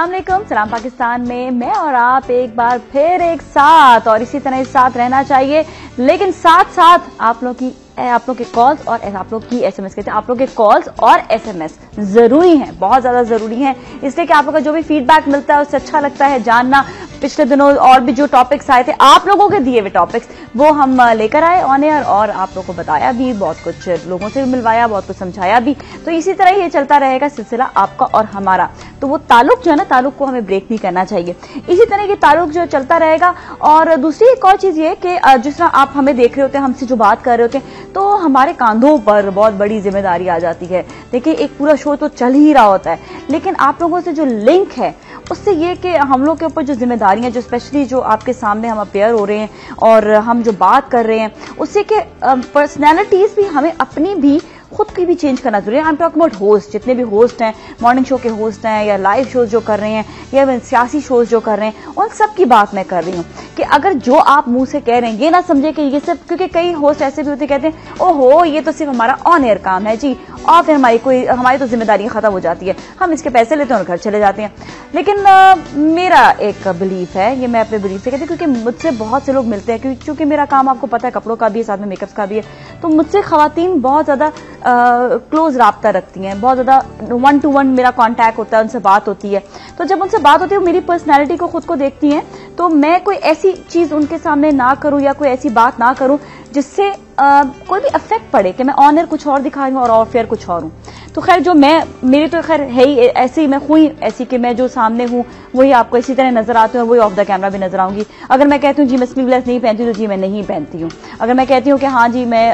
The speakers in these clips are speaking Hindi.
अस्सलाम वालेकुम, सलाम पाकिस्तान में मैं और आप एक बार फिर एक साथ और इसी तरह साथ रहना चाहिए, लेकिन साथ साथ आप लोग के कॉल्स और आप लोग की एसएमएस कहते हैं, आप लोग के कॉल्स और एसएमएस जरूरी हैं, बहुत ज्यादा जरूरी हैं, इसलिए कि आप लोग का जो भी फीडबैक मिलता है उससे अच्छा लगता है जानना। पिछले दिनों और भी जो टॉपिक्स आए थे, आप लोगों के दिए हुए टॉपिक्स, वो हम लेकर आए ऑन एयर और आप लोगों को बताया भी, बहुत कुछ लोगों से भी मिलवाया, बहुत कुछ समझाया भी। तो इसी तरह ये चलता रहेगा सिलसिला आपका और हमारा। तो वो ताल्लुक जो है ना, ताल्लुक को हमें ब्रेक नहीं करना चाहिए, इसी तरह के ताल्लुक जो चलता रहेगा। और दूसरी एक और चीज ये कि जिस तरह आप हमें देख रहे होते हैं, हमसे जो बात कर रहे होते हैं, तो हमारे कांधों पर बहुत बड़ी जिम्मेदारी आ जाती है। देखिए, एक पूरा शो तो चल ही रहा होता है, लेकिन आप लोगों से जो लिंक है उससे ये कि हम लोग के ऊपर जो जिम्मेदारियां, जो स्पेशली जो आपके सामने हम अपेयर हो रहे हैं और हम जो बात कर रहे हैं, उससे कि पर्सनैलिटीज भी हमें अपनी भी खुद की भी चेंज करना जरूरी है। I am talking about host, जितने भी होस्ट हैं, मॉर्निंग शो के होस्ट हैं या लाइव शोज जो कर रहे हैं या सियासी शोज जो कर रहे हैं, उन सब की बात मैं कर रही हूँ कि अगर जो आप मुंह से कह रहे हैं ये ना समझे कि ये सिर्फ, क्योंकि कई होस्ट ऐसे भी होते कहते हैं ओहो ये तो सिर्फ हमारा ऑन एयर काम है जी, और फिर हमारी तो जिम्मेदारी खत्म हो जाती है, हम इसके पैसे लेते हैं और घर चले जाते हैं। लेकिन मेरा एक बिलीफ है, ये मैं अपने बिलीफ से कहती हूँ, क्योंकि मुझसे बहुत से लोग मिलते हैं, क्योंकि मेरा काम आपको पता है कपड़ों का भी है, साथ में मेकअप का भी है, तो मुझसे खवातीन बहुत ज्यादा क्लोज राब्ता रखती हैं, बहुत ज्यादा 1 to 1 मेरा कांटेक्ट होता है, उनसे बात होती है। तो जब उनसे बात होती है, मेरी पर्सनैलिटी को खुद को देखती हैं, तो मैं कोई ऐसी चीज उनके सामने ना करूं या कोई ऐसी बात ना करूं जिससे कोई भी इफेक्ट पड़े कि मैं ऑन एयर कुछ और दिखा रही हूं और ऑफ एयर कुछ और हूं। तो खैर जो मेरी तो खैर है ही ऐसी, मैं हुई ऐसी कि मैं जो सामने हूं वही आपको इसी तरह नजर आती हूं और वही ऑफ द कैमरा भी नजर आऊंगी। अगर मैं कहती हूँ जी मैं स्लीवलेस नहीं पहनती तो जी मैं नहीं पहनती हूँ। अगर मैं कहती हूँ कि हाँ जी मैं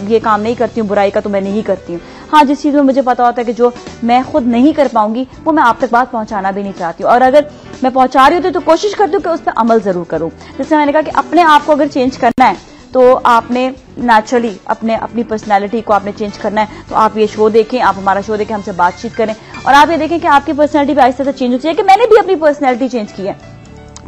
ये काम नहीं करती हूँ बुराई का, तो मैं नहीं करती हूँ। हाँ, जिस चीज में मुझे पता होता है कि जो मैं खुद नहीं कर पाऊंगी वो मैं आप तक बात पहुंचाना भी नहीं चाहती हूँ, और अगर मैं पहुंचा रही होती तो कोशिश करती हूँ कि उस पर अमल जरूर करूँ। जैसे मैंने कहा कि अपने आप को अगर चेंज करना है तो आपने नेचुरली अपनी पर्सनैलिटी को आपने चेंज करना है, तो आप ये शो देखें, आप हमारा शो देखें, हमसे बातचीत करें और आप ये देखें कि आपकी पर्सनैलिटी भी आहिस्ते से चेंज होती है। कि मैंने भी अपनी पर्सनैलिटी चेंज की है,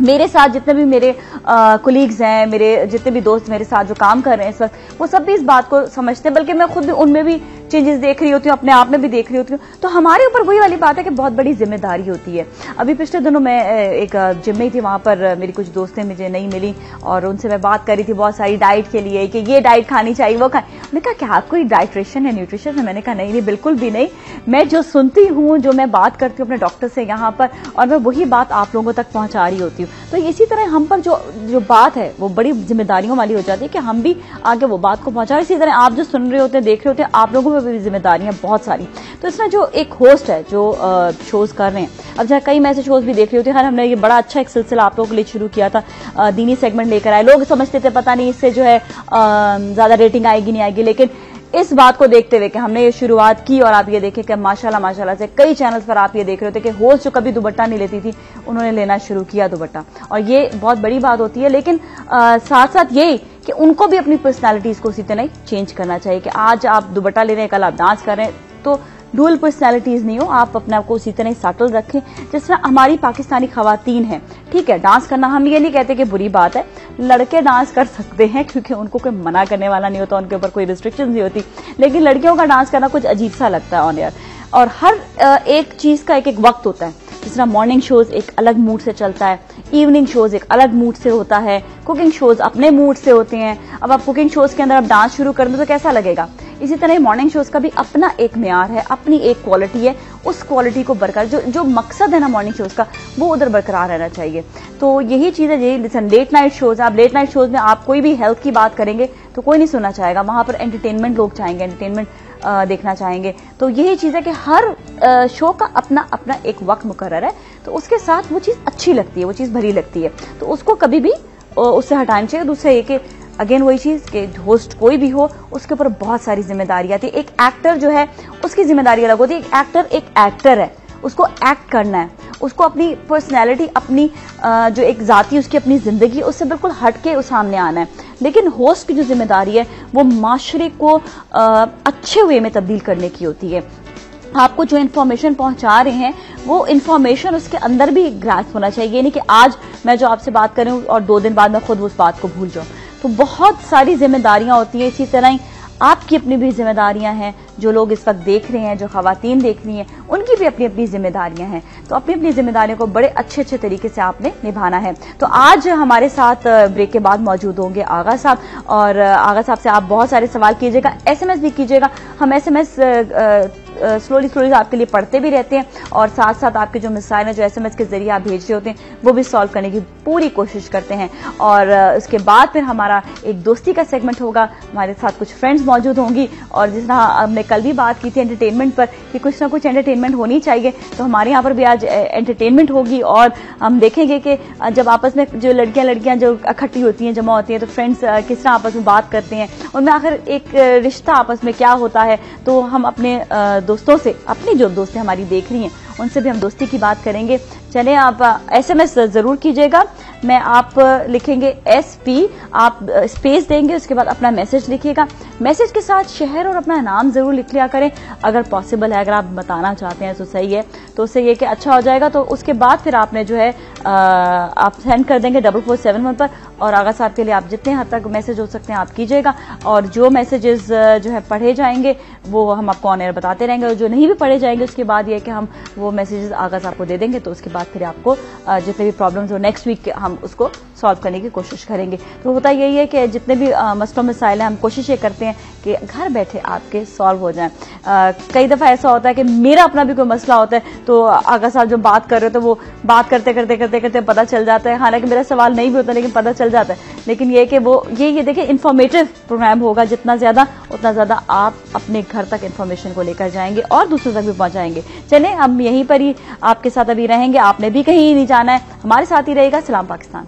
मेरे साथ जितने भी मेरे कोलीग्स हैं, मेरे जितने भी दोस्त मेरे साथ जो काम कर रहे हैं इस वक्त, वो सब भी इस बात को समझते हैं, बल्कि मैं खुद भी उनमें भी चेंजेस देख रही होती हूँ, अपने आप में भी देख रही होती हूँ। तो हमारे ऊपर वही वाली बात है कि बहुत बड़ी जिम्मेदारी होती है। अभी पिछले दिनों मैं एक जिम में थी, वहां पर मेरी कुछ दोस्तें मुझे नहीं मिली और उनसे मैं बात कर रही थी बहुत सारी डाइट के लिए कि ये डाइट खानी चाहिए, वो मैंने कहा क्या आपको डाइट्रेशन है, न्यूट्रिशन है? मैंने कहा नहीं, बिल्कुल भी नहीं, मैं जो सुनती हूँ, जो मैं बात करती हूँ अपने डॉक्टर से यहाँ पर, और मैं वही बात आप लोगों तक पहुंचा रही होती हूँ। तो इसी तरह हम पर जो बात है वो बड़ी जिम्मेदारियों वाली हो जाती है कि हम भी आगे वो बात को पहुंचा। इसी तरह आप जो सुन रहे होते हैं, देख रहे होते हैं, आप लोगों में भी जिम्मेदारियां बहुत सारी। तो इसमें जो एक होस्ट है जो शोज कर रहे हैं, अब जहाँ कई मैं ऐसे शोज भी देख रही होती है, हमने ये बड़ा अच्छा एक सिलसिला आप लोगों के लिए शुरू किया था, दीनी सेगमेंट लेकर आए। लोग समझते थे पता नहीं इससे जो है ज्यादा रेटिंग आएगी नहीं आएगी, लेकिन इस बात को देखते हुए कि हमने ये शुरुआत की और आप ये देखें कि माशाल्लाह से कई चैनल्स पर आप ये देख रहे होते कि होस्ट जो कभी दुपट्टा नहीं लेती थी, उन्होंने लेना शुरू किया दुपट्टा, और ये बहुत बड़ी बात होती है। लेकिन साथ साथ यही कि उनको भी अपनी पर्सनैलिटीज को उसी तरह चेंज करना चाहिए कि आज आप दुपट्टा ले रहे हैं, कल आप डांस कर रहे हैं, तो डुअल पर्सनैलिटीज नहीं हो, आप अपने आप को उसी तरह सटल रखें जिस तरह हमारी पाकिस्तानी खवातीन हैं। ठीक है, डांस करना हम ये नहीं कहते कि बुरी बात है, लड़के डांस कर सकते हैं क्योंकि उनको कोई मना करने वाला नहीं होता, उनके ऊपर कोई रिस्ट्रिक्शन नहीं होती, लेकिन लड़कियों का डांस करना कुछ अजीब सा लगता है ऑन एयर। और हर एक चीज का एक एक वक्त होता है, जिस तरह मॉर्निंग शोज एक अलग मूड से चलता है, इवनिंग शोज एक अलग मूड से होता है, कुकिंग शोज अपने मूड से होते हैं। अब आप कुकिंग शोज के अंदर आप डांस शुरू कर दो तो कैसा लगेगा? इसी तरह मॉर्निंग शोज का भी अपना एक म्यार है, अपनी एक क्वालिटी है, उस क्वालिटी को बरकरार, जो मकसद है ना मॉर्निंग शोज का, वो उधर बरकरार रहना चाहिए। तो यही चीज है। यही लेट नाइट शोज, आप लेट नाइट शोज में आप कोई भी हेल्थ की बात करेंगे तो कोई नहीं सुनना चाहेगा, वहां पर एंटरटेनमेंट लोग चाहेंगे, एंटरटेनमेंट देखना चाहेंगे। तो यही चीज है कि हर शो का अपना अपना एक वक्त मुकर्रर है, तो उसके साथ वो चीज अच्छी लगती है, वो चीज भरी लगती है, तो उसको कभी भी उससे हटाना चाहिए। दूसरा ये कि अगेन वही चीज कि होस्ट कोई भी हो, उसके ऊपर बहुत सारी जिम्मेदारी आती है। एक एक्टर जो है उसकी जिम्मेदारी अलग होती है। एक एक्टर है, उसको एक्ट करना है, उसको अपनी पर्सनैलिटी, अपनी जो एक जाती उसकी अपनी जिंदगी, उससे बिल्कुल हटके उस सामने आना है। लेकिन होस्ट की जो जिम्मेदारी है वो माशरे को अच्छे वे में तब्दील करने की होती है। आपको जो इन्फॉर्मेशन पहुंचा रहे हैं वो इन्फॉर्मेशन उसके अंदर भी ग्रास्प होना चाहिए, ये नहीं कि आज मैं जो आपसे बात कर रही हूँ और 2 दिन बाद मैं खुद उस बात को भूल जाऊं। तो बहुत सारी जिम्मेदारियां होती हैं। इसी तरह ही आपकी अपनी भी जिम्मेदारियां हैं, जो लोग इस वक्त देख रहे हैं, जो खवातीन देख रही हैं, उनकी भी अपनी अपनी जिम्मेदारियां हैं। तो अपनी अपनी जिम्मेदारियों को बड़े अच्छे अच्छे तरीके से आपने निभाना है। तो आज हमारे साथ ब्रेक के बाद मौजूद होंगे आगा साहब, और आगा साहब से आप बहुत सारे सवाल कीजिएगा, SMS भी कीजिएगा। हम SMS स्लोली आपके लिए पढ़ते भी रहते हैं, और साथ साथ आपके जो मिसाइल हैं, जो SMS के जरिए आप भेज रहे होते हैं, वो भी सॉल्व करने की पूरी कोशिश करते हैं। और उसके बाद फिर हमारा एक दोस्ती का सेगमेंट होगा, हमारे साथ कुछ फ्रेंड्स मौजूद होंगी, और जिस तरह हमने कल भी बात की थी एंटरटेनमेंट पर कि कुछ ना कुछ एंटरटेनमेंट होनी चाहिए, तो हमारे यहाँ पर भी आज एंटरटेनमेंट होगी। और हम देखेंगे कि जब आपस में जो लड़कियां जो इकट्ठी होती हैं, जमा होती हैं, तो फ्रेंड्स किस तरह आपस में बात करते हैं, उनमें आखिर एक रिश्ता आपस में क्या होता है। तो हम अपने दोस्तों से, अपनी जो दोस्तें हमारी देख रही हैं, उनसे भी हम दोस्ती की बात करेंगे। चलें, आप SMS जरूर कीजिएगा। मैं आप लिखेंगे SP, आप स्पेस देंगे, उसके बाद अपना मैसेज लिखिएगा। मैसेज के साथ शहर और अपना नाम जरूर लिख लिया करें, अगर पॉसिबल है, अगर आप बताना चाहते हैं तो सही है, तो उससे ये कि अच्छा हो जाएगा। तो उसके बाद फिर आपने जो है आप सेंड कर देंगे 4471 पर, और आगा साहब के लिए आप जितने हद तक मैसेज हो सकते हैं आप कीजिएगा, और जो मैसेजेस जो है पढ़े जाएंगे वो हम आपको ऑन एयर बताते रहेंगे, और जो नहीं भी पढ़े जाएंगे उसके बाद ये कि हम वो मैसेजेस आगा साहब को दे देंगे। तो उसके बाद फिर आपको जितने भी प्रॉब्लम्स हो नेक्स्ट वीक हम उसको सॉल्व करने की कोशिश करेंगे। तो होता यही है कि जितने भी मसलों मसाइल हैं, हम कोशिश ये करते हैं कि घर बैठे आपके सॉल्व हो जाएं। कई दफ़ा ऐसा होता है कि मेरा अपना भी कोई मसला होता है, तो आगा साहब जो बात कर रहे हो तो वो बात करते करते पता चल जाता है, हालांकि मेरा सवाल नहीं भी होता लेकिन पता चल जाता है। लेकिन ये कि वो ये देखिए इंफॉर्मेटिव प्रोग्राम होगा, जितना ज्यादा उतना ज्यादा आप अपने घर तक इंफॉर्मेशन को लेकर जाएंगे और दूसरों तक भी पहुंचाएंगे। चलें, हम यहीं पर ही आपके साथ अभी रहेंगे, आपने भी कहीं नहीं जाना है, हमारे साथ ही रहेगा। सलाम पाकिस्तान।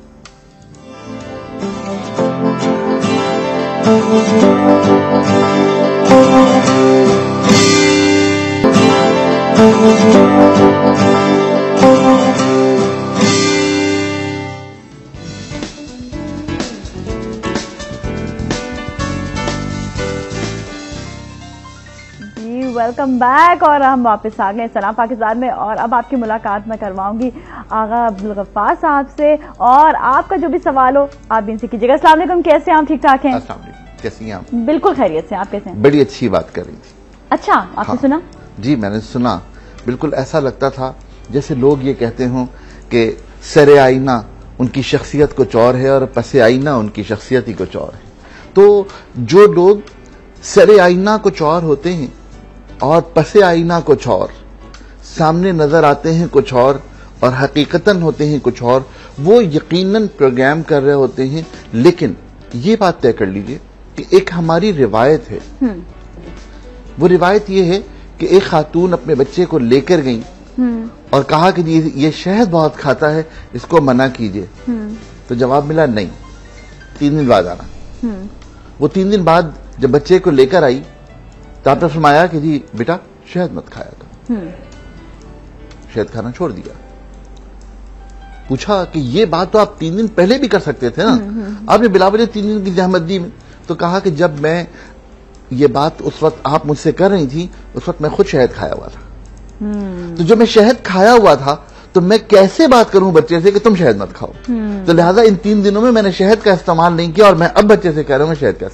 वेलकम बैक, और हम वापस आ गए सलाम पाकिस्तान में, और अब आपकी मुलाकात मैं करवाऊंगी आगा अब्दुल गफ्फार साहब से, और आपका जो भी सवाल हो आप भी इनसे कीजिएगा। अस्सलाम वालेकुम, कैसे हैं आप? ठीक ठाक हैं? अस्सलाम वालेकुम, कैसी हैं आप? बिल्कुल खैरियत से, आप कैसे हैं? बड़ी अच्छी बात कर रही थी। अच्छा, आपने हाँ, सुना? जी मैंने सुना। बिल्कुल ऐसा लगता था जैसे लोग ये कहते हों कि सरे आईना उनकी शख्सियत कुछ और है और पसे आईना उनकी शख्सियत ही कुछ और है। तो जो लोग सरे आईना कुछ और होते हैं और पसे आईना कुछ और, सामने नजर आते हैं कुछ और हकीकतन होते हैं कुछ और, वो यकीनन प्रोग्राम कर रहे होते हैं। लेकिन ये बात तय कर लीजिए कि एक हमारी रिवायत है, वो रिवायत ये है कि एक खातून अपने बच्चे को लेकर गई और कहा कि ये शहद बहुत खाता है, इसको मना कीजिए। तो जवाब मिला नहीं, 3 दिन बाद आना। वो 3 दिन बाद जब बच्चे को लेकर आई तो आपने फरमाया कि जी बेटा शहद मत खाया था। शहद खाना छोड़ दिया। पूछा कि ये बात तो आप 3 दिन पहले भी कर सकते थे ना, आपने बिलावजह 3 दिन की जहमत दी में। तो कहा कि जब मैं ये बात उस वक्त आप मुझसे कर रही थी, उस वक्त मैं खुद शहद खाया हुआ था। तो जब मैं शहद खाया हुआ था तो मैं कैसे बात करूं बच्चे से कि तुम शहद मत खाओ। तो लिहाजा इन 3 दिनों में मैंने शहद का इस्तेमाल नहीं किया, और मैं अब बच्चे से कह रहा हूं शहद का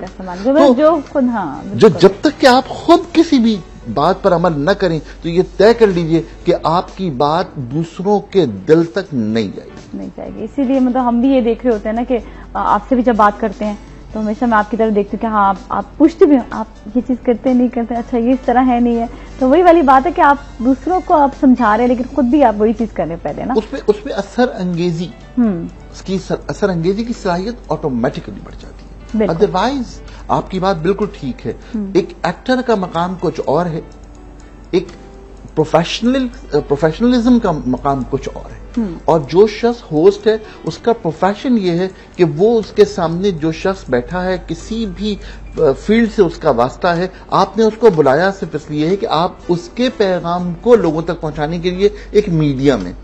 इस्तेमाल। जो खुद, हाँ, जो जब तक कि आप खुद किसी भी बात पर अमल न करें तो ये तय कर लीजिए कि आपकी बात दूसरों के दिल तक नहीं जाएगी। इसीलिए मतलब हम भी ये देख रहे होते हैं ना कि आपसे भी जब बात करते हैं तो हमेशा मैं आपकी तरफ देखती हूँ कि हाँ आप पूछते भी हो, आप ये चीज करते नहीं करते, अच्छा ये इस तरह है नहीं है। तो वही वाली बात है कि आप दूसरों को आप समझा रहे हैं लेकिन खुद भी आप वही चीज कर रहे पहले ना। उसपे असर अंगेजी, उसकी असर अंगेजी की सलाहियत ऑटोमेटिकली बढ़ जाती है। अदरवाइज आपकी बात बिल्कुल ठीक है। एक एक्टर का मकाम कुछ और है, एक प्रोफेशनलिज्म का मकाम कुछ और है, और जो शख्स होस्ट है उसका प्रोफेशन ये है कि वो उसके सामने जो शख्स बैठा है किसी भी फील्ड से उसका वास्ता है, आपने उसको बुलाया सिर्फ इसलिए है कि आप उसके पैगाम को लोगों तक पहुंचाने के लिए एक मीडियम है।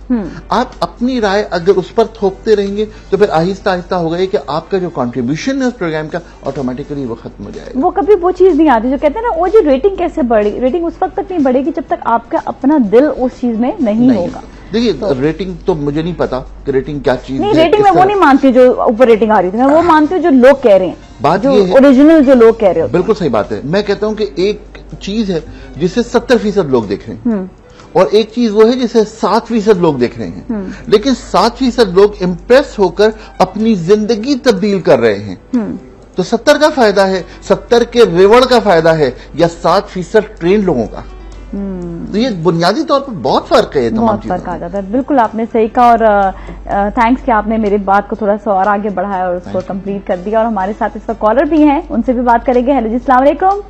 आप अपनी राय अगर उस पर थोपते रहेंगे तो फिर आहिस्ता आहिस्ता होगा कि आपका जो कंट्रीब्यूशन है उस प्रोग्राम का ऑटोमेटिकली वो खत्म हो जाएगा। वो कभी वो चीज नहीं आती जो कहते हैं ना, वो जी रेटिंग कैसे बढ़ेगी, रेटिंग उस वक्त तक नहीं बढ़ेगी जब तक आपका अपना दिल उस चीज में नहीं होगा। देखिए तो रेटिंग तो मुझे नहीं पता कि रेटिंग क्या चीज नहीं, रेटिंग मैं वो नहीं मानती जो ऊपर रेटिंग आ रही थी, मैं वो मानती हूँ जो लोग कह रहे हैं बात जो ये है, ओरिजिनल जो लोग कह रहे हो। बिल्कुल सही बात है। मैं कहता हूं कि एक चीज है जिसे 70% लोग देख रहे हैं और एक चीज वो है जिसे 7% लोग देख रहे हैं, लेकिन 7% लोग इम्प्रेस होकर अपनी जिंदगी तब्दील कर रहे हैं। तो 70 का फायदा है, 70 के रेवड़ का फायदा है या 7% ट्रेन लोगों का? तो ये बुनियादी तौर पर बहुत फर्क है, बहुत फर्क आ जाता है। बिल्कुल आपने सही कहा और थैंक्स कि आपने मेरी बात को थोड़ा सा और आगे बढ़ाया और उसको कंप्लीट कर दिया। और हमारे साथ इसका कॉलर भी हैं, उनसे भी बात करेंगे। हेलो जी, अस्सलाम वालेकुम।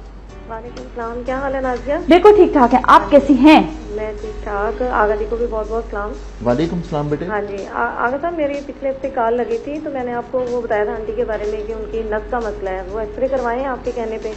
वालेकुम सलाम, क्या हाल है नाजिया? बिल्कुल ठीक ठाक है, आप कैसी हैं? मैं ठीक ठाक। आगा जी को भी बहुत बहुत सलाम। वालेकुम सलाम बेटे। हाँ जी, आगा साहब मेरी पिछले हफ्ते कॉल लगी थी तो मैंने आपको वो बताया था आंटी के बारे में कि उनकी नस का मसला है, वो एक्सरे करवाए हैं आपके कहने पे।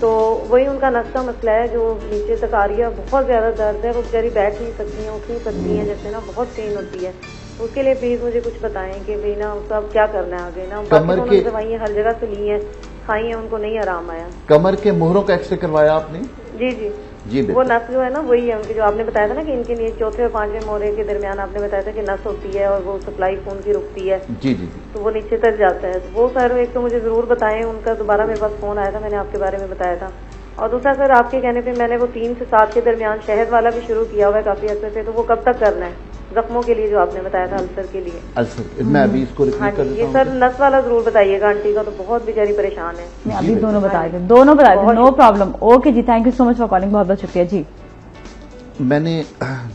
तो वही उनका नस का मसला है जो नीचे तक आ रही है, बहुत ज्यादा दर्द है, वो बेचारी बैठ नहीं सकती है, उठ नहीं सकती है, जैसे ना बहुत पेन होती है। तो उसके लिए प्लीज मुझे कुछ बताएं कि भाई ना उसका अब क्या करना है आगे ना। बाकी तो दवाइयाँ हर जगह से ली है, खाई है, उनको नहीं आराम आया। कमर के मोहरों का एक्सरे करवाया आपने? जी जी जी। वो नस जो है ना वही है उनकी, जो आपने बताया था ना कि इनके लिए चौथे और 5वें मोहरे के दरमियान आपने बताया था कि नस होती है और वो सप्लाई खून की रुकती है। जी जी। तो वो नीचे तक जाता है। वो सर एक तो मुझे जरूर बताएं, उनका दोबारा मेरे पास फोन आया था, मैंने आपके बारे में बताया था। और दूसरा सर आपके कहने पे मैंने वो 3 से 7 के दरमियान शहद वाला भी शुरू किया हुआ है काफी अर्से से, तो वो कब तक करना है जख्मों के लिए जो आपने बताया था अल्सर के लिए? अल्सर मैं अभी इसको हाँ जी, ये सर नस वाला जरूर बताइएगा आंटी का, तो बहुत बेचारी परेशान है। मैं अभी दोनों बता दें, दोनों बता दें, नो प्रॉब्लम। ओके जी, thank you so much for calling, बहुत बहुत शुक्रिया जी। मैंने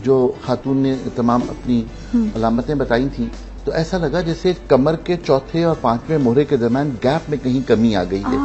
जो खातून ने तमाम अपनी अलामतें बताई थी तो ऐसा लगा जैसे कमर के चौथे और 5वें मोहरे के दरमियान गैप में कहीं कमी आ गई है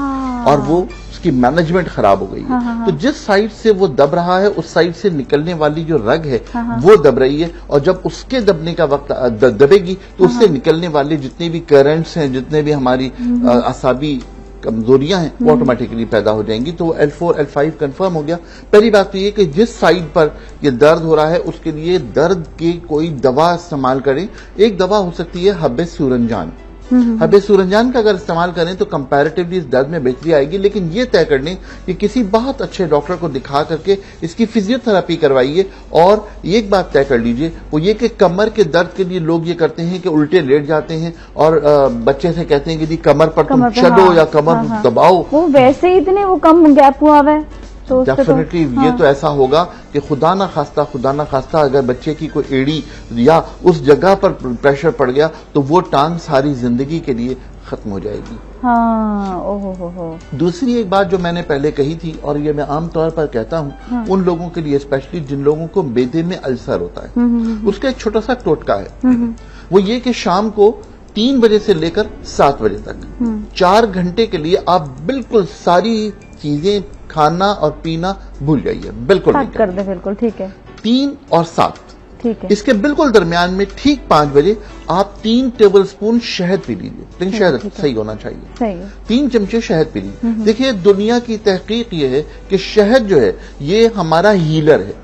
और वो उसकी मैनेजमेंट खराब हो गई है। तो जिस साइड से वो दब रहा है उस साइड से निकलने वाली जो रग है वो दब रही है और जब उसके दबने का वक्त दबेगी तो उससे निकलने वाले जितने भी करंट्स हैं, जितने भी हमारी असाबी कमजोरियां हैं वो ऑटोमेटिकली पैदा हो जाएंगी। तो L4 L5 कंफर्म हो गया। पहली बात तो ये कि जिस साइड पर ये दर्द हो रहा है उसके लिए दर्द की कोई दवा इस्तेमाल करें। एक दवा हो सकती है हब्बे सूरंजान। हब्बे सूरंजान का अगर इस्तेमाल करें तो कंपैरेटिवली इस दर्द में बेहतरी आएगी, लेकिन ये तय कर लें कि किसी बहुत अच्छे डॉक्टर को दिखा करके इसकी फिजियोथेरेपी करवाइए। और एक बात तय कर लीजिए वो ये कि कमर के दर्द के लिए लोग ये करते हैं कि उल्टे लेट जाते हैं और बच्चे से कहते हैं कि जी कमर पर तुम चलो या कमर दबाओ, वो वैसे इतने वो कम गैप हुआ है। तो डेफिनेटली ये तो ऐसा होगा कि खुदा ना खास्ता अगर बच्चे की कोई एड़ी या उस जगह पर प्रेशर पड़ गया तो वो टांग सारी जिंदगी के लिए खत्म हो जाएगी। हाँ, ओहो। दूसरी एक बात जो मैंने पहले कही थी और ये मैं आमतौर पर कहता हूँ उन लोगों के लिए स्पेशली जिन लोगों को बेदे में अल्सर होता है, उसका एक छोटा सा टोटका है। वो ये कि शाम को 3 बजे से लेकर 7 बजे तक 4 घंटे के लिए आप बिल्कुल सारी चीजें खाना और पीना भूल जाइए, बिल्कुल नहीं कर दे। बिल्कुल ठीक है। 3 और 7 ठीक है। इसके बिल्कुल दरमियान में ठीक 5 बजे आप 3 टेबलस्पून शहद पी लीजिए, लेकिन शहद सही होना चाहिए। सही है। 3 चमचे शहद पी लीजिए। देखिए दुनिया की तहकीक ये है कि शहद जो है ये हमारा हीलर है,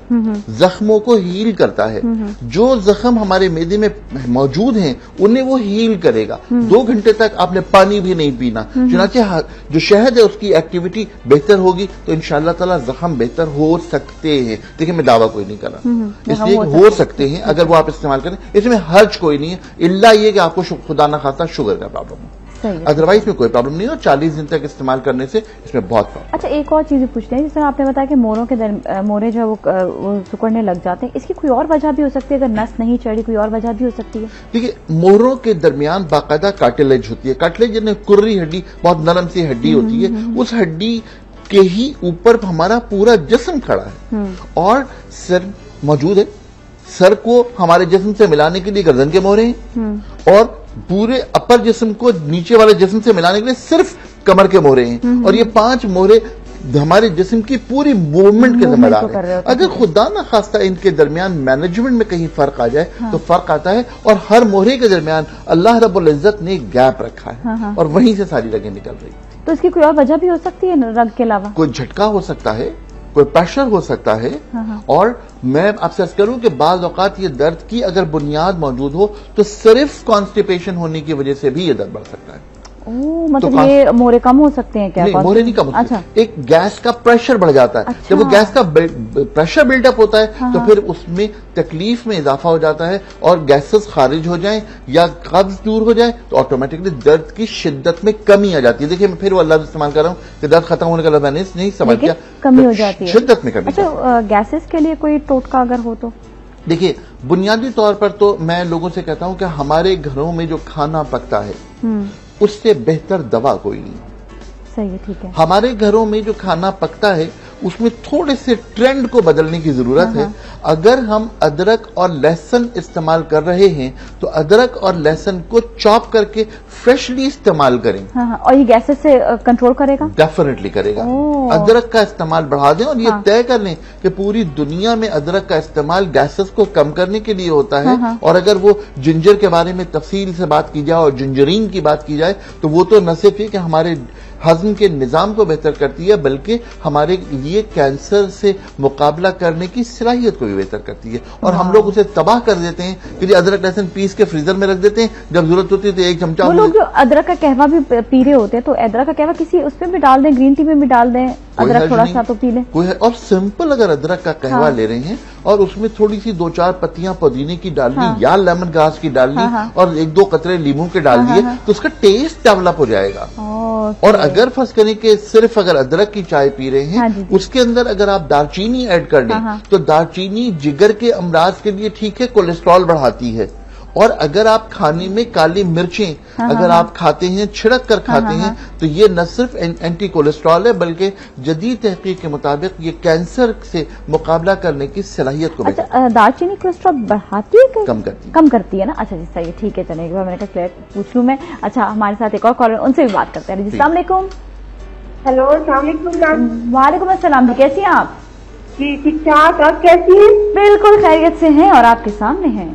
जख्मों को हील करता है। जो जख्म हमारे मेदे में मौजूद हैं उन्हें वो हील करेगा। 2 घंटे तक आपने पानी भी नहीं पीना, चुनाचे जो शहद है उसकी एक्टिविटी बेहतर होगी तो इंशाअल्लाह ताला जख्म बेहतर हो सकते हैं। देखिए मैं दावा कोई नहीं कर रहा, इसलिए हो सकते हैं अगर वो आप इस्तेमाल करें, इसमें हर्ज कोई नहीं है, इल्ला ये कि आपको खुदा ना खास्ता शुगर का प्रॉब्लम हो, अदरवाइज में कोई प्रॉब्लम नहीं है। और 40 दिन तक इस्तेमाल करने से इसमें बहुत प्रॉब्लम। अच्छा, एक और चीज पूछते हैं, जिस तरह आपने बताया कि मोरे जो है वो सिकुड़ने लग जाते हैं, इसकी कोई और वजह भी हो सकती है? अगर नस नहीं चढ़ी कोई और वजह भी हो सकती है? देखिए मोहरों के दरमियान बाकायदा कार्टिलेज होती है। कार्टिलेज यानी कुर्री हड्डी, बहुत नरम सी हड्डी होती है। उस हड्डी के ही ऊपर हमारा पूरा जिस्म खड़ा है और सर मौजूद है। सर को हमारे जिस्म से मिलाने के लिए गर्दन के मोहरे हैं और पूरे अपर जिस्म को नीचे वाले जिस्म से मिलाने के लिए सिर्फ कमर के मोहरे हैं। और ये 5 मोहरे हमारे जिस्म की पूरी मूवमेंट के जिम्मेदार है। अगर खुदा न खास्ता इनके दरमियान मैनेजमेंट में कहीं फर्क आ जाए तो फर्क आता है। और हर मोहरे के दरमियान अल्लाह रब्बुल इज्जत ने गैप रखा है और वहीं से सारी रगें निकल रही। तो इसकी कोई और वजह भी हो सकती है रग के अलावा? कोई झटका हो सकता है, कोई प्रेशर हो सकता है। और मैं आपसे अर्ज करूं कि बाज़ औक़ात ये दर्द की अगर बुनियाद मौजूद हो तो सिर्फ कॉन्स्टिपेशन होने की वजह से भी ये दर्द बढ़ सकता है। मतलब तो ये मोहरे कम हो सकते हैं क्या? नहीं, मोहरे नहीं कम होते। अच्छा। एक गैस का प्रेशर बढ़ जाता है। अच्छा। जब वो गैस का प्रेशर बिल्डअप होता है तो फिर उसमें तकलीफ में इजाफा हो जाता है और गैसेस खारिज हो जाएं या कब्ज दूर हो जाए तो ऑटोमेटिकली दर्द की शिद्दत में कमी आ जाती है। देखिए मैं फिर वो लफ्ज इस्तेमाल कर रहा हूँ कि दर्द खत्म होने का लफ्ज मैंने नहीं समझ किया, कमी हो जाती है, शिद्दत में कमी। अच्छा, गैसेस के लिए कोई टोटका अगर हो तो? देखिए बुनियादी तौर पर तो मैं लोगों से कहता हूं कि हमारे घरों में जो खाना पकता है उससे बेहतर दवा कोई नहीं। सही है, ठीक है। हमारे घरों में जो खाना पकता है उसमें थोड़े से ट्रेंड को बदलने की जरूरत है। अगर हम अदरक और लहसुन इस्तेमाल कर रहे हैं तो अदरक और लहसुन को चॉप करके फ्रेशली इस्तेमाल करें। और ये गैसेस से कंट्रोल करेगा? डेफिनेटली करेगा। अदरक का इस्तेमाल बढ़ा दें और ये तय कर लें कि पूरी दुनिया में अदरक का इस्तेमाल गैसेस को कम करने के लिए होता है। और अगर वो जिंजर के बारे में तफसील से बात की जाए और जिंजरीन की बात की जाए तो वो तो न सिर्फ कि हमारे हजम के निजाम को बेहतर करती है बल्कि हमारे लिए कैंसर से मुकाबला करने की सलाहियत को भी बेहतर करती है। और हम लोग उसे तबाह कर देते हैं कि अदरक लहसुन पीस के फ्रीजर में रख देते हैं, जब जरूरत होती है तो एक चमचा। वो लोग जो अदरक का कहवा भी पी रहे होते हैं तो अदरक का कहवा किसी उस पर भी डाल दें, ग्रीन टी में भी डाल दें, अदरक थोड़ा सा तो पी लें। कोई है। और सिंपल अगर अदरक का कहवा ले रहे हैं और उसमें थोड़ी सी 2-4 पत्तियां पुदीने की डाल ली या लेमन ग्रास की डाल ली और 1-2 कतरे लीमू के डाल दिए तो उसका टेस्ट डेवलप हो जाएगा। और अगर फर्ज करें कि सिर्फ अगर अदरक की चाय पी रहे हैं उसके अंदर अगर आप दालचीनी ऐड कर दें तो दालचीनी जिगर के अमराज के लिए ठीक है, कोलेस्ट्रॉल बढ़ाती है। और अगर आप खाने में काली मिर्चें अगर आप खाते हैं, छिड़क कर खाते हैं तो ये न सिर्फ एंटी कोलेस्ट्रॉल है बल्कि जदीद तहकीक के मुताबिक ये कैंसर से मुकाबला करने की सलाहियत को। अच्छा, दालचीनी कोलेस्ट्रॉल बढ़ाती है? कम करती है ना? अच्छा जी, सही है, ठीक है। चलिए एक बार मैंने कहा पूछ लूं मैं। अच्छा, हमारे साथ एक और कॉलर, उनसे भी बात करते हैं। जी, अस्सलाम वालेकुम। हेलो, अस्सलाम वालेकुम। वालेकुम अस्सलाम जी, कैसी हैं आप? जी ठीक ठाक, आप कैसी हैं? बिल्कुल खैरियत से हैं और आपके सामने हैं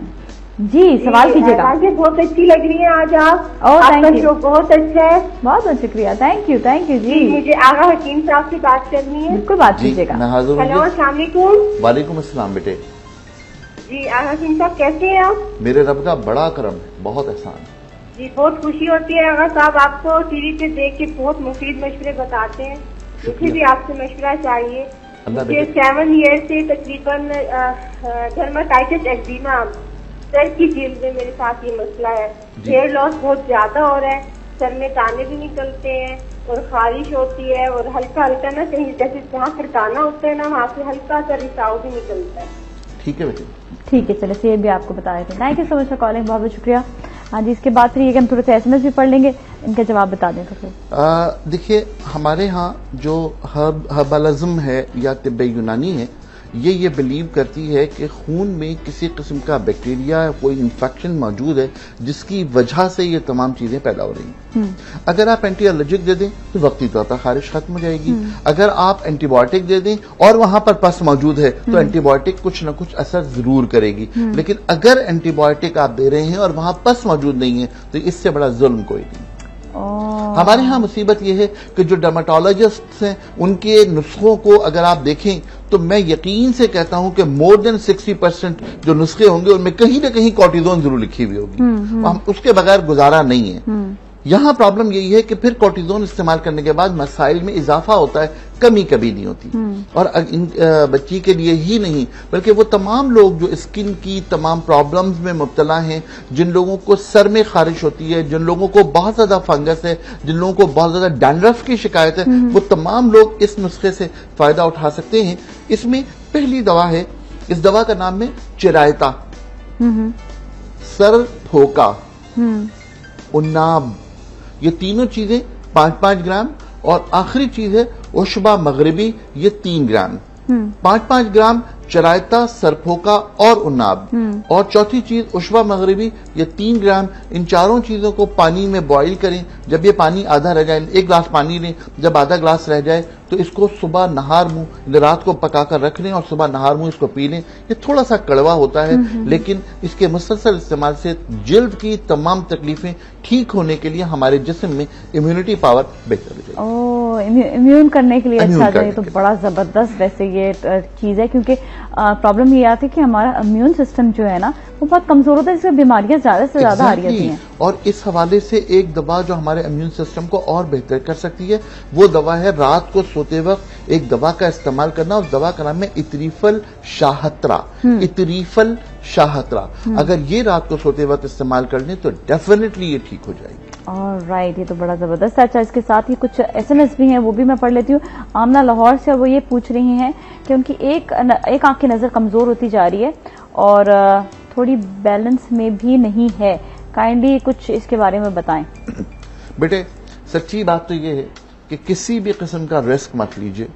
जी, सवाल कीजिएगा। बहुत अच्छी लग रही है आज आप। आपका शो बहुत अच्छा है। बहुत बहुत शुक्रिया, थैंक यू जी। मुझे आगा हकीम साहब से बात करनी है। बिल्कुल बात कीजिएगा। हेलो, अस्सलाम वालेकुम। वालेकुम अस्सलाम बेटे। जी आगा हकीम साहब कैसे हैं आप? मेरे रब का बड़ा करम है, बहुत एहसान। जी बहुत खुशी होती है आगा साहब, आपको टीवी पे देख के बहुत मुफीद मशवरे बताते हैं। मुझे भी आपसे मशवरा चाहिए। मुझे 7 ईयर से तकरीबन डर्माटाइटिस एक्जिमा, सर की जेल में मेरे साथ ये मसला है। हेयर लॉस बहुत ज्यादा हो रहा है, सर में दाने भी निकलते हैं और खारिश होती है और हल्का हल्का ना कहीं जैसे जहाँ खड़काना होता है ना वहाँ से हल्का सा रिसाव भी निकलता है। ठीक है बेटे, ठीक है। चलिए ये भी आपको बता रहे थे। Thank you so much for calling, बहुत बहुत शुक्रिया। हाँ जी, इसके बाद फिर ये हम थोड़े से SMS भी पढ़ लेंगे, इनका जवाब बता दें तो फिर। देखिए हमारे यहाँ जो हर्बलिज्म है या तिब्ब यूनानी है ये बिलीव करती है कि खून में किसी किस्म का बैक्टीरिया कोई इन्फेक्शन मौजूद है जिसकी वजह से ये तमाम चीजें पैदा हो रही हैं। अगर आप एंटी एलर्जिक दे दें तो वक्ती तौर पर खारिश खत्म हो जाएगी। अगर आप एंटीबायोटिक दे दें और वहां पर पस मौजूद है तो एंटीबायोटिक कुछ न कुछ असर जरूर करेगी। लेकिन अगर एंटीबायोटिक आप दे रहे हैं और वहां पस मौजूद नहीं है तो इससे बड़ा जुल्म कोई नहीं। हमारे यहाँ मुसीबत यह है कि जो डर्माटोलॉजिस्ट हैं उनके नुस्खों को अगर आप देखें तो मैं यकीन से कहता हूं कि मोर देन 60% जो नुस्खे होंगे उनमें कहीं ना कहीं कॉर्टिजोन जरूर लिखी हुई होगी। हम उसके बगैर गुजारा नहीं है। यहाँ प्रॉब्लम यही है कि फिर कॉर्टिजोन इस्तेमाल करने के बाद मसाइल में इजाफा होता है, कमी कभी नहीं होती। और बच्ची के लिए ही नहीं बल्कि वो तमाम लोग जो स्किन की तमाम प्रॉब्लम्स में मुब्तला हैं, जिन लोगों को सर में खारिश होती है, जिन लोगों को बहुत ज्यादा फंगस है, जिन लोगों को बहुत ज्यादा डैंड्रफ की शिकायत है, वो तमाम लोग इस नुस्खे से फायदा उठा सकते हैं। इसमें पहली दवा है, इस दवा का नाम है चिरायता, सर फोका, उन्नाब, ये तीनों चीजें 5-5 ग्राम और आखिरी चीज है उशबा मगरिबी, ये 3 ग्राम। 5-5 ग्राम चरायता, सरफोका और उन्नाब और चौथी चीज उशबा मगरिबी, ये 3 ग्राम। इन चारों चीजों को पानी में बॉईल करें। जब ये पानी आधा रह जाए, 1 गिलास पानी लें, जब आधा गिलास रह जाए तो इसको सुबह नहार मुंह रात को पकाकर रख लें और सुबह नहार मुंह इसको पी लें। ये थोड़ा सा कड़वा होता है लेकिन इसके मुसलसल इस्तेमाल से जिल्द की तमाम तकलीफें ठीक होने के लिए हमारे जिस्म में इम्यूनिटी पावर बेहतर हो जाएगी। इम्यून करने के लिए अच्छा है। तो बड़ा जबरदस्त वैसे ये चीज है क्योंकि प्रॉब्लम ये आती है कि हमारा इम्यून सिस्टम जो है ना वो बहुत कमजोर होता है, जिससे बीमारियां ज्यादा से ज्यादा आ रही होती हैं। और इस हवाले से एक दवा जो हमारे इम्यून सिस्टम को और बेहतर कर सकती है वो दवा है रात को सोते वक्त एक दवा का इस्तेमाल करना। उस दवा का नाम है इतरीफल शाहतरा। इतरीफल शाहतरा अगर ये रात को सोते वक्त इस्तेमाल कर लें तो डेफिनेटली ये ठीक हो जाएगी। ऑलराइट, ये तो बड़ा जबरदस्त है। अच्छा, इसके साथ ही कुछ SMS भी हैं, वो भी मैं पढ़ लेती हूँ। आमना लाहौर से, वो ये पूछ रही हैं कि उनकी एक आंख की नजर कमजोर होती जा रही है और थोड़ी बैलेंस में भी नहीं है। काइंडली कुछ इसके बारे में बताएं। बेटे, सच्ची बात तो ये है कि किसी भी किस्म का रिस्क मत लीजिए।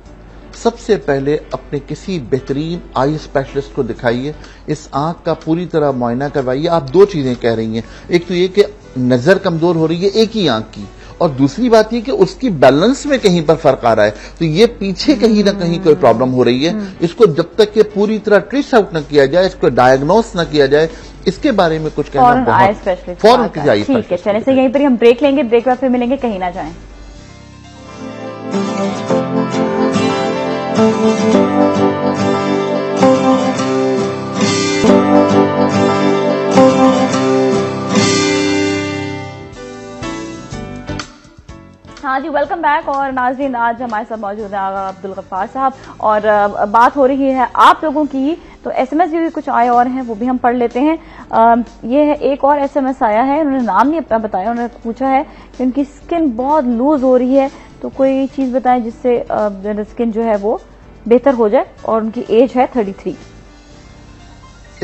सबसे पहले अपने किसी बेहतरीन आई स्पेशलिस्ट को दिखाइए, इस आंख का पूरी तरह मुआयना करवाइए। आप दो चीजें कह रही हैं, एक तो ये कि नजर कमजोर हो रही है एक ही आंख की, और दूसरी बात ये कि उसकी बैलेंस में कहीं पर फर्क आ रहा है, तो ये पीछे कहीं ना कहीं कोई प्रॉब्लम हो रही है। इसको जब तक ये पूरी तरह ट्रेस आउट न किया जाए, इसको डायग्नोस न किया जाए, इसके बारे में कुछ कहना बहुत फौरन किसी आई स्पेशलिस्ट। ठीक है, चले से यहीं पर हम ब्रेक लेंगे, ब्रेक बाद फिर मिलेंगे, कहीं ना जाएं। हाँ जी, वेलकम बैक। और नाज़रीन, आज हमारे साथ मौजूद है आगा अब्दुल गफ्फार साहब और बात हो रही है आप लोगों की। तो SMS भी कुछ आए और हैं, वो भी हम पढ़ लेते हैं। ये है, एक और SMS आया है, उन्होंने नाम नहीं अपना बताया, उन्होंने पूछा है कि उनकी स्किन बहुत लूज हो रही है, तो कोई चीज बताएं जिससे स्किन जो है वो बेहतर हो जाए, और उनकी एज है 33।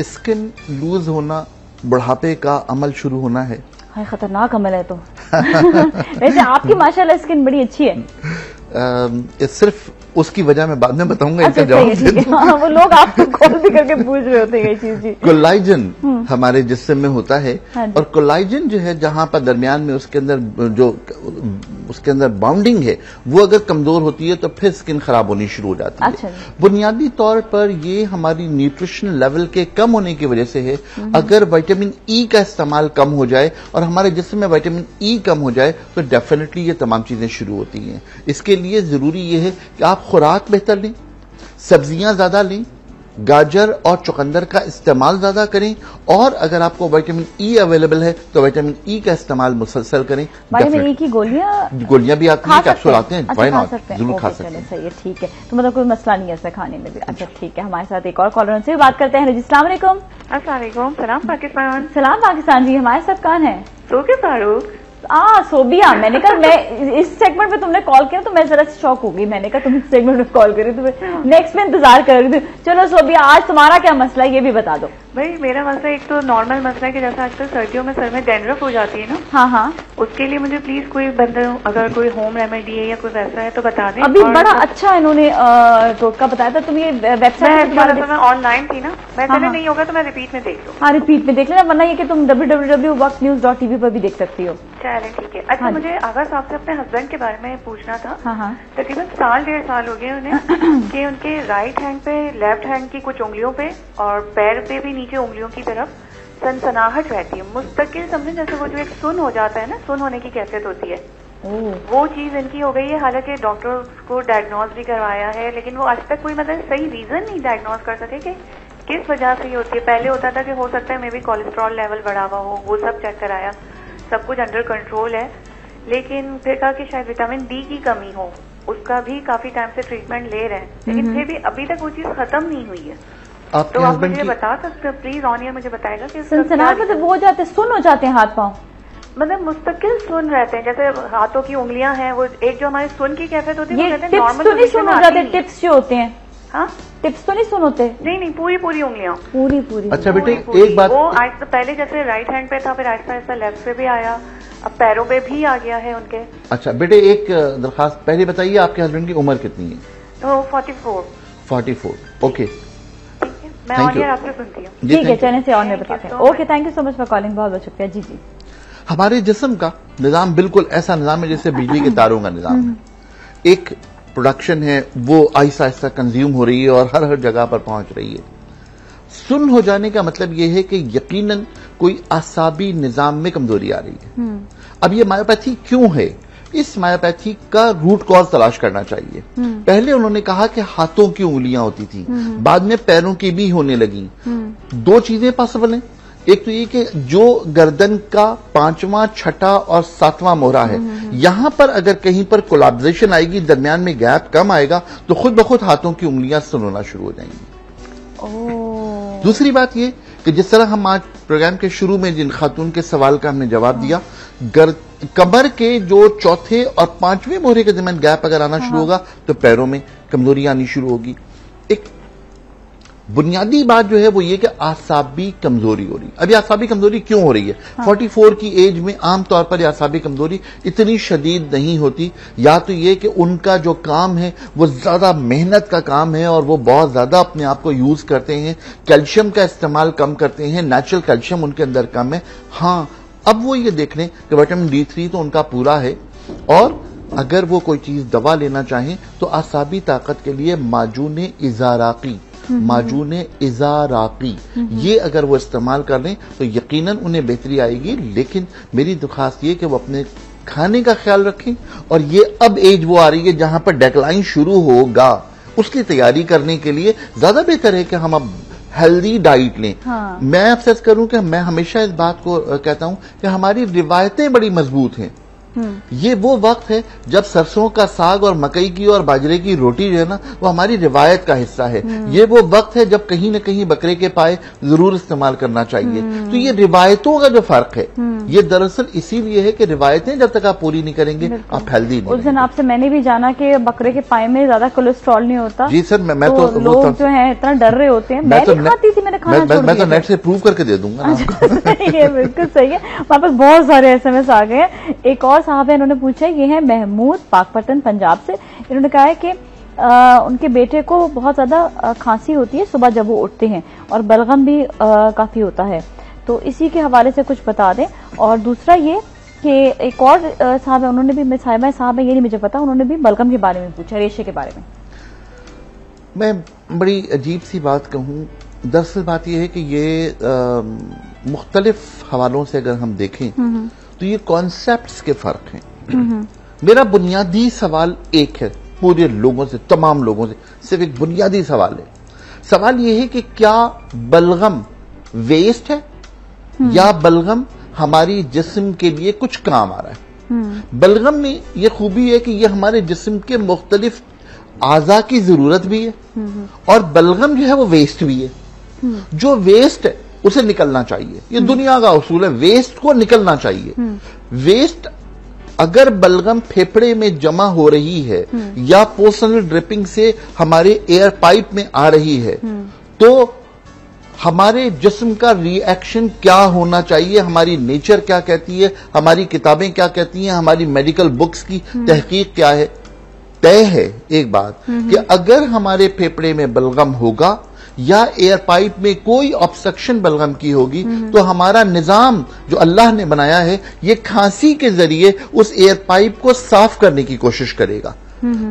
स्किन लूज होना बुढ़ापे का अमल शुरू होना है। हाय, खतरनाक अमल है। तो वैसे आपकी माशाल्लाह स्किन बड़ी अच्छी है। सिर्फ उसकी वजह मैं बाद में बताऊंगा। अच्छा, इनका जवाब दे दूं। हाँ, वो लोग आपको कॉल भी करके पूछ रहे होते हैं ये चीज जी। कोलाइजन हमारे जिस्म में होता है, हाँ, और कोलाइजन जो है जहां पर दरमियान में उसके अंदर जो उसके अंदर बाउंडिंग है वो अगर कमजोर होती है तो फिर स्किन खराब होनी शुरू हो जाती है। अच्छा। बुनियादी तौर पर ये हमारी न्यूट्रिशन लेवल के कम होने की वजह से है। अगर विटामिन ई का इस्तेमाल कम हो जाए और हमारे जिस्म में विटामिन ई कम हो जाए तो डेफिनेटली ये तमाम चीजें शुरू होती हैं। इसके लिए जरूरी ये है कि आप खुराक बेहतर लें, सब्जियां ज्यादा लें, गाजर और चुकंदर का इस्तेमाल ज्यादा करें, और अगर आपको विटामिन ई अवेलेबल है तो विटामिन ई का इस्तेमाल मुसलसल करें। विटामिन ई की गोलियां भी आती हैं, कैप्सूल आते हैं। अच्छा, खा सकते हैं, जरूर खा सकते हैं। सही है, ठीक है। तो मतलब कोई मसला नहीं है ऐसा खाने में भी। अच्छा, ठीक है। हमारे साथ एक और कॉलर, उनसे बात करते हैं। अस्सलाम वालेकुम। अस्सलाम वालेकुम। सलाम पाकिस्तान। सलाम पाकिस्तान जी। हमारे साथ कौन है? सोके फारूक। सोबिया। मैंने कहा मैं इस सेगमेंट में तुमने कॉल किया तो मैं जरा शॉक हो गई। मैंने कहा तुम इस सेगमेंट में कॉल करी, तो नेक्स्ट में इंतजार कर रही थी। चलो सोबिया, आज तुम्हारा क्या मसला है ये भी बता दो। भाई, मेरा मसला एक तो नॉर्मल मसला है कि जैसे आजकल सर्दियों में सर में डैंड्रफ हो जाती है ना। हाँ हाँ, उसके लिए मुझे प्लीज कोई बंदा अगर कोई होम रेमेडी है या कोई वैसा है तो बता दें। अभी बड़ा अच्छा इन्होंने टोटका बताया था। तुम ये वेबसाइट मैं ऑनलाइन थी ना, मैं चले नहीं होगा तो मैं रिपीट में देख लूँ। हाँ, रिपीट में देख लेना, वरना ये कि तुम www.waqtnews.tv पर भी देख सकती हो। चले, ठीक है। अच्छा, मुझे आगा साहब से अपने हस्बैंड के बारे में पूछना था। हाँ। तकरीबन 1.5 साल हो गए उन्हें कि उनके राइट हैंड पे, लेफ्ट हैंड की कुछ उंगलियों पे और पैर पे भी नीचे उंगलियों की तरफ सनसनाहट रहती है मुस्तकिल। समझे जैसे वो जो एक सुन हो जाता है ना, सुन होने की कैफियत होती है, वो चीज इनकी हो गई है। हालांकि डॉक्टर को डायग्नोज भी करवाया है, लेकिन वो आज तक कोई मतलब सही रीजन नहीं डायग्नोज कर सके कि किस वजह से ये होती है। पहले होता था कि हो सकता है मे बी कोलेस्ट्रॉल लेवल बढ़ा हुआ हो, वो सब चेक कराया, सब कुछ अंडर कंट्रोल है, लेकिन फिर कहा कि शायद विटामिन डी की कमी हो, उसका भी काफी टाइम से ट्रीटमेंट ले रहे हैं, लेकिन फिर भी अभी तक वो चीज खत्म नहीं हुई है। तो आप मुझे बता सकते हो प्लीज ऑन एयर मुझे बताएगा कि सनसनाहट मतलब वो हो जाते, सुन हो जाते हैं हाथ पांव, मतलब मुस्तकिल सुन रहते हैं, जैसे हाथों की उंगलियां हैं, वो एक जो हमारी सुन की कैफियत होती है, टिप्स तो नहीं सुन हो जाते, टिप्स जो होते हैं। हाँ, टिप्स तो नहीं सुन होते। नहीं, पूरी उंगलियां, पूरी। अच्छा बेटे, एक बात, वो आज पहले जैसे राइट हैंड पे था, फिर आहिस्ता आहिस्ता लेफ्ट पे भी आया, अब पैरों पे भी आ गया है उनके। अच्छा बेटे, एक दरखास्त पहले बताइए, आपके हस्बैंड की उम्र कितनी है? तो 44। ओके, मैं और आपसे सुनती हूँ। ठीक है, चैनल से और में बताते हैं। Okay, thank you so much for calling, बहुत बहुत शुक्रिया। जी। हमारे जिस्म का निजाम बिल्कुल ऐसा निजाम है जैसे बिजली के तारों का निजाम है। एक प्रोडक्शन है, वो आहिस्ता आहिस्ता कंज्यूम हो रही है और हर जगह पर पहुंच रही है। सुन्न हो जाने का मतलब यह है कि यकीनन कोई आसाबी निजाम में कमजोरी आ रही है। अब ये मायोपैथी क्यों है? इस मायोपैथी का रूट कॉज तलाश करना चाहिए। पहले उन्होंने कहा कि हाथों की उंगलियां होती थी, बाद में पैरों की भी होने लगी। दो चीजें पॉसिबल हैं, एक तो ये कि जो गर्दन का 5वां, 6ठा और 7वां मोहरा है, यहां पर अगर कहीं पर कोलैप्सेशन आएगी, दरमियान में गैप कम आएगा, तो खुद ब खुद हाथों की उंगलियां सुनना शुरू हो जाएंगी। दूसरी बात ये कि जिस तरह हम आज प्रोग्राम के शुरू में जिन खातून के सवाल का हमने जवाब दिया, कमर के जो चौथे और 5वें मोहरे के दरमियान गैप अगर आना शुरू होगा तो पैरों में कमजोरी आनी शुरू होगी। एक बुनियादी बात जो है वो ये कि आसाबी कमजोरी हो रही है। अभी आसाबी कमजोरी क्यों हो रही है? 44 की एज में आमतौर पर आसाबी कमजोरी इतनी शदीद नहीं होती। या तो ये कि उनका जो काम है वो ज्यादा मेहनत का काम है और वो बहुत ज्यादा अपने आप को यूज करते हैं, कैल्शियम का इस्तेमाल कम करते हैं, नेचुरल कैल्शियम उनके अंदर कम है। हाँ, अब वो ये देख लें कि विटामिन D3 तो उनका पूरा है, और अगर वो कोई चीज दवा लेना चाहें तो आसाबी ताकत के लिए माजून इजाराकी ये अगर वो इस्तेमाल कर लें तो यकीनन उन्हें बेहतरी आएगी। लेकिन मेरी दरख्वास्त ये कि वो अपने खाने का ख्याल रखें, और ये अब एज वो आ रही है जहां पर डेक्लाइन शुरू होगा, उसकी तैयारी करने के लिए ज्यादा बेहतर है कि हम अब हेल्दी डाइट लें। हाँ। मैं अफसोस करूं कि मैं हमेशा इस बात को कहता हूं कि हमारी रिवायतें बड़ी मजबूत हैं। ये वो वक्त है जब सरसों का साग और मकई की और बाजरे की रोटी जो है ना, वो हमारी रिवायत का हिस्सा है। ये वो वक्त है जब कहीं न कहीं बकरे के पाए जरूर इस्तेमाल करना चाहिए। तो ये रिवायतों का जो फर्क है, ये दरअसल इसीलिए है कि रिवायतें जब तक आप पूरी नहीं करेंगे आप हेल्दी नहीं। उस दिन आपसे मैंने भी जाना कि बकरे के पाए में ज्यादा कोलेस्ट्रॉल नहीं होता। जी सर, मैं तो लोग जो है इतना डर रहे होते हैं। मैं खाती थी, मैंने खाना छोड़ दिया। मैं तो नेट से प्रूव करके दे दूंगा। ये बिल्कुल सही है। वहां पर बहुत सारे SMS आ गए हैं। एक और साहब है, इन्होंने पूछा, ये है महमूद पाकपतन पंजाब से। इन्होंने कहा है कि उनके बेटे को बहुत ज्यादा खांसी होती है सुबह जब वो उठते हैं, और बलगम भी काफी होता है, तो इसी के हवाले से कुछ बता दें। और दूसरा ये कि एक और साहब है, उन्होंने भी, साहिबा साहब है, ये नहीं मुझे पता, उन्होंने भी बलगम के बारे में पूछा, रेशे के बारे में। मैं बड़ी अजीब सी बात कहूं, दरअसल बात यह है कि ये मुख्तलिफ हवालों से अगर हम देखें तो ये कॉन्सेप्ट्स के फर्क हैं। मेरा बुनियादी सवाल एक है, पूरे लोगों से, तमाम लोगों से सिर्फ एक बुनियादी सवाल है। सवाल यह है कि क्या बलगम वेस्ट है या बलगम हमारी जिस्म के लिए कुछ काम आ रहा है? बलगम में यह खूबी है कि यह हमारे जिस्म के मुख्तलिफ आज़ा की जरूरत भी है, और बलगम जो है वो वेस्ट भी है। जो वेस्ट है उसे निकलना चाहिए, ये दुनिया का उसूल है, वेस्ट को निकलना चाहिए। वेस्ट अगर बलगम फेफड़े में जमा हो रही है या पोस्टनल ड्रिपिंग से हमारे एयर पाइप में आ रही है, तो हमारे जिस्म का रिएक्शन क्या होना चाहिए, हमारी नेचर क्या कहती है, हमारी किताबें क्या कहती हैं, हमारी मेडिकल बुक्स की तहकीक क्या है। तय है एक बात कि अगर हमारे फेफड़े में बलगम होगा या एयर पाइप में कोई ऑब्स्ट्रक्शन बलगम की होगी, तो हमारा निजाम जो अल्लाह ने बनाया है ये खांसी के जरिए उस एयर पाइप को साफ करने की कोशिश करेगा।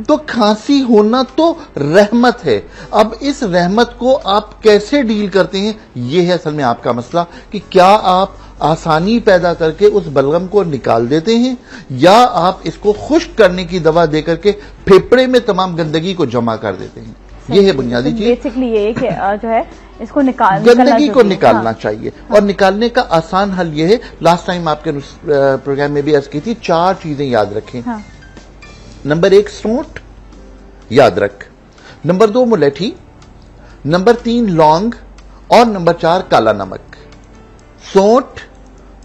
तो खांसी होना तो रहमत है। अब इस रहमत को आप कैसे डील करते हैं, ये है असल में आपका मसला, कि क्या आप आसानी पैदा करके उस बलगम को निकाल देते हैं या आप इसको खुश्क करने की दवा देकर के फेफड़े में तमाम गंदगी को जमा कर देते हैं। ये है बुनियादी चीज। बेसिकली ये कि जो है इसको गंदगी को निकालना चाहिए। और निकालने का आसान हल ये है, लास्ट टाइम आपके प्रोग्राम में भी अर्ज की थी, 4 चीजें याद रखें। नंबर 1 सोंठ याद रख, नंबर 2 मुलेठी, नंबर 3 लौंग, और नंबर 4 काला नमक। सोंठ,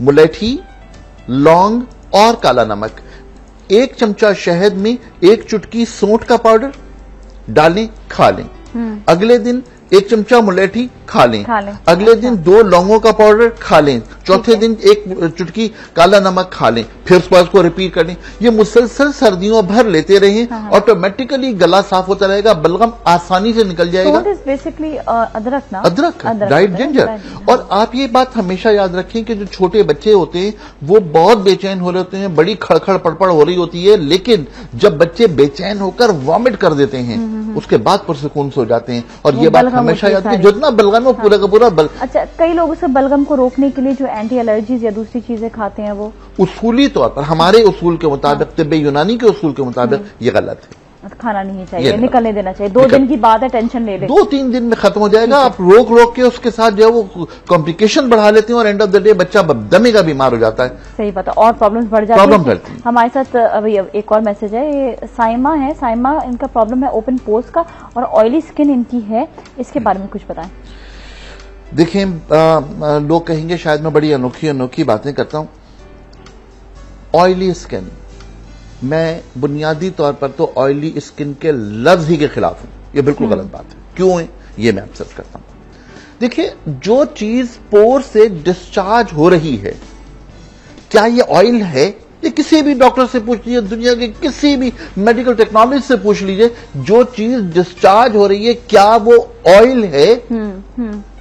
मुलेठी, लौंग और काला नमक। 1 चमचा शहद में 1 चुटकी सोंठ का पाउडर डालें, खा लें। अगले दिन 1 चमचा मुलेठी खा लें। अगले दिन 2 लौंगों का पाउडर खा लें। चौथे दिन 1 चुटकी काला नमक खा लें। फिर उसके बाद उसको रिपीट कर लें। ये मुसलसल सर्दियों भर लेते रहें, ऑटोमेटिकली गला साफ होता रहेगा, बलगम आसानी से निकल जाएगा। बेसिकली अदरक ना, अदरक ड्राइड जिंजर। और आप ये बात हमेशा याद रखें कि जो छोटे बच्चे होते हैं वो बहुत बेचैन हो रहे होते हैं, बड़ी खड़खड़ पड़पड़ हो रही होती है, लेकिन जब बच्चे बेचैन होकर वॉमिट कर देते हैं उसके बाद पुरसुकून सो जाते हैं। और ये बात हमेशा याद रखें, जितना बलगम वो पूरा का पूरा अच्छा, कई लोग उसे बलगम को रोकने के लिए जो एंटी एलर्जीज या दूसरी चीजें खाते हैं, वो उसूली तौर पर हमारे उसूल के मुताबिक, तिब्बे यूनानी के उसूल के मुताबिक ये गलत है। खाना नहीं चाहिए, निकलने देना चाहिए। 2 दिन की बात है, टेंशन ले ले, 2-3 दिन में खत्म हो जाएगा। आप रोक के उसके साथ जो है वो कॉम्प्लिकेशन बढ़ा लेते हैं और एंड ऑफ द डे बच्चा दमे का बीमार हो जाता है। सही बात है, और प्रॉब्लम्स बढ़ जाती है। हमारे साथ अभी एक और मैसेज है, ये साइमा है। साइमा, इनका प्रॉब्लम है ओपन पोर्स का और ऑयली स्किन इनकी है, इसके बारे में कुछ बताएं। देखिए, लोग कहेंगे शायद मैं बड़ी अनोखी बातें करता हूं। ऑयली स्किन, मैं बुनियादी तौर पर तो ऑयली स्किन के लफ्ज ही के खिलाफ हूं। ये बिल्कुल गलत बात है। क्यों है ये मैं आपसे करता हूं। देखिए, जो चीज पोर से डिस्चार्ज हो रही है, क्या ये ऑयल है? ये किसी भी डॉक्टर से पूछ लीजिए, दुनिया के किसी भी मेडिकल टेक्नोलॉजी से पूछ लीजिए, जो चीज डिस्चार्ज हो रही है क्या वो ऑयल है?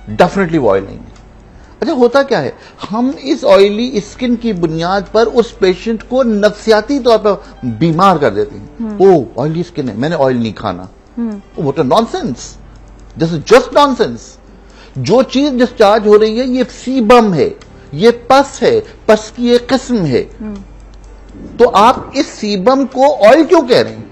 डेफिनेटली वो ऑयल नहीं है। अच्छा, होता क्या है, हम इस ऑयली स्किन की बुनियाद पर उस पेशेंट को नफ्सियाती तौर पर बीमार कर देते हैं। ओ ऑयली स्किन है, मैंने ऑयल नहीं खाना। वो तो nonsense, this is just nonsense. जो चीज डिस्चार्ज हो रही है ये सीबम है, ये पस है, पस की एक किस्म है। तो आप इस सीबम को ऑयल क्यों कह रहे हैं?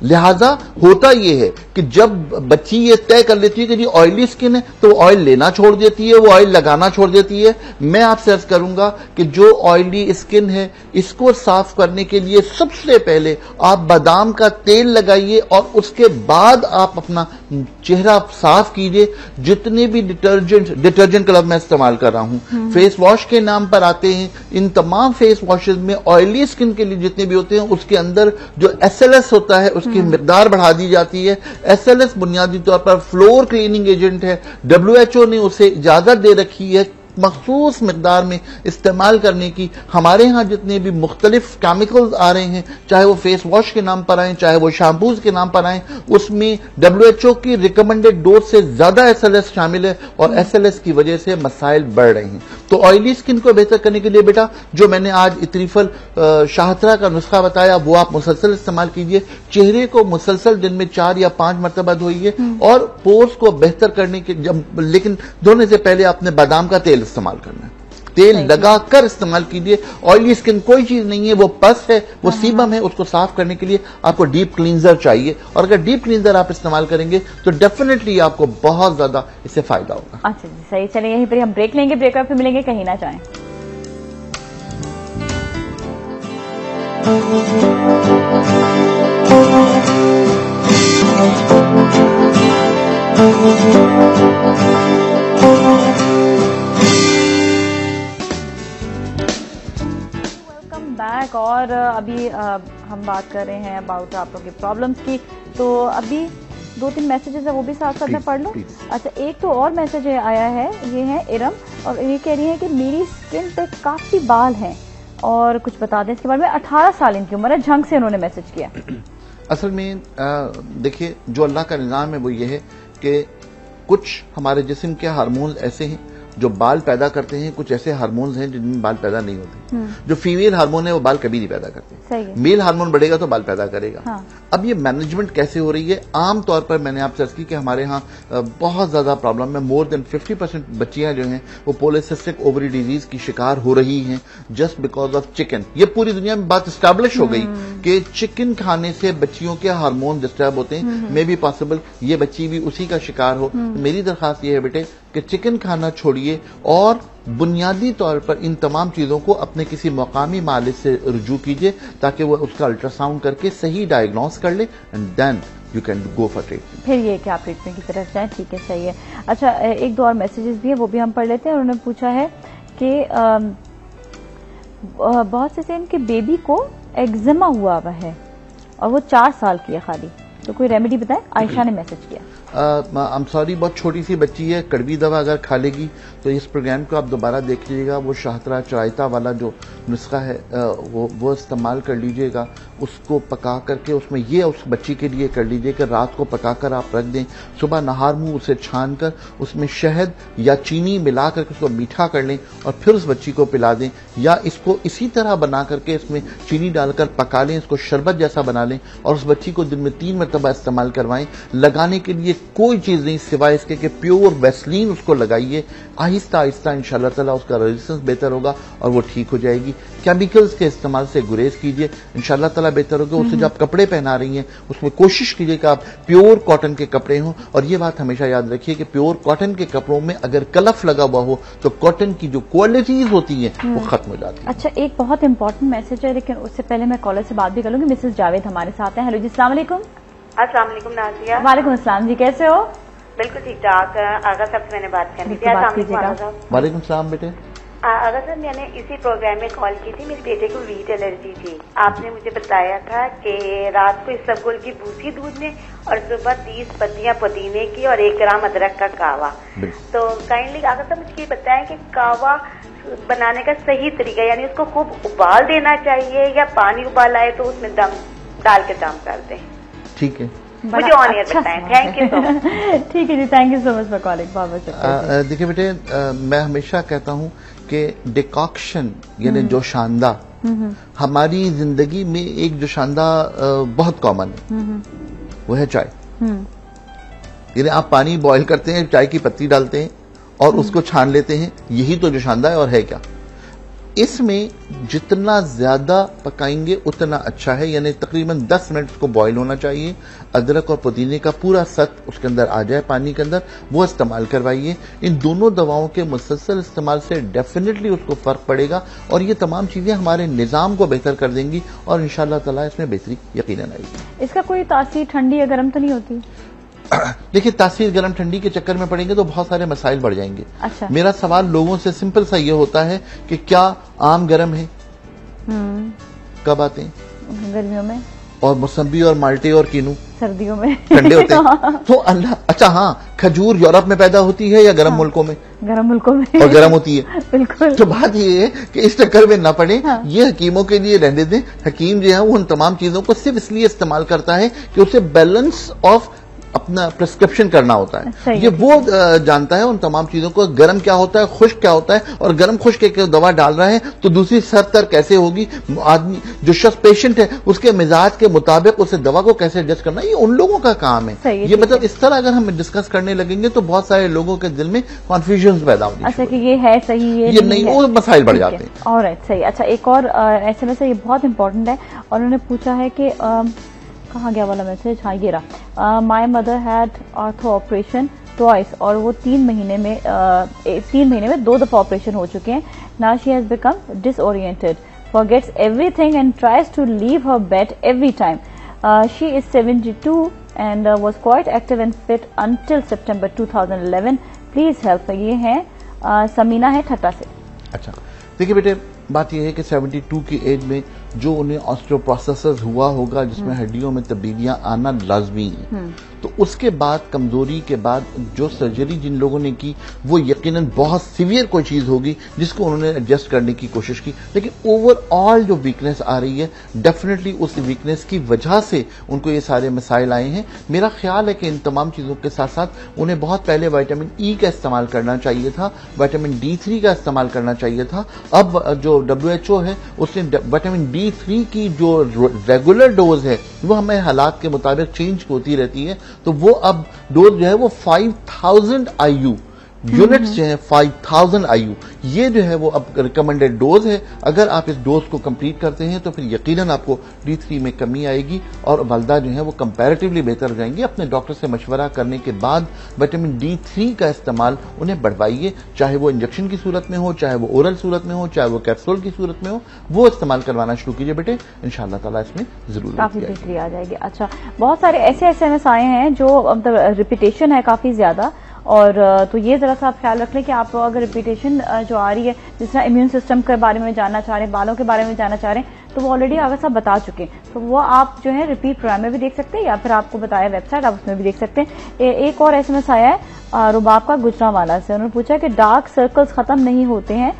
लिहाजा होता यह है कि जब बच्ची ये तय कर लेती है कि जी ऑयली स्किन है, तो ऑयल लेना छोड़ देती है, वो ऑयल लगाना छोड़ देती है। मैं आपसे अर्ज करूंगा कि जो ऑयली स्किन है, इसको साफ करने के लिए सबसे पहले आप बादाम का तेल लगाइए और उसके बाद आप अपना चेहरा साफ कीजिए। जितने भी डिटर्जेंट का लफ्ज मैं इस्तेमाल कर रहा हूं, फेस वॉश के नाम पर आते हैं, इन तमाम फेस वॉशेज में ऑयली स्किन के लिए जितने भी होते हैं, उसके अंदर जो SLS होता है उसकी मिकदार बढ़ा दी जाती है। SLS बुनियादी तौर पर फ्लोर क्लीनिंग एजेंट है। WHO ने उसे इजाजत दे रखी है मखसूस मिकदार में इस्तेमाल करने की। हमारे यहां जितने भी मुख्तलिफ केमिकल्स आ रहे हैं, चाहे वो फेस वॉश के नाम पर आए, चाहे वो शैम्पूज के नाम पर आए, उसमें WHO की रिकमेंडेड डोज से ज्यादा SLS शामिल है और SLS की वजह से मसाइल बढ़ रहे हैं। तो ऑयली स्किन को बेहतर करने के लिए बेटा, जो मैंने आज इतरीफल शाहतरा का नुस्खा बताया, वो आप मुसलसल इस्तेमाल कीजिए। चेहरे को मुसलसल दिन में 4 या 5 मरतबा धोइए और पोर्स को बेहतर करने के लेकिन धोने से पहले आपने बादाम का तेल इस्तेमाल करना है। तेल लगाकर इस्तेमाल कीजिए। ऑयली स्किन कोई चीज नहीं है, वो पस है, वो सीबम है। उसको साफ करने के लिए आपको डीप क्लींजर चाहिए और अगर डीप क्लींजर आप इस्तेमाल करेंगे तो डेफिनेटली आपको बहुत ज्यादा इससे फायदा होगा। अच्छा जी, सही। चलिए यहीं पर हम ब्रेक लेंगे, ब्रेक पर फिर मिलेंगे, कहीं ना जाएं। बैक। और अभी हम बात कर रहे हैं अबाउट आप लोगों की प्रॉब्लम्स की। तो अभी 2-3 मैसेजेस है, वो भी साथ साथ मैं पढ़ लूं। अच्छा, एक तो और मैसेज आया है, ये है इरम, और ये कह रही है कि मेरी स्किन पे काफी बाल हैं और कुछ बता दें इसके बारे में। 18 साल इनकी उम्र है, झंग से उन्होंने मैसेज किया। असल में देखिए, जो अल्लाह का निजाम है वो ये है कि कुछ हमारे जिस्म के हार्मोन्स ऐसे हैं जो बाल पैदा करते हैं, कुछ ऐसे हार्मोन्स हैं जिनमें बाल पैदा नहीं होते। जो फीमेल हार्मोन है वो बाल कभी नहीं पैदा करते, मेल हार्मोन बढ़ेगा तो बाल पैदा करेगा। हाँ। अब ये मैनेजमेंट कैसे हो रही है? आम तौर पर मैंने आपसे अर्ज की कि हमारे यहाँ बहुत ज्यादा प्रॉब्लम है। मोर देन 50% बच्चियां जो हैं वो पॉलीसिस्टिक ओवरी डिजीज की शिकार हो रही हैं जस्ट बिकॉज ऑफ चिकन। ये पूरी दुनिया में बात स्टैब्लिश हो गई कि चिकन खाने से बच्चियों के हार्मोन डिस्टर्ब होते हैं। मे बी पॉसिबल ये बच्ची भी उसी का शिकार हो। मेरी दरखास्त ये है बेटे कि चिकन खाना छोड़िए और बुनियादी तौर पर इन तमाम चीजों को अपने किसी मकामी मालिक से रुजू कीजिए ताकि वो उसका अल्ट्रासाउंड करके सही डायग्नोस कर ले and then you can go for treatment. फिर ये कि आप ट्रीटमेंट की तरफ जाएं। ठीक है, सही है। अच्छा, 1-2 और मैसेजेस भी है, वो भी हम पढ़ लेते हैं। उन्होंने पूछा है कि बहुत से इनके बेबी को एक्जिमा हुआ है और वो 4 साल की है खाली, तो कोई रेमेडी बताएं। आयशा ने मैसेज किया। आई एम सॉरी, बहुत छोटी सी बच्ची है, कड़वी दवा अगर खा लेगी तो इस प्रोग्राम को आप दोबारा देख लीजिएगा। वो शाहतरा चराइता वाला जो नुस्खा है वो इस्तेमाल कर लीजिएगा। उसको पका करके उसमें ये उस बच्ची के लिए कर लीजिए कि रात को पकाकर आप रख दें, सुबह नहार मुंह उसे छान कर उसमें शहद या चीनी मिला करके उसको मीठा कर लें और फिर उस बच्ची को पिला दें, या इसको इसी तरह बना करके इसमें चीनी डालकर पका लें, इसको शरबत जैसा बना लें और उस बच्ची को दिन में 3 मरतबा मरतबा इस्तेमाल करवाएं। लगाने के लिए कोई चीज नहीं सिवाय इसके कि प्योर वैसलीन उसको लगाइए। आहिस्ता आहिस्ता इंशाल्लाह ताला उसका रेजिस्टेंस बेहतर होगा और वो ठीक हो जाएगी। केमिकल्स के इस्तेमाल से गुरेज कीजिए, इंशाल्लाह ताला बेहतर होगा। उससे जो आप कपड़े पहना रही हैं उसमें कोशिश कीजिए कि आप प्योर कॉटन के कपड़े हों। और ये बात हमेशा याद रखिए कि प्योर कॉटन के कपड़ों में अगर कलफ लगा हुआ हो तो कॉटन की जो क्वालिटीज होती हैं वो खत्म हो जाती है। अच्छा, एक बहुत इंपॉर्टेंट मैसेज है, लेकिन उससे पहले मैं कॉलर से बात भी कर लूंगी। मिसेस जावेद हमारे साथ हैं। हेलो जी, अस्सलाम वालेकुम। अस्सलाम वालेकुम नाज़िया। वालेकुम अस्सलाम जी, कैसे हो? बिल्कुल ठीक ठाक। आगा साहब से मैंने बात करनी थी। वालेकुम सलाम बेटे। आगा साहब, मैंने इसी प्रोग्राम में कॉल की थी। मेरे बेटे को वीट एलर्जी थी। आपने मुझे बताया था कि रात को इसबगोल की भूसी दूध में और सुबह 30 पत्तियां पुदीने की और 1 ग्राम अदरक का कावा। तो काइंडली आगा साहब मुझे ये बताएं कि कावा बनाने का सही तरीका, यानी उसको खूब उबाल देना चाहिए या पानी उबाल आए तो उसमें दम डाल के दम कर दें? ठीक है, मुझे ऑन एयर बताएं। Thank you so much. ठीक है जी, thank you so much for calling. बहुत देखिए बेटे, मैं हमेशा कहता हूं कि डिकॉक्शन यानी जोशांदा हमारी जिंदगी में एक जोशांदा बहुत कॉमन है, वो है चाय। यानी आप पानी बॉईल करते हैं, चाय की पत्ती डालते हैं और उसको छान लेते हैं, यही तो जोशांदा है और है क्या। इसमें जितना ज्यादा पकाएंगे उतना अच्छा है, यानी तकरीबन 10 मिनट उसको बॉईल होना चाहिए। अदरक और पुदीने का पूरा सत उसके अंदर आ जाए पानी के अंदर, वो इस्तेमाल करवाइए। इन दोनों दवाओं के मुसलसल इस्तेमाल से डेफिनेटली उसको फर्क पड़ेगा और ये तमाम चीजें हमारे निजाम को बेहतर कर देंगी और इंशाल्लाह ताला इसमें बेहतरी यकीनन आएगी। इसका कोई तासीर ठंडी या गर्म तो नहीं होती? देखिए, तासीर गर्म ठंडी के चक्कर में पड़ेंगे तो बहुत सारे मसाइल बढ़ जाएंगे। अच्छा। मेरा सवाल लोगों से सिंपल सा ये होता है कि क्या आम गर्म है? कब आते हैं? गर्मियों में। और मौसम्बी और माल्टे और कीनू सर्दियों में ठंडे होते हैं। तो अल्लाह, अच्छा हाँ, खजूर यूरोप में पैदा होती है या गर्म मुल्कों में? गर्म मुल्कों में। और गर्म होती है। बिल्कुल। तो बात ये है कि इस चक्कर में ना पड़े। ये हकीमों के लिए रहने दें। हकीम जो है वो उन तमाम चीजों को सिर्फ इसलिए इस्तेमाल करता है कि उसे बैलेंस ऑफ अपना प्रिस्क्रिप्शन करना होता है। ये वो जानता है उन तमाम चीजों को, गर्म क्या होता है, खुश्क क्या होता है, और गर्म खुश्क के दवा डाल रहे हैं तो दूसरी सरतर कैसे होगी। आदमी जो शख्स पेशेंट है उसके मिजाज के मुताबिक उसे दवा को कैसे एडजस्ट करना, ये उन लोगों का काम है। ये मतलब इस तरह अगर हम डिस्कस करने लगेंगे तो बहुत सारे लोगों के दिल में कॉन्फ्यूजन पैदा होगी। अच्छा, कि ये है सही, ये नहीं, वो मसाइल बढ़ जाते हैं। ऑलराइट, सही। अच्छा, एक और SMS है, ये बहुत इंपॉर्टेंट है और उन्होंने पूछा है कि कहाँ गया वाला मैसेज? हाँ, ये रहा। My mother had ortho operation twice और वो 3 महीने में 2 दफा ऑपरेशन हो चुके हैं। Now she has become disoriented, forgets everything and tries to leave her bed every time. She is 72 and was quite active and fit until September 2011। Please help. ये है समीना है ठट्टा से। अच्छा, देखिए बेटे, बात यह है कि 72 की एज में जो उन्हें ऑस्टियोप्रोसेस हुआ होगा जिसमें हड्डियों में तब्दीलियां आना लाजमी है, तो उसके बाद कमजोरी के बाद जो सर्जरी जिन लोगों ने की वो यकीनन बहुत सीवियर कोई चीज होगी जिसको उन्होंने एडजस्ट करने की कोशिश की। लेकिन ओवरऑल जो वीकनेस आ रही है, डेफिनेटली उस वीकनेस की वजह से उनको ये सारे मसाइल आए हैं। मेरा ख्याल है कि इन तमाम चीजों के साथ साथ उन्हें बहुत पहले विटामिन ई का इस्तेमाल करना चाहिए था, विटामिन D3 का इस्तेमाल करना चाहिए था। अब जो WHO है उसने विटामिन D3 की जो रेगुलर डोज है वो हमें हालात के मुताबिक चेंज होती रहती है, तो वो अब डोज जो है वो 5000 IU यूनिट्स जो है 5000 IU, ये जो है वो अब रिकमेंडेड डोज है। अगर आप इस डोज को कंप्लीट करते हैं तो फिर यकीनन आपको D3 में कमी आएगी और वालदा जो है वो कंपैरेटिवली बेहतर हो जाएंगी। अपने डॉक्टर से मशवरा करने के बाद विटामिन D3 का इस्तेमाल उन्हें बढ़वाइए, चाहे वो इंजेक्शन की सूरत में हो, चाहे वो ओरल सूरत में हो, चाहे वो कैप्सूल की सूरत में हो, वो इस्तेमाल करवाना शुरू कीजिए बेटे, इंशाल्लाह ताला इसमें जरूर काफी बेहतरी आ जाएगी। अच्छा, बहुत सारे ऐसे SMS आए हैं जो मतलब रिपीटेशन है काफी ज्यादा, और तो ये जरा सा आप ख्याल रख लें कि आप अगर रिपीटेशन जो आ रही है, जिस तरह इम्यून सिस्टम के बारे में जानना चाह रहे हैं, बालों के बारे में जानना चाह रहे हैं, तो वो ऑलरेडी आगे साहब बता चुके हैं, तो वो आप जो है रिपीट प्रोग्राम में भी देख सकते हैं या फिर आपको बताया वेबसाइट, आप उसमें भी देख सकते हैं। एक और SMS आया है रुबाब का गुजरावाला से, उन्होंने पूछा कि डार्क सर्कल्स खत्म नहीं होते हैं,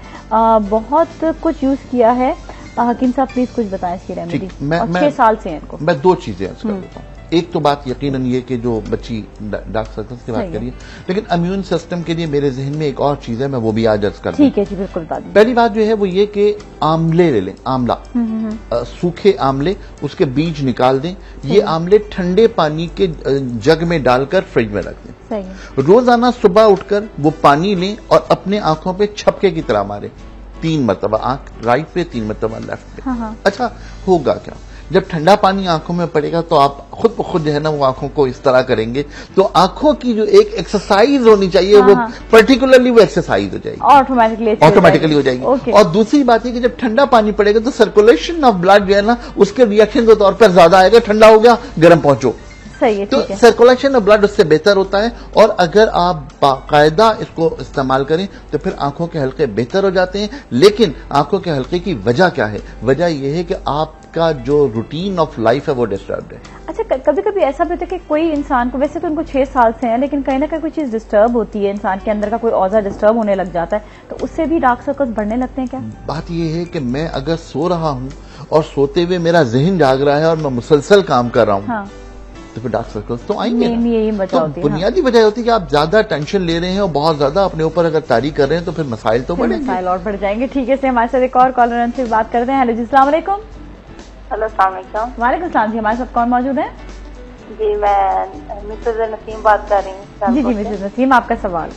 बहुत कुछ यूज किया है, हकीम साहब प्लीज कुछ बताएं इसकी रेमेडी। 6 साल से हैं इनको। मैं 2 चीजें अर्ज कर देता हूँ। एक तो बात यकीनन ये कि जो बच्ची डार्क सर्कल्स की बात करिए, लेकिन इम्यून सिस्टम के लिए मेरे जहन में एक और चीज है, मैं वो भी आज अर्ज कर दूं। ठीक है जी, बिल्कुल बता दीजिए। पहली बात जो है वो ये कि आमले ले लें, आमला, सूखे आमले, उसके बीज निकाल दें। ये आमले ठंडे पानी के जग में डालकर फ्रिज में रख दें। सही है। रोजाना सुबह उठकर वो पानी लें और अपने आंखों पे छपके की तरह मारे 3 मरतबा, आंख राइट पे 3 मरतबा लेफ्ट पे। हाँ। अच्छा होगा क्या, जब ठंडा पानी आंखों में पड़ेगा तो आप खुद ब खुद जो है ना वो आंखों को इस तरह करेंगे, तो आंखों की जो एक एक्सरसाइज होनी चाहिए वो पर्टिकुलरली वो एक्सरसाइज हो जाएगी, ऑटोमेटिकली हो जाएगी। और दूसरी बात है कि जब ठंडा पानी पड़ेगा तो सर्कुलेशन ऑफ ब्लड जो है ना उसके रिएक्शन के तौर पर ज्यादा आएगा। ठंडा हो गया, गर्म पहुंचो, सही है। तो सर्कुलेशन ऑफ ब्लड उससे बेहतर होता है। और अगर आप बाकायदा इसको इस्तेमाल करें तो फिर आंखों के हल्के बेहतर हो जाते हैं। लेकिन आंखों के हल्के की वजह क्या है? वजह यह है कि आपका जो रूटीन ऑफ लाइफ है वो डिस्टर्ब है। अच्छा, कभी कभी ऐसा भी होता है कि कोई इंसान को, वैसे तो उनको 6 साल से है, लेकिन कहीं ना कहीं कोई चीज डिस्टर्ब होती है, इंसान के अंदर का कोई औजार डिस्टर्ब होने लग जाता है, तो उससे भी डार्क सर्कल्स बढ़ने लगते हैं क्या? बात यह है कि मैं अगर सो रहा हूं और सोते हुए मेरा जहन जाग रहा है और मैं मुसलसल काम कर रहा हूं, हाँ। तो फिर डार्क सर्कल्स तो आएंगे। यही वजह होती है। बुनियादी वजह होती है कि आप ज्यादा टेंशन ले रहे हैं और बहुत ज्यादा अपने ऊपर अगर तारी कर रहे हैं तो फिर मसाइल तो बढ़ेंगे, मसाइल और बढ़ जाएंगे। ठीक है, हमारे साथ एक और कॉलर से बात करते हैं। हेलो जी, अस्सलाम वालेकुम। हेलो, अस्सलाम वालेकुम। वालेकुम सलाम जी, हमारे साथ कौन मौजूद है? जी, मैं मिसेज नसीम बात कर रही हूँ। जी मिसेज नसीम, आपका सवाल।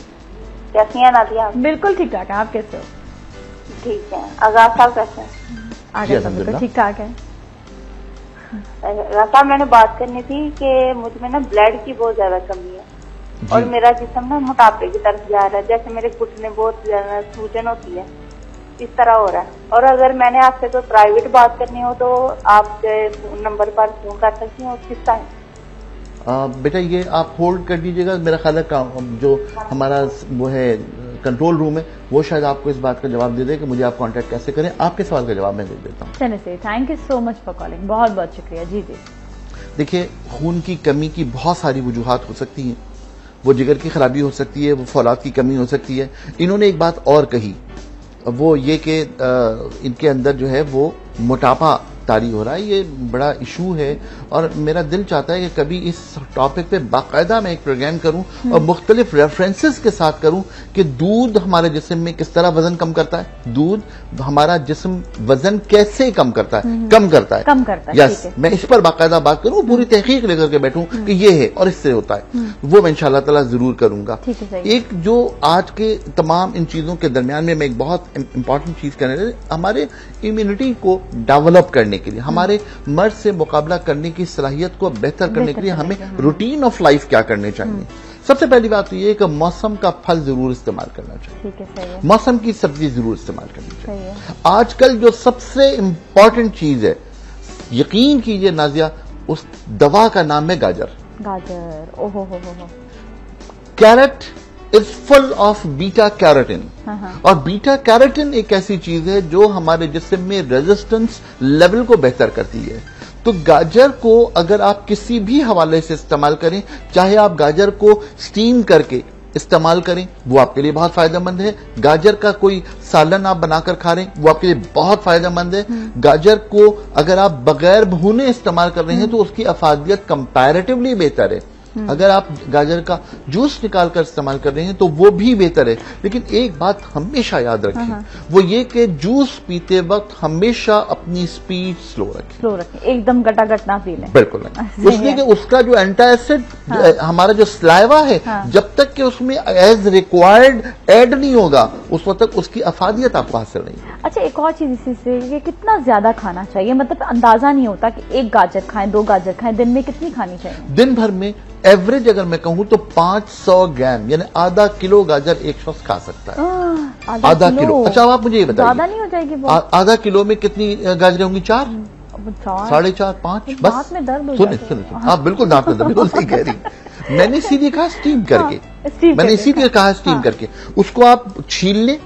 कैसी हैं नादिया? बिल्कुल ठीक ठाक है, आप कैसे हो? ठीक है। आगाज साहब कैसे हैं? आगे सब बिल्कुल ठीक ठाक है। साहब, मैंने बात करनी थी कि मुझ में ना ब्लड की बहुत ज्यादा कमी है और मेरा जिस्म ना मोटापे की तरफ जा रहा है। जैसे मेरे घुटने बहुत ज्यादा सूजन होती है, इस तरह हो रहा है। और अगर मैंने आपसे कोई प्राइवेट बात करनी हो तो आपके नंबर पर फोन कर सकती हूँ किस टाइम? बेटा ये आप होल्ड कर दीजिएगा, मेरा ख्याल है जो हमारा वो है कंट्रोल रूम है वो शायद आपको इस बात का जवाब दे दे कि मुझे आप कांटेक्ट कैसे करें। आपके सवाल का जवाब मैं दे देता हूँ। चलिए सही, thank you so much for calling, बहुत बहुत शुक्रिया। जी जी, देखिए, खून की कमी की बहुत सारी वजूहात हो सकती हैं। वो जिगर की खराबी हो सकती है, वो फौलाद की कमी हो सकती है। इन्होंने एक बात और कही, वो ये कि इनके अंदर जो है वो मोटापा तारी हो रहा है। ये बड़ा इशू है और मेरा दिल चाहता है कि कभी इस टॉपिक पे बाकायदा मैं एक प्रोग्राम करूं और मुख्तलिफ रेफरेंसेस के साथ करूं कि दूध हमारे जिस्म में किस तरह वजन कम करता है, दूध हमारा जिस्म वजन कैसे कम करता है, कम करता है। यस, मैं इस पर बाकायदा बात करूं, पूरी तहकीक लेकर के बैठूं कि ये है और इससे होता है, वो मैं इंशाअल्लाह ताला जरूर करूंगा। एक जो आज के तमाम इन चीजों के दरमियान में मैं एक बहुत इंपॉर्टेंट चीज कहने लगा, हमारे इम्यूनिटी को डेवलप करने के लिए, हमारे मर्ज से मुकाबला करने की सलाहियत को बेहतर करने के लिए हमें रूटीन ऑफ लाइफ क्या करने चाहिए। सबसे पहली बात तो ये है कि मौसम का फल जरूर इस्तेमाल करना चाहिए। ठीक है, सही है। मौसम की सब्जी जरूर इस्तेमाल करनी चाहिए। आजकल जो सबसे इंपॉर्टेंट चीज है, यकीन कीजिए नाजिया, उस दवा का नाम है गाजर। गाजर, ओहो हो। Carrot is full of beta carotene. और बीटा कैरोटीन एक ऐसी चीज है जो हमारे जिस्म में रेजिस्टेंस लेवल को बेहतर करती है। तो गाजर को अगर आप किसी भी हवाले से इस्तेमाल करें, चाहे आप गाजर को स्टीम करके इस्तेमाल करें, वो आपके लिए बहुत फायदेमंद है। गाजर का कोई सालन आप बनाकर खा रहे हैं, वो आपके लिए बहुत फायदेमंद है। गाजर को अगर आप बगैर भुने इस्तेमाल कर रहे हैं तो उसकी अफादियत कंपैरेटिवली बेहतर है। अगर आप गाजर का जूस निकाल कर इस्तेमाल कर रहे हैं तो वो भी बेहतर है। लेकिन एक बात हमेशा याद रखें, वो ये कि जूस पीते वक्त हमेशा अपनी स्पीड स्लो रखें, एकदम गटागट ना पी लें। बिल्कुल नहीं, उसलिए कि उसका जो एंटासिड हमारा जो स्लाइवा है, जब तक कि उसमें एज रिक्वायर्ड ऐड नहीं होगा उस वक्त तक उसकी अफादियत आपको हासिल नहीं है। अच्छा, एक और चीज इसी से, ये कितना ज्यादा खाना चाहिए? मतलब अंदाजा नहीं होता कि 1 गाजर खाएं, 2 गाजर खाएं, दिन में कितनी खानी चाहिए? दिन भर में एवरेज अगर मैं कहूं तो 500 ग्राम यानी आधा किलो गाजर एक शख्स खा सकता है। आधा किलो। अच्छा, आप मुझे ये बताइए, ज्यादा नहीं हो जाएगी वो? आधा किलो में कितनी गाजरें होंगी? 4, 4.5, 5 बस। दांत में दर्द हो सुने आप बिल्कुल दांत में दर्द, बिल्कुल सही कह रही। मैंने सीधे कहा स्टीम करके, मैंने इसीलिए कहा स्टीम करके। उसको आप छील लें,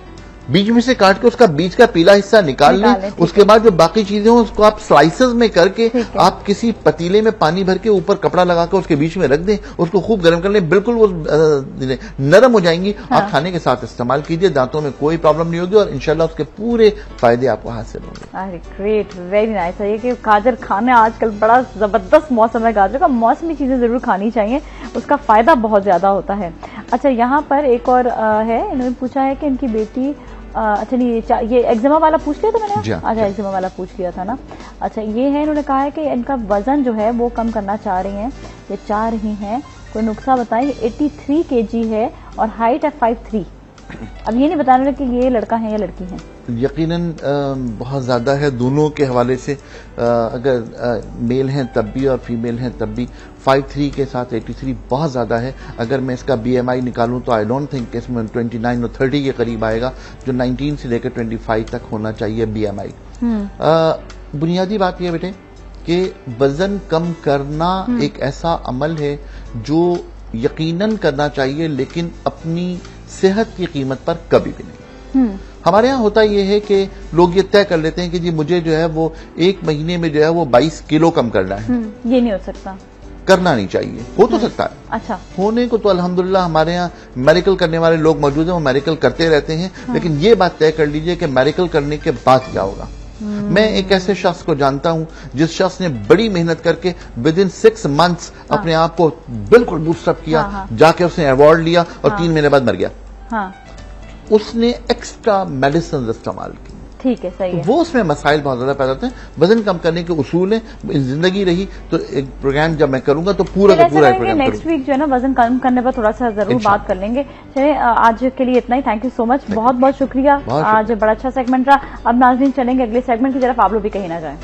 बीच में से काट के उसका बीच का पीला हिस्सा निकाल लें। उसके बाद जो बाकी चीजें हो उसको आप स्लाइसेस में करके आप किसी पतीले में पानी भर के ऊपर कपड़ा लगा के उसके बीच में रख दें, उसको खूब गर्म कर लें, बिल्कुल वो नरम हो जाएंगी। हाँ। आप खाने के साथ इस्तेमाल कीजिए, दांतों में कोई प्रॉब्लम नहीं होगी और इंशाल्लाह उसके पूरे फायदे आपको हासिल होंगे। अरे ग्रेट, वेरी नाइस है ये कि गाजर खाने आजकल बड़ा जबरदस्त मौसम है, गाजर का मौसमी चीजें जरूर खानी चाहिए, उसका फायदा बहुत ज्यादा होता है। अच्छा, यहाँ पर एक और है, इन्होंने पूछा है कि इनकी बेटी अच्छा नहीं, ये एक्जिमा वाला पूछ लिया था मैंने। अच्छा, एक्जिमा वाला पूछ लिया था ना। अच्छा, ये है, इन्होंने कहा है कि इनका वजन जो है वो कम करना चाह रही हैं, ये चाह रही हैं, कोई नुस्खा बताएं। 83 kg है और हाइट है 5'3". अब ये नहीं बताना कि ये लड़का है या लड़की है। यकीनन बहुत ज्यादा है दोनों के हवाले से। अगर मेल हैं तब भी और फीमेल हैं तब भी 5'3" के साथ 83 बहुत ज्यादा है। अगर मैं इसका BMI निकालूं तो आई डोंट थिंक इसमें 29 और 30 के करीब आएगा, जो 19 से लेकर 25 तक होना चाहिए BMI। बुनियादी बात यह बेटे कि वजन कम करना एक ऐसा अमल है जो यकीनन करना चाहिए, लेकिन अपनी सेहत की कीमत पर कभी भी नहीं। हमारे यहाँ होता यह है कि लोग ये तय कर लेते हैं कि जी मुझे जो है वो 1 महीने में जो है वो 22 किलो कम करना है। ये नहीं हो सकता, करना नहीं चाहिए। हो तो सकता है, अच्छा होने को तो अल्हम्दुलिल्लाह हमारे यहाँ मेडिकल करने वाले लोग मौजूद हैं, वो मेडिकल करते रहते हैं। लेकिन ये बात तय कर लीजिए कि मेडिकल करने के बाद क्या होगा। मैं एक ऐसे शख्स को जानता हूं जिस शख्स ने बड़ी मेहनत करके विदिन 6 मंथ्स अपने आप को बिल्कुल बूस्टअप किया, जाके उसने अवार्ड लिया और 3 महीने बाद मर गया। उसने एक्स्ट्रा मेडिसिन इस्तेमाल की। ठीक है, सही है। वो उसमें मसाइल बहुत ज्यादा पैदा होते हैं। वजन कम करने के उसूल है, जिंदगी रही तो एक प्रोग्राम जब मैं करूंगा तो पूरा का पूरा प्रोग्राम नेक्स्ट वीक जो है ना वजन कम करने पर थोड़ा सा जरूर बात कर लेंगे। चलिए, आज के लिए इतना ही। थैंक यू सो मच, बहुत बहुत शुक्रिया। आज बड़ा अच्छा सेगमेंट रहा। अब नाज़रीन चलेंगे अगले सेगमेंट की तरफ, आप लोग भी कहीं ना जाए।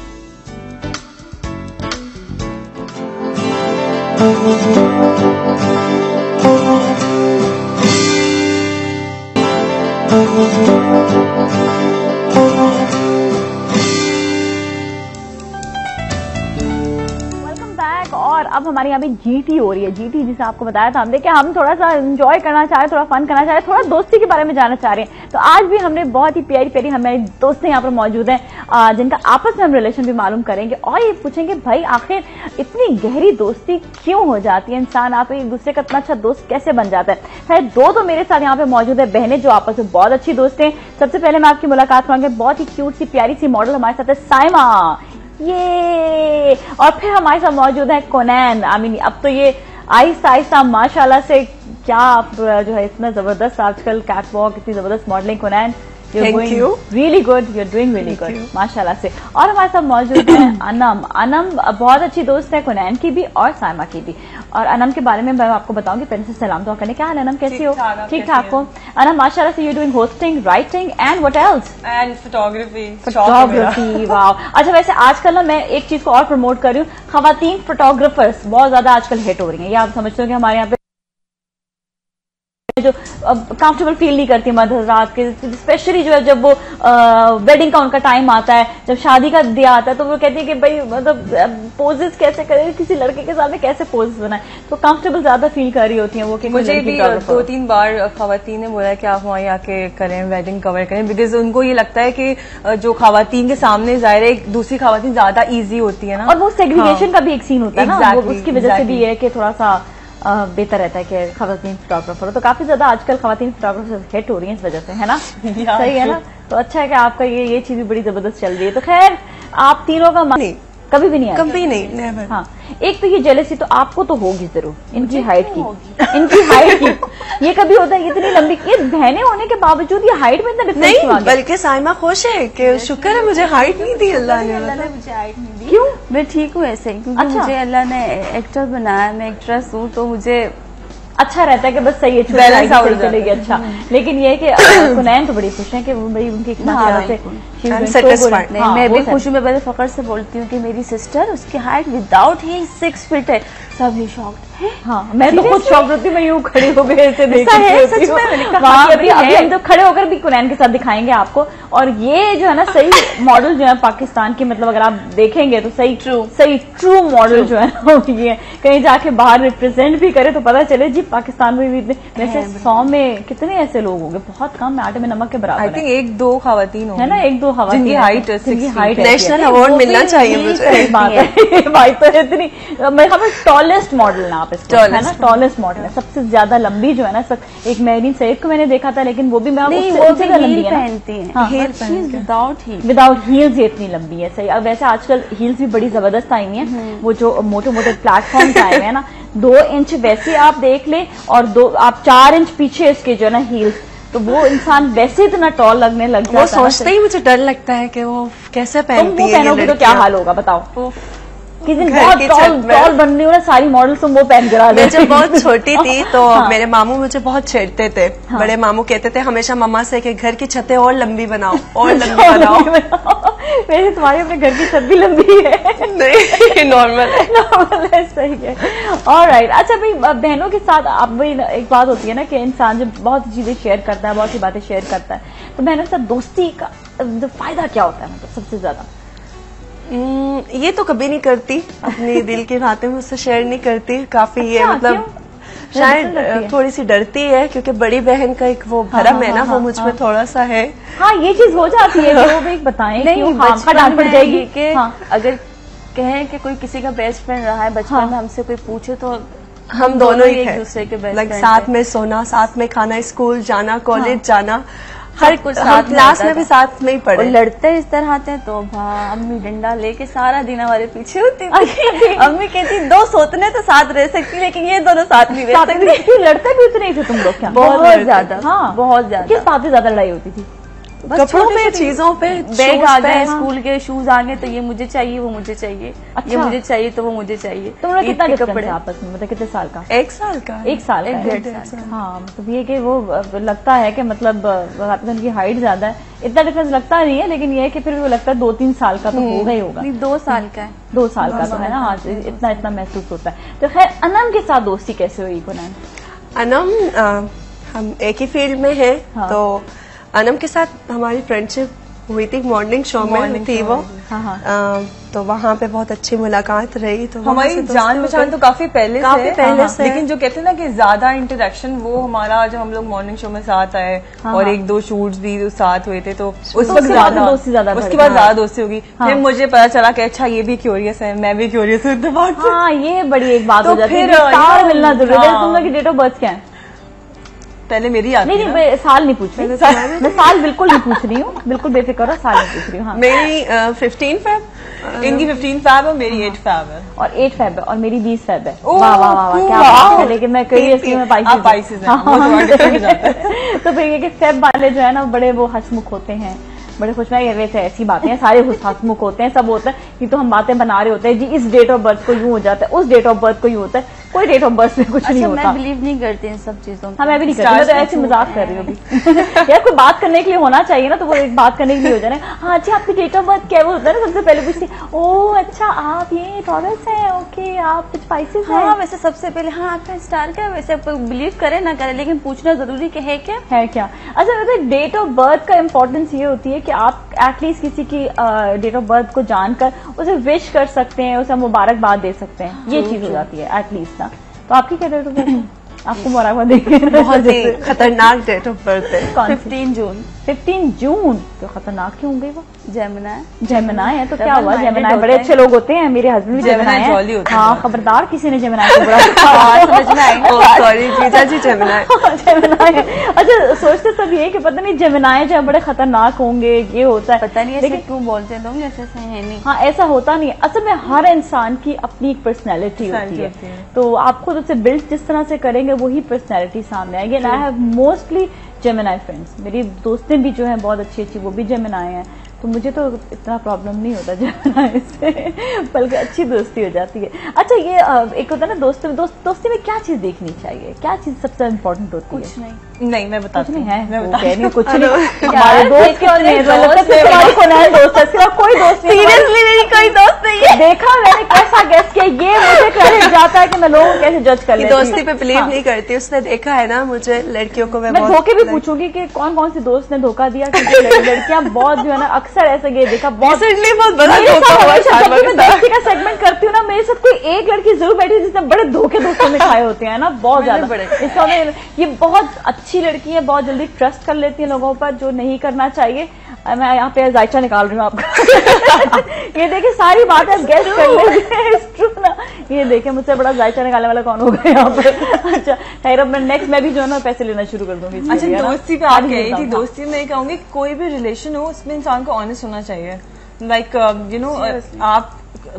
और अब हमारे यहाँ पे GT हो रही है। GT जिसे आपको बताया था हमने कि हम थोड़ा सा एंजॉय करना चाह रहे हैं, थोड़ा फन करना चाह रहे हैं, थोड़ा दोस्ती के बारे में जानना चाह रहे हैं। तो आज भी हमने बहुत ही प्यारी प्यारी हमारे दोस्त यहाँ पर मौजूद हैं, जिनका आपस में हम रिलेशन भी मालूम करेंगे और ये पूछेंगे भाई आखिर इतनी गहरी दोस्ती क्यों हो जाती है, इंसान आप एक दूसरे का इतना अच्छा दोस्त कैसे बन जाता है। शायद दो तो मेरे साथ यहाँ पे मौजूद है बहनें जो आपस में बहुत अच्छी दोस्त हैं। सबसे पहले मैं आपकी मुलाकात कराऊंगी, बहुत ही क्यूट सी प्यारी सी मॉडल हमारे साथ है साइमा, ये। और फिर हमारे साथ मौजूद है कोनैन। आमीन, अब तो ये आहिस्ता आहिस्ता माशाल्लाह से क्या आप जो है इतना जबरदस्त आजकल कैटवॉक, इतनी जबरदस्त modelling. कोनैन, really good, you're doing really good माशाल्लाह से। और हमारे साथ मौजूद है अनम। अनम बहुत अच्छी दोस्त है कोनैन की भी और साइमा की भी। और अनम के बारे में मैं आपको बताऊंगी, पहले से सलाम तो करने। क्या हाल अनम, कैसी हो? ठीक ठाक हो अनम? माशाल्लाह से you doing hosting, writing and what else? And photography. Wow. अच्छा, वैसे आजकल ना मैं एक चीज को और प्रमोट कर रही हूँ, खवातीन फोटोग्राफर्स बहुत ज्यादा आजकल हिट हो रही हैं। ये आप समझते हो कि हमारे यहाँ पे जो कंफर्टेबल फील नहीं करती मर्द हज़रात के, स्पेशली जो है जब वो वेडिंग का उनका टाइम आता है, जब शादी का दिन आता है, तो वो कहती है कि भाई मतलब पोजेस कैसे करें, किसी लड़के के सामने कैसे पोजेस बनाए, तो कंफर्टेबल ज्यादा फील कर रही होती हैं वो। कि मुझे भी 2-3 बार खवातीन ने बोला कि आप वहीं आके करें, वेडिंग कवर करें, बिकॉज उनको ये लगता है कि जो खवातीन के सामने जाहिर है दूसरी खवातीन ज्यादा ईजी होती है ना, और वो सेग्रीगेशन का भी एक सीन होता है ना, उसकी वजह से भी है कि थोड़ा सा बेहतर रहता है कि खवातीन फोटोग्राफर हो। तो काफी ज्यादा आजकल खवातीन फोटोग्राफर हिट हो रही हैं इस वजह से, है ना? सही है ना? तो अच्छा है कि आपका ये चीज भी बड़ी जबरदस्त चल रही है। तो खैर, आप तीनों का कभी भी नहीं आया? कभी नहीं। हाँ, एक तो ये जेलसी तो आपको तो होगी जरूर इनकी हाइट की, इनकी हाइट की। ये कभी होता है इतनी लंबी, ये बहनें होने के बावजूद ये हाइट में इतना डिफरेंस नहीं, बल्कि साइमा खुश है कि शुक्र है मुझे हाइट नहीं दी अल्लाह ने मुझे हाइट नहीं दी। क्यों? मैं ठीक हूँ ऐसे, क्योंकि मुझे अल्लाह ने एक्टर बनाया, मैं एक्ट्रेस हूँ, तो मुझे अच्छा रहता है कि बस सही है, चलेगी। अच्छा, लेकिन ये है कि कुनैन तो बड़ी खुश है कि बड़ी उनकी मैं भी खुश हूँ। मैं बड़े फख्र से बोलती हूँ कि मेरी सिस्टर, उसकी हाइट विदाउट ही 6 फीट है। सब ही शॉक्ड हाँ मैं तो खुद शौक होती हूँ, मैं यूँ खड़ी हो गई ऐसे देख सच में अभी हम तो खड़े होकर भी कुरैन के साथ दिखाएंगे आपको। और ये जो है ना सही मॉडल जो है पाकिस्तान की, मतलब अगर आप देखेंगे तो सही ट्रू मॉडल जो है ना ये कहीं जाके बाहर रिप्रेजेंट भी करे तो पता चले जी पाकिस्तान में भी इतने, वैसे 100 में कितने ऐसे लोग होंगे, बहुत कम, आटे में नमक के बराबर। आई थिंक 1-2 खवातीन है ना, 1-2 खवातीन जिनकी हाइट नेशनल अवार्ड मिलना चाहिए मुझे। बात है भाई तो इतनी मेरे ख्याल में टॉलेस्ट मॉडल ना आप इसको, है ना, टॉलेस्ट मॉडल है, सबसे ज्यादा लंबी जो है ना। एक मेरीन सईद को मैंने देखा था, लेकिन वो भी मैं उससे लंबी है, विदाउट हील्स ये इतनी लंबी है। सही, अब वैसे आजकल हील्स भी बड़ी जबरदस्त आई हैं, वो जो मोटे मोटे प्लेटफॉर्म आए हुए हैं ना, 2 इंच वैसे आप देख ले और आप 4 इंच पीछे इसके जो है ना हील्स, तो वो इंसान वैसे इतना टॉल लगने लग जाता है। वो सोचते ही मुझे डर लगता है कि वो कैसे पहनती है। तुम वो पहनोगे तो क्या हाल होगा बताओ। किस दिन बहुत टॉल बन रही हो ना सारी मॉडल, तुम वो पहन गिरा दे। मैं जब बहुत छोटी थी तो मेरे मामू मुझे बहुत छेड़ते थे। बड़े मामू कहते थे हमेशा मम्मा से कि घर की छतें और लंबी बनाओ और लंबी बनाओ। वैसे तुम्हारी अपने घर की छत भी लंबी है? नहीं, नॉर्मल है, सही है। ऑलराइट, अच्छा भाई बहनों के साथ आप भाई एक बात होती है ना कि इंसान जब बहुत सी चीजें शेयर करता है, बहुत सी बातें शेयर करता है, तो बहनों के साथ दोस्ती का फायदा क्या होता है, मतलब सबसे ज्यादा? ये तो कभी नहीं करती, अपनी दिल की बातें मुझसे शेयर नहीं करती। काफी ये मतलब शायद थोड़ी सी डरती है, क्योंकि बड़ी बहन का एक वो भरम है ना, वो मुझ में थोड़ा सा है। हाँ ये चीज हो जाती है, वो भी बताएं। नहीं, डांट पड़ जाएगी कि अगर कहें कि कोई किसी का बेस्ट फ्रेंड रहा है बचपन में, हमसे कोई पूछे तो हम दोनों ही एक दूसरे के बेस्ट फ्रेंड, साथ में सोना, साथ में खाना, स्कूल जाना, कॉलेज जाना, हर कुछ साथ, क्लास में भी साथ में ही पढ़े। लड़ते इस तरह थे तो अम्मी डंडा लेके सारा दिन हमारे पीछे होती थी। अम्मी कहती 2 सोतने तो साथ रह सकती, लेकिन ये दोनों साथ नहीं रह सकती। लड़ते भी उतने थे तुम लोग क्या? बहुत ज्यादा। हाँ, बहुत ज्यादा। किस बात से ज्यादा लड़ाई होती थी? कपड़ों पे, चीजों पे, बैग आ गए, स्कूल के शूज आ गए तो ये मुझे चाहिए, वो मुझे चाहिए, ये मुझे चाहिए तो वो मुझे चाहिए। तुम लोग कितना डिफरेंस है आपस में, मतलब कितने साल का? 1 साल का, 1 साल, 1.5 साल। हाँ, मतलब ये कि वो लगता है कि मतलब उनकी हाइट ज्यादा है, इतना डिफरेंस लगता नहीं है, लेकिन ये है कि फिर वो लगता है 2-3 साल का तो होगा ही होगा। 2 साल का है, 2 साल का तो है ना। हाँ, इतना महसूस होता है। तो खैर अनम के साथ दोस्ती कैसे हुई कुनैन? अनम हम एक ही फील्ड में हैं, तो अनम के साथ हमारी फ्रेंडशिप हुई थी, मॉर्निंग शो में थी वो। तो वहाँ पे बहुत अच्छी मुलाकात रही। तो हमारी जान पहचान तो काफी पहले से, लेकिन जो कहते हैं ना कि ज्यादा इंटरेक्शन वो हमारा जब हम लोग मॉर्निंग शो में साथ आए और 1-2 शूट्स भी साथ हुए थे, तो उस वक्त ज्यादा दोस्ती, उसके बाद ज्यादा दोस्ती होगी। फिर मुझे पता चला कि अच्छा ये भी क्यूरियस है, मैं भी क्यूरियस हूँ। हाँ, ये बड़ी एक बात हो जाती है, स्टार मिलना जरूरी है। तुम लोग की डेट ऑफ बर्थ क्या है? पहले मेरी याद नहीं, मैं साल नहीं पूछ रही, मैं साल बिल्कुल नहीं पूछ रही हूँ, बिल्कुल बेफिक्र हो, साल नहीं पूछ रही हूँ। हाँ। मेरी 15 फेब, इनकी 15 फेब और मेरी 8 फेब है, और 8 फेब है और मेरी 20 फेब है। वाह वाह वाह, क्या बात है। लेकिन मैं क्यूरियसली में पाइसेस है। तो फिर ये फेब वाले जो है ना बड़े वो हंसमुख होते हैं, बड़े खुश में। वैसे ऐसी बातें हैं, सारे हंसमुख होते हैं, सब होता है कि तो हम बातें बना रहे होते हैं जी, इस डेट ऑफ बर्थ को यूं हो जाता है, उस डेट ऑफ बर्थ को यूं होता है, कोई डेट ऑफ बर्थ में कुछ नहीं होता। मैं बिलीव नहीं करती इन सब चीजों। हाँ, मैं भी नहीं करती, मैं तो ऐसे मजाक कर रही हूँ अभी। यार कोई बात करने के लिए होना चाहिए ना, तो वो एक बात करने के लिए हो जाए। हाँ जी, आपकी डेट ऑफ बर्थ क्या? वो होता है ना सबसे पहले पूछती, ओह अच्छा आप ये टॉरस है, ओके, आप कुछ स्पाइसेस है। हाँ, वैसे सबसे पहले हाँ आपका स्टार क्या है, वैसे बिलीव करे ना करे, लेकिन पूछना जरूरी कि है क्या। अच्छा, वैसे डेट ऑफ बर्थ का इम्पोर्टेंस ये होती है कि आप एटलीस्ट किसी की डेट ऑफ बर्थ को जानकर उसे विश कर सकते हैं, उसे मुबारकबाद दे सकते हैं, ये चीज हो जाती है एटलीस्ट ना। तो आपकी क्या डेट ऑफ बर्थ है? आपको मुबारकबाद देंगे। बहुत ही खतरनाक डेट ऑफ बर्थ है। 15 जून। 15 जून तो खतरनाक क्यों हो गई वो? जेमिनाई है तो क्या हुआ? जेमिनाई बड़े अच्छे लोग होते हैं, मेरे हस्बैंड भी जेमिनाई है। हाँ, खबरदार किसी ने जेमिनाई को बुरा समझ में आएगा। सॉरी जीजा जी, जेमिनाई। अच्छा, सोचते सब ये कि पता नहीं जेमिनाई जो बड़े खतरनाक होंगे, ये होता है, पता नहीं ऐसे क्यों बोलते हैं लोग, ऐसे है नहीं। हाँ, ऐसा होता नहीं। असल में हर इंसान की अपनी एक पर्सनैलिटी होती है, तो आप खुद उसे बिल्ड जिस तरह से करेंगे वही पर्सनैलिटी सामने आएगी। And I have mostly Gemini friends, मेरी दोस्तें भी जो है बहुत अच्छी अच्छी, वो भी जेमिनाई हैं। तो मुझे तो इतना प्रॉब्लम नहीं होता झगड़ा इससे, बल्कि अच्छी दोस्ती हो जाती है। अच्छा, ये एक होता है ना दोस्ती में क्या चीज देखनी चाहिए, क्या चीज सबसे इम्पोर्टेंट होती है? कुछ नहीं मैं बताती हूँ, मैं कुछ नहीं, हमारे दोस्त कोई दोस्त नहीं, सीरियसली मेरी कोई दोस्त नहीं है। देखा मैंने कैसा गेस किया, ये मुझे क्रेडिट जाता है कि मैं लोगों को कैसे जज कर लेती हूँ। दोस्ती पे बिलीव नहीं करती, उसने देखा है ना मुझे लड़कियों को। मैं धोखे भी पूछूंगी कि कौन कौन सी दोस्त ने धोखा दिया, क्योंकि लड़कियां बहुत जो है ना अक्सर ऐसे ये देखा बहुत बड़ा धोखा हुआ। जब मैं दोस्ती का सेगमेंट करती हूँ ना, मेरे साथ कोई एक लड़की जरूर बैठी जिसने बड़े धोखे दोस्तों में खाए होते हैं ना, बहुत ज्यादा बड़े। इसका ये बहुत अच्छी लड़की है, बहुत जल्दी ट्रस्ट कर लेती है लोगों पर, जो नहीं करना चाहिए। मैं यहाँ पे जायचा निकाल रही हूँ आपका। ये देखिए सारी बातें गेस कर लेते हैं ना। ये देखिए मुझसे बड़ा जायचा निकालने वाला कौन होगा यहाँ पर। अच्छा खैर, अब मैं भी जो है ना पैसे लेना शुरू कर दूंगी। अच्छा, दोस्ती पे आप कही थी, दोस्ती में कहूंगी कोई भी रिलेशन हो उसमें इंसान को ऑनेस्ट होना चाहिए। लाइक यू नो, आप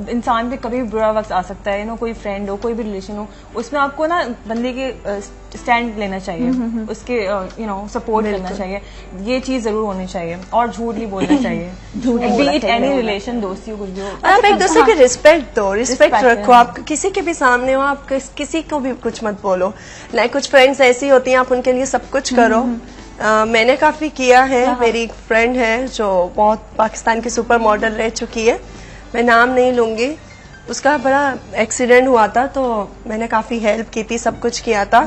इंसान पे कभी भी बुरा वक्त आ सकता है, यू नो, कोई फ्रेंड हो, कोई भी रिलेशन हो, उसमें आपको ना बंदे के स्टैंड लेना चाहिए, उसके यू नो सपोर्ट करना चाहिए, ये चीज जरूर होनी चाहिए, और झूठ नहीं बोलना चाहिए। बीट एनी रिलेशन, दोस्ती हो, कुछ भी हो, आप एक दूसरे की रिस्पेक्ट दो, रिस्पेक्ट रखो। आप किसी के भी सामने हो, आप किसी को भी कुछ मत बोलो। लाइक कुछ फ्रेंड्स ऐसी होती हैं, आप उनके लिए सब कुछ करो। मैंने काफी किया है। मेरी एक फ्रेंड है जो बहुत पाकिस्तान की सुपर मॉडल रह चुकी है, मैं नाम नहीं लूंगी, उसका बड़ा एक्सीडेंट हुआ था, तो मैंने काफी हेल्प की थी, सब कुछ किया था।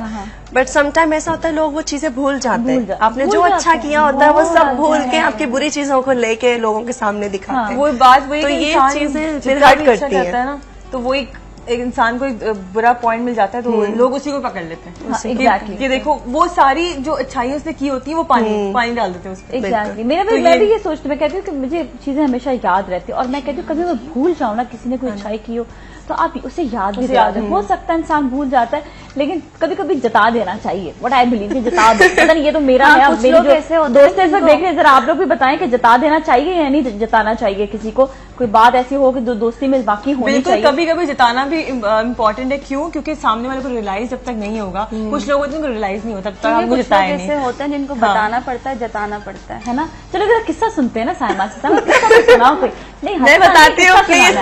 बट समटाइम ऐसा होता है लोग वो चीजें भूल जाते हैं। आपने जो अच्छा किया होता है वो सब भूल के आपकी बुरी चीजों को लेके लोगों के सामने दिखाते हैं। वो बात वही, तो ये चीजें फिर हर्ट करती है ना, तो वो एक इंसान को एक बुरा पॉइंट मिल जाता है तो लोग उसी को पकड़ लेते हैं। एग्जैक्टली, ये देखो वो सारी जो अच्छाइयां उसने की होती है वो पानी डाल देते हैं उसमें। एग्जैक्टली, मैं भी ये सोचती, मैं कहती हूँ कि मुझे चीजें हमेशा याद रहती है, और मैं कहती हूँ कभी मैं भूल जाऊँ ना, किसी ने कोई अच्छाई की हो तो आप उसे याद भी याद हो सकता है इंसान भूल जाता है, लेकिन कभी कभी जता देना चाहिए। व्हाट आई बिलीव कि जता दो, पता नहीं ये तो मेरा है, आप मेरे जो दोस्त है देख रहे, जरा आप लोग भी बताएं कि जता देना चाहिए या नहीं जताना चाहिए किसी को। कोई बात ऐसी हो कि दोस्ती में बाकी होनी चाहिए। कभी कभी जताना भी इम्पोर्टेंट है, क्यों? क्योंकि सामने वाले को रियलाइज जब तक नहीं होगा, कुछ लोगों को रियलाइज नहीं होता तब तक हमको जताया नहीं। ऐसे होते हैं जिनको बताना पड़ता है, जताना पड़ता है ना। चलो जरा किस्सा सुनते हैं ना साइमा से, सुनाओ कोई। नहीं मैं बताती हूँ प्लीज।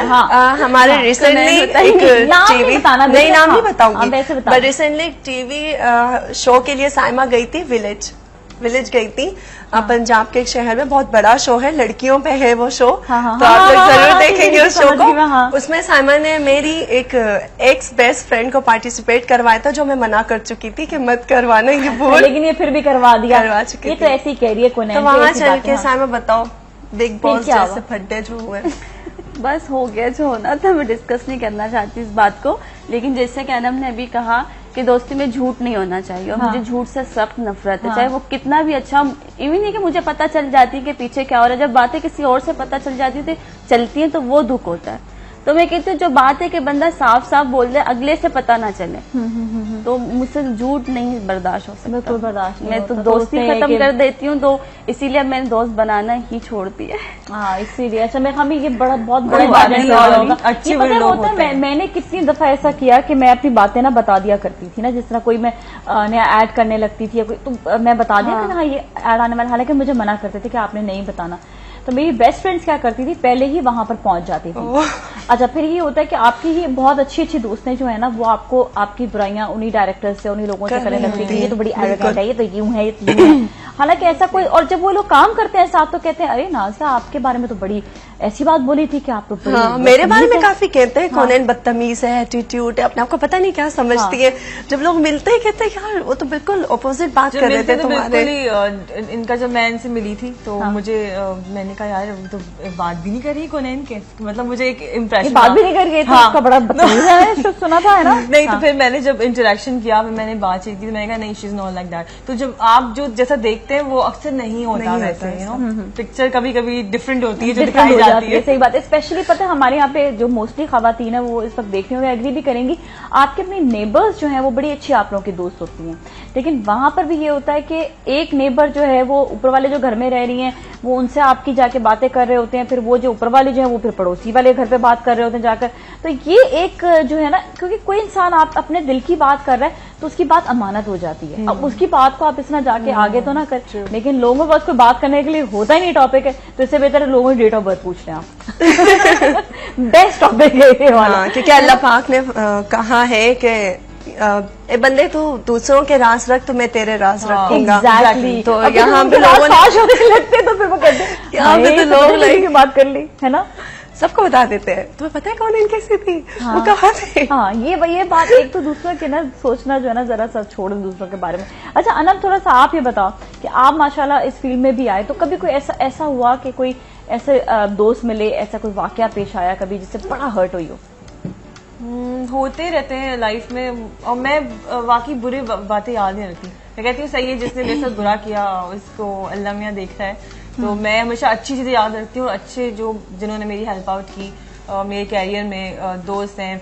हमारे रिसेंटली एक टीवी, नहीं नाम नहीं बताऊंगी, बट रिसेंटली एक टीवी शो के लिए साइमा गई थी, विलेज गई थी पंजाब के एक शहर में। बहुत बड़ा शो है, लड़कियों पे है वो शो, तो आप लोग जरूर देखेंगे उस शो को। उसमें साइमा ने मेरी एक एक्स बेस्ट फ्रेंड को पार्टिसिपेट करवाया था, जो मैं मना कर चुकी थी कि मत करवाना ये भूल, लेकिन ये फिर भी करवा चुकी ये तो ऐसे ही कह रही है। तो वहाँ चल के साइमा बताओ, बिग बॉस जैसे फड्डे जो हुए। बस हो गया जो होना था, मैं डिस्कस नहीं करना चाहती इस बात को, लेकिन जैसे कि अनम ने अभी कहा कि दोस्ती में झूठ नहीं होना चाहिए, और मुझे झूठ से सख्त नफरत है। चाहे वो कितना भी अच्छा, इवन नहीं कि मुझे पता चल जाती है कि पीछे क्या हो रहा है, जब बातें किसी और से पता चल जाती है चलती है तो वो दुख होता है। तो मैं कहती हूँ जो बात है कि बंदा साफ साफ बोल दे, अगले से पता ना चले, तो मुझसे झूठ नहीं बर्दाश्त हो सकता। तो बर्दाश्त मैं तो दोस्ती खत्म कर देती हूँ, तो इसीलिए मैंने दोस्त बनाना ही छोड़ दिया। हाँ इसीलिए। अच्छा मैं हमें ये बहुत बड़ी बात है। मैंने कितनी दफा ऐसा किया कि मैं अपनी बातें ना बता दिया करती थी ना, जिस तरह कोई मैं नया ऐड करने लगती थी या कोई, तो मैं बता दिया कि हाँ ये ऐड आने वाला, हालांकि मुझे मना करते थे कि आपने नहीं बताना। तो मेरी बेस्ट फ्रेंड्स क्या करती थी, पहले ही वहां पर पहुंच जाती थी। अच्छा फिर ये होता है कि आपकी ही बहुत अच्छी दोस्तें जो है ना, वो आपको आपकी बुराइयां उन्हीं डायरेक्टर्स से, उन्हीं लोगों से करने लगती थी, ये तो बड़ी एरोगेंट है, ये तो यूं है, ये तो यूं है। हालांकि ऐसा कोई, और जब वो लोग काम करते हैं साथ तो कहते हैं अरे नाज़ा आपके बारे में तो बड़ी ऐसी बात बोली थी कि आप तो मेरे बारे में काफी कहते हैं, कौन बदतमीज है, एटीट्यूड है, अपने आपको पता नहीं क्या समझती है। जब लोग मिलते ही कहते हैं यार वो तो बिल्कुल अपोजिट बात कर रहे थे तुम्हारे। इनका जब मैं इनसे मिली थी तो मुझे मैंने कहा यार तो बात भी नहीं करी कोनेन के, मतलब मुझे एक इम्प्रेशन, बात भी नहीं कर गई, उसका बड़ा बदतमीज है, सुना था है ना। नहीं तो फिर मैंने जब इंटरेक्शन किया, मैंने बातचीत की, मैंने कहा नहीं she is not like that. तो जब आप जो जैसा देखते हैं वो अक्सर नहीं होता वैसे, यू नो पिक्चर कभी कभी डिफरेंट होती है जो दिखाई जाती है। सही बात है। स्पेशली पता है हमारे यहाँ पे जो मोस्टली खवातीन है वो इस वक्त देख रही होंगे, एग्री भी करेंगी, आपके अपनी नेबर्स जो हैं वो बड़ी अच्छी आप लोगों की दोस्त होती हैं, लेकिन वहां पर भी ये होता है कि एक नेबर जो है वो ऊपर वाले जो घर में रह रही हैं वो उनसे आपकी जाके बातें कर रहे होते हैं, फिर वो जो ऊपर वाले जो है वो फिर पड़ोसी वाले घर पे बात कर रहे होते हैं जाकर। तो ये एक जो है ना, क्योंकि कोई इंसान आप अपने दिल की बात कर रहा है तो उसकी बात अमानत हो जाती है। अब उसकी बात को आप इतना जाके आगे तो ना कर, लेकिन लोगों के पास कोई बात करने के लिए होता ही नहीं टॉपिक है, तो इससे बेहतर है लोगों की डेट ऑफ बर्थ पूछ लें आप। बेस्ट टॉपिक है ये वाला, क्योंकि अल्लाह पाक ने कहा है कि ए बंदे तू दूसरों के राज रख तो मैं तेरे राज रखूंगा। Exactly. तो यहाँ पे लोगों ने लगते तो फिर वो कहते यहाँ पे तो लोग की बात कर ली है ना, सबको बता देते हैं। तुम्हें पता है कौन इनकी सी थी, वो कहाँ थे? हाँ, ये बात एक तो दूसरों के ना सोचना जो है ना जरा सा छोड़ दूसरों के बारे में। अच्छा अनम, थोड़ा सा आप ये बताओ कि आप माशाल्लाह इस फील्ड में भी आए, तो कभी कोई ऐसा हुआ कि कोई ऐसे दोस्त मिले, ऐसा कोई वाकया पेश आया कभी जिससे बड़ा हर्ट हुई हो? होते रहते हैं लाइफ में, और मैं वाकई बुरी बातें याद नहीं रखती। मैं कहती हूँ सही है, जिसने मेरे साथ बुरा किया उसको अल्लाह मियां देखता है। तो मैं हमेशा अच्छी चीजें याद रखती हूँ, अच्छे जिन्होंने मेरी हेल्प आउट की मेरे कैरियर में, दोस्त हैं,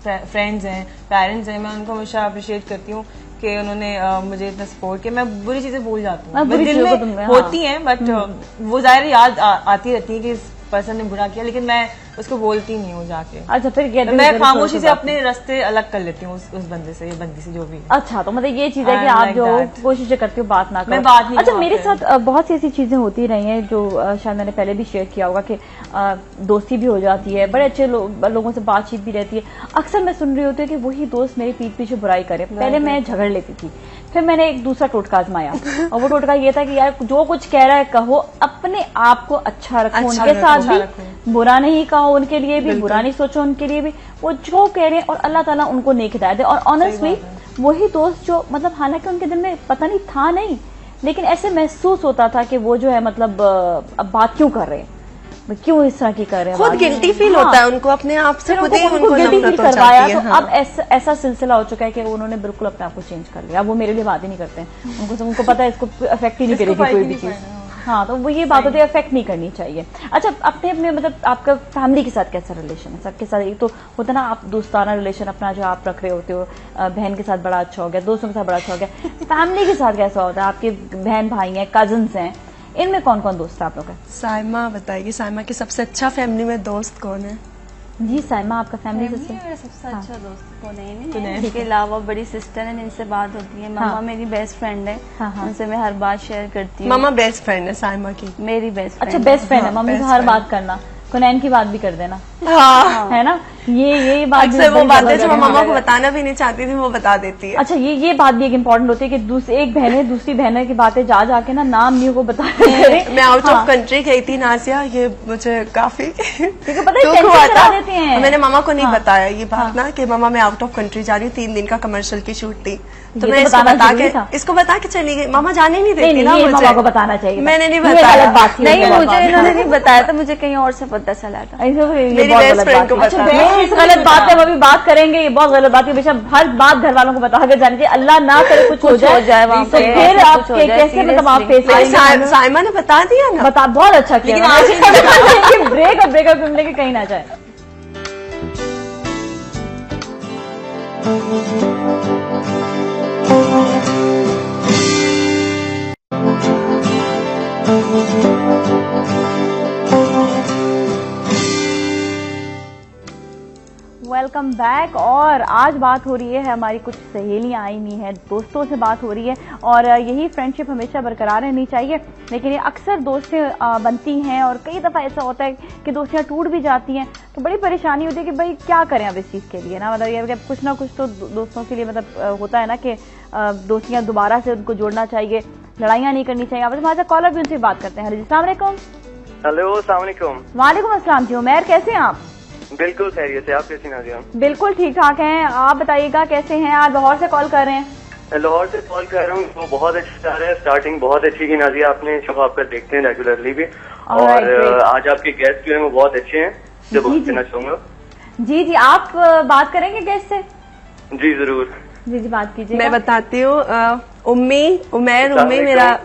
फ्रेंड्स हैं, पेरेंट्स हैं, मैं उनको हमेशा अप्रिशिएट करती हूँ कि उन्होंने मुझे इतना सपोर्ट किया। मैं बुरी चीजें भूल जाती हूँ, दिल में होती हैं, बट वो जाहिर याद आती रहती है कि इस पर्सन ने बुरा किया, लेकिन मैं उसको बोलती नहीं हूँ जाके। अच्छा, फिर मैं खामोशी से अपने रास्ते अलग कर लेती हूँ उस बंदे से, ये बंदी से, जो भी। अच्छा, तो मतलब ये चीज है कि आप जो कोशिश करती हो बात ना करो। मैं बात नहीं। अच्छा, मेरे साथ बहुत सी ऐसी चीजें होती रही हैं जो शायद मैंने पहले भी शेयर किया होगा कि दोस्ती भी हो जाती है, बड़े अच्छे लोगों से बातचीत भी रहती है। अक्सर मैं सुन रही होती हूँ कि वही दोस्त मेरी पीठ पीछे बुराई करे। पहले मैं झगड़ लेती थी, फिर मैंने एक दूसरा टोटका आजमाया, और वो टोटका ये था कि यार जो कुछ कह रहा है कहो, अपने आप को अच्छा रखो, उनके साथ भी बुरा नहीं कहो, उनके लिए भी बुरा नहीं सोचो, उनके लिए भी वो जो कह रहे हैं, और अल्लाह ताला उनको नेक हिदायत दे। और ऑनेस्टली वही दोस्त जो मतलब हालांकि उनके दिल में पता नहीं था नहीं, लेकिन ऐसे महसूस होता था कि वो जो है मतलब अब बात क्यों कर रहे हैं, क्यों इस तरह की कर रहे हैं, खुद गिल्टी फील होता है उनको अपने आप से, खुद ही उनको गिल्टी फील करवाया। तो अब ऐसा सिलसिला हो चुका है कि उन्होंने बिल्कुल अपने आप को चेंज कर लिया। अब वो मेरे लिए बात ही नहीं करते हैं, उनको पता है इसको अफेक्ट ही नहीं करेगी कोई भी चीज। हाँ, तो वो ये बात होती है, अफेक्ट नहीं करनी चाहिए। अच्छा, अपने मतलब आपका फैमिली के साथ कैसा रिलेशन है? सबके साथ एक तो होता ना, आप दोस्ताना रिलेशन अपना जो आप रख रहे होते हो, बहन के साथ बड़ा अच्छा हो गया, दोस्तों के साथ बड़ा अच्छा हो गया, फैमिली के साथ कैसा होता है? आपके बहन भाई हैं, कजन्स हैं, इनमें कौन कौन दोस्त है आप लोग का? साइमा बताइए, साइमा के सबसे अच्छा फैमिली में दोस्त कौन है? जी साइमा, आपका फैमिली सबसे अच्छा दोस्त कौन है? इसके अलावा बड़ी सिस्टर है जिनसे बात होती है, मामा मेरी बेस्ट फ्रेंड है, उनसे मैं हर बात शेयर करती हूँ। मामा बेस्ट फ्रेंड है साइमा की, मेरी बेस्ट। अच्छा, बेस्ट फ्रेंड है, मम्मी से हर बात करना, कुनैन की बात भी कर देना। हाँ, है ना, ये बात अक्सर वो बातें जो मामा को बताना भी नहीं चाहती थी वो बता देती है। अच्छा, ये बात भी एक इम्पोर्टेंट होती है कि एक बहन है दूसरी बहन की बातें जाके ना नाम नहीं को बता रहे। मैं आउट ऑफ कंट्री गई थी नाजिया, ये मुझे काफी दुख हुआ था। मैंने मामा को नहीं बताया ये बात ना कि मामा मैं आउट ऑफ कंट्री जा रही हूँ, 3 दिन का कमर्शियल की शूट थी, तो मैं इसको बता के चली गई। मामा जाने नहीं देती ना मुझे, मामा को बताना चाहिए। मैंने नहीं बताया, नहीं मुझे इन्होंने नहीं बताया था, मुझे कहीं और से पता चला था। मेरी बेस्ट फ्रेंड को बताया। गलत बात है, वो भी बात करेंगे, ये बहुत गलत बात है। हमेशा हर बात घर वालों को बता कर जानी चाहिए, अल्लाह ना करे कुछ हो जाए वहाँ पे, तो फिर आप कैसे मतलब आप फेस करेंगे? साइमा ने बता दिया ना, बता, बहुत अच्छा किया। ब्रेकअप लेके कहीं ना जाए। Welcome back. और आज बात हो रही है हमारी कुछ सहेलियां आई हुई हैं, दोस्तों से बात हो रही है, और यही फ्रेंडशिप हमेशा बरकरार रहनी चाहिए। लेकिन ये अक्सर दोस्तें बनती हैं और कई दफ़ा ऐसा होता है कि दोस्तियां टूट भी जाती हैं, तो बड़ी परेशानी होती है कि भाई क्या करें अब इस चीज़ के लिए ना, मतलब ये कुछ ना कुछ तो दोस्तों के लिए मतलब होता है ना कि दोस्तियां दोबारा से उनको जोड़ना चाहिए, लड़ाइयाँ नहीं करनी चाहिए। अब हमारा कॉलर भी उनसे बात करते हैं। अस्सलाम वालेकुम। हेलो, अस्सलाम वालेकुम। वालेकुम अस्सलाम जी, उमैर कैसे हैं आप? बिल्कुल खैरियत से, आप कैसी नाजिया? बिल्कुल ठीक ठाक हैं, आप बताइएगा कैसे हैं? आप लाहौर से कॉल कर रहे हैं? लाहौर से कॉल कर रहा हूँ, तो बहुत अच्छा जा रहा है, स्टार्टिंग बहुत अच्छी की नाजिया, आपने शो आपका देखते हैं रेगुलरली भी, और आज आपके गेस्ट जो है वो बहुत अच्छे हैं, जो बहुत कहना चाहूंगा। जी, आप बात करेंगे गेस्ट से? जी जरूर। जी बात कीजिए। मैं बताती हूँ, उमैर मेरा,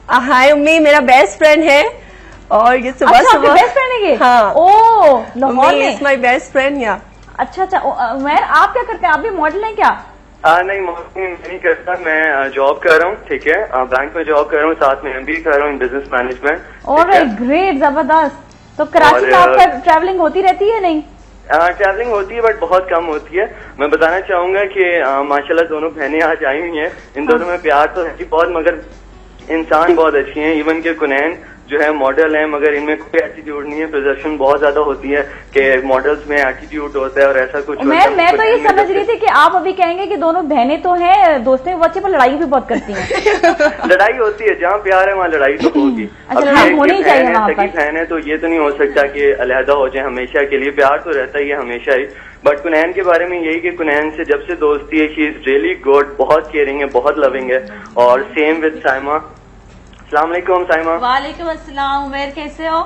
हाय उम्मी मेरा बेस्ट फ्रेंड है, और ये सुबह बेस्ट फ्रेंड है ये? हाँ। ओह, लाहौर में इज माय बेस्ट फ्रेंड। या अच्छा, उमैर आप क्या करते हैं? आप भी मॉडल हैं क्या? नहीं, मॉडलिंग नहीं करता, मैं जॉब कर रहा हूँ, ठीक है, बैंक में जॉब कर रहा हूँ, साथ में MBA कर रहा हूँ in business management. Alright, great, जबरदस्त। तो कराची में आपका ट्रैवलिंग होती रहती है नहीं? ट्रैवलिंग होती है बट बहुत कम होती है। मैं बताना चाहूंगा कि माशाल्लाह दोनों बहनें आज आई हुई हैं, इन दोनों में प्यार तो है बहुत, मगर इंसान बहुत अच्छी हैं। इवन के कुनैन जो है मॉडल है, मगर इनमें कोई एटीट्यूड नहीं है। प्रोजेक्शन बहुत ज्यादा होती है कि मॉडल्स में एटीट्यूड होता है और ऐसा कुछ। मैं तो ये समझ रही थी कि आप अभी कहेंगे कि दोनों बहनें तो हैं, दोस्तें वो अच्छी, पर लड़ाई भी बहुत करती हैं। लड़ाई होती है, जहाँ प्यार है वहाँ लड़ाई तो होगी। होनी चाहिए वहाँ पर। बहन है तो ये तो नहीं हो सकता कि अलहदा हो जाए हमेशा के लिए, प्यार तो रहता ही है हमेशा ही। बट कुनैन के बारे में यही कि कुनैन से जब से दोस्ती है, शी इज रियली गुड, बहुत केयरिंग है, बहुत लविंग है। और सेम विद साइमा। अस्सलाम वालेकुम साइमा। वालेकुम अस्सलाम। उमैर कैसे हो?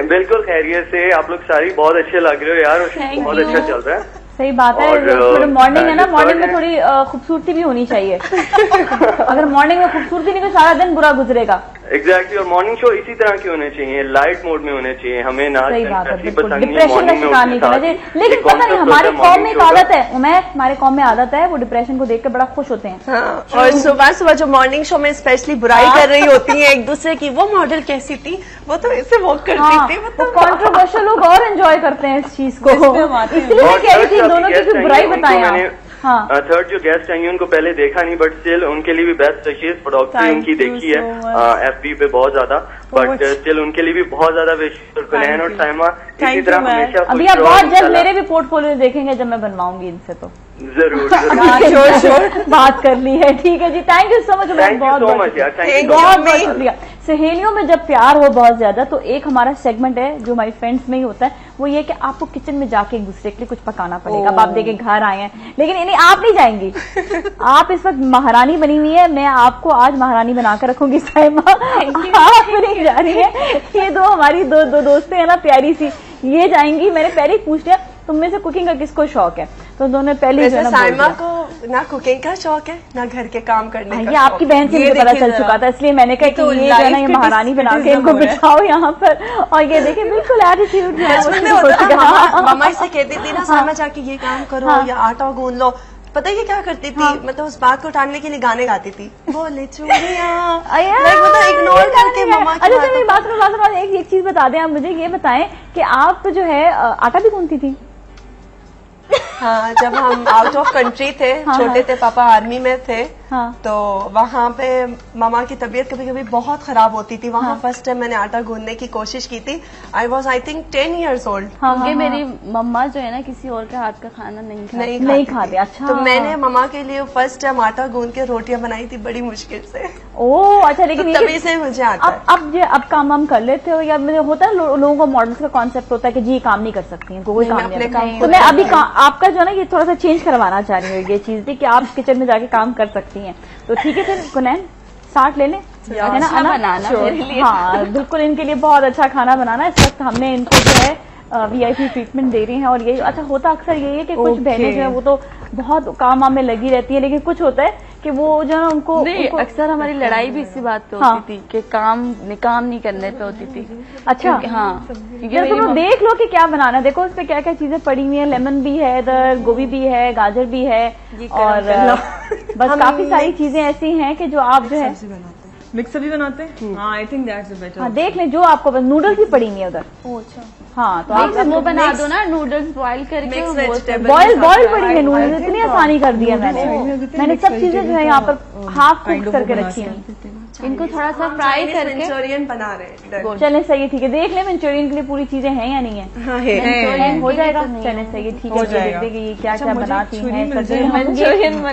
बिल्कुल खैरियत से। आप लोग सारी बहुत अच्छे लग रहे हो यार, और बहुत अच्छा चल रहा है। सही बात है। थोड़ी मॉर्निंग है ना, मॉर्निंग में थोड़ी खूबसूरती भी होनी चाहिए। अगर मॉर्निंग में खूबसूरती नहीं तो सारा दिन बुरा गुजरेगा। एग्जैक्टली। और मॉर्निंग शो इसी तरह के होने चाहिए, लाइट मोड में होने चाहिए। हमें ना डिप्रेशन का शिकार नहीं करना चाहिए। लेकिन पता नहीं हमारी कौम में एक आदत है, उमैर, हमारे कौम में आदत है, वो डिप्रेशन को देख कर बड़ा खुश होते हैं। और सुबह सुबह जो मॉर्निंग शो में स्पेशली बुराई कर रही होती है एक दूसरे की, वो मॉडल कैसी थी, वो तो ऐसे वॉक करती थी। वो कॉन्ट्रोवर्शियल लोग और एंजॉय करते हैं इस चीज को, इसलिए कह रही थी दोनों की बुराई बताएं। थर्ड जो गेस्ट आएंगे उनको पहले देखा नहीं, बट स्टिल उनके लिए भी बेस्ट विशेस। प्रोडक्ट उनकी देखी है FB पे बहुत ज्यादा, बट स्टिल उनके लिए भी बहुत ज्यादा विशेस। कुनैन और साइमा इसी तरह हमेशा। अभी आप बहुत जल्द मेरे भी पोर्टफोलियो देखेंगे जब मैं बनवाऊंगी इनसे, तो जरूर बात कर ली है। ठीक है जी, थैंक यू सो मच। बहुत शुक्रिया। सहेलियों में जब प्यार हो बहुत ज्यादा, तो एक हमारा सेगमेंट है जो हमारी फ्रेंड्स में ही होता है, वो ये कि आपको किचन में जाके एक दूसरे के लिए कुछ पकाना पड़ेगा। अब आप देखे घर आए हैं, लेकिन इन्हें आप नहीं जाएंगी, आप इस वक्त महारानी बनी हुई है। मैं आपको आज महारानी बनाकर रखूंगी साइमा, आप नहीं जा रही है। ये दो हमारी दो दोस्तें हैं ना प्यारी सी, ये जाएंगी। मैंने पहले ही पूछ लिया तुम में से कुकिंग का किसको शौक है, तो दोनों पहले साइमा को ना कुकिंग का शौक है ना घर के काम करने का। ये आपकी बहन से मुझे पता चल चुका था, इसलिए मैंने कहा कि ये जो है ना, ये महारानी बना के इनको बिठाओ यहाँ पर। और ये देखिए बिल्कुल एटीट्यूड मम्मा से कहती थी ना, साइमा जाके ये काम करो या आटा गूंद लो। पता है ये क्या करती थी? मतलब उस बात को टालने के लिए गाने गाती थी, बोले चूड़ियां, मतलब इग्नोर करके मम्मा। अच्छा मेरी बात एक चीज बता दें, आप मुझे ये बताएं कि आप जो है आटा भी गूंथती थी? हाँ, जब हम आउट ऑफ कंट्री थे, छोटे थे, पापा आर्मी में थे, तो वहाँ पे मामा की तबीयत कभी कभी बहुत खराब होती थी। वहाँ फर्स्ट टाइम मैंने आटा गूंदने की कोशिश की थी। I was I think 10 years old। क्योंकि मेरी मम्मा जो है ना किसी और के हाथ का खाना नहीं खाते। अच्छा, तो मैंने मम्मा के लिए फर्स्ट टाइम आटा गूंद के रोटियां बनाई थी बड़ी मुश्किल से। ओह अच्छा। लेकिन तभी से मुझे आता है। अब काम वाम कर लेते हो, या होता है लोगों को मॉडल्स का कॉन्सेप्ट होता है कि जी ये काम नहीं कर सकती, कोई काम नहीं। तो मैं अभी आपका जो है ना ये थोड़ा सा चेंज करवाना चाह रही हूँ, ये चीज थी कि आप किचन में जाके काम कर सकती हैं। तो ठीक है फिर कुनैन स्टार्ट ले लें, है ना बनाना। हाँ बिल्कुल, इनके लिए बहुत अच्छा खाना बनाना है। इस वक्त हमने इनको जो है VIP ट्रीटमेंट दे रही हैं। और यही अच्छा होता अक्सर यही है कि कुछ बहनें जो है वो तो बहुत काम वाम में लगी रहती है, लेकिन कुछ होता है कि वो जो है उनको अक्सर हमारी लड़ाई भी इसी बात पे होती थी कि काम नहीं करने पे होती थी। अच्छा हाँ, तुम देख लो कि क्या बनाना। देखो उस पे क्या क्या चीजें पड़ी हुई है, लेमन भी है इधर, गोभी भी है, गाजर भी है, और बस काफी सारी चीजें ऐसी हैं कि जो आप जो है मिक्सर भी बनाते हैं। हाँ, आई थिंक दैट्स बेटर। हाँ देख लें जो आपको बस। नूडल्स भी पड़ी हुई है उधर। अच्छा हाँ, तो आप वो बना दो ना, नूडल्स बॉईल करके। बॉयल पड़ी है नूडल्स, इतनी आसानी कर दी है मैंने सब चीजें जो है यहाँ पर हाफ कुक करके रखी है। इनको थोड़ा सा फ्राई करके मंचूरियन बना रहे हैं। चले सही है, ठीक है। देख ले मंचूरियन के लिए पूरी चीजें हैं या नहीं है? हो जाएगा। चले सही है, ठीक है। देखते कि ये क्या क्या बनाती है।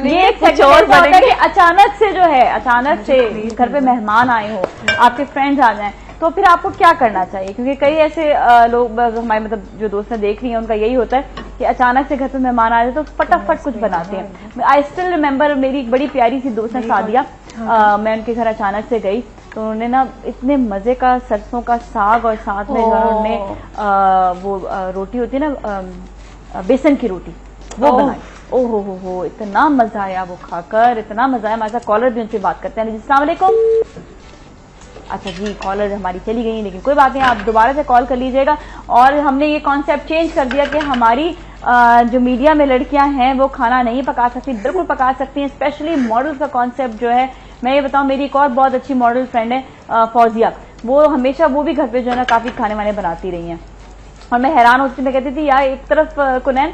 ये एक और बात है कि अचानक से जो है, अचानक से घर पे मेहमान आए हो, आपके फ्रेंड्स आ जाएं, तो फिर आपको क्या करना चाहिए? क्योंकि कई ऐसे लोग हमारे मतलब जो दोस्त देख रही हैं उनका यही होता है कि अचानक से घर पे मेहमान आ जाए तो फटाफट कुछ बनाते हैं। आई स्टिल रिमेम्बर, मेरी एक बड़ी प्यारी सी दोस्त है सादिया, मैं उनके घर अचानक से गई तो उन्होंने ना इतने मजे का सरसों का साग और साथ में उन्होंने वो रोटी होती है ना बेसन की रोटी, वो बनाई। ओहो हो, इतना मजा आया वो खाकर, इतना मजा आया। हमारे साथ कॉलर भी उनसे बात करते हैं। अस्सलाम वालेकुम। अच्छा जी, कॉलर हमारी चली गई, लेकिन कोई बात नहीं, आप दोबारा से कॉल कर लीजिएगा। और हमने ये कॉन्सेप्ट चेंज कर दिया कि हमारी जो मीडिया में लड़कियां हैं वो खाना नहीं पका सकती, बिल्कुल पका सकती हैं। स्पेशली मॉडल का कॉन्सेप्ट जो है, मैं ये बताऊं, मेरी एक और बहुत अच्छी मॉडल फ्रेंड है फौजिया, वो हमेशा वो भी घर पे जो है ना काफी खाने वाने बनाती रही हैं। और मैं हैरान होती, मैं कहती थी यार एक तरफ कुनैन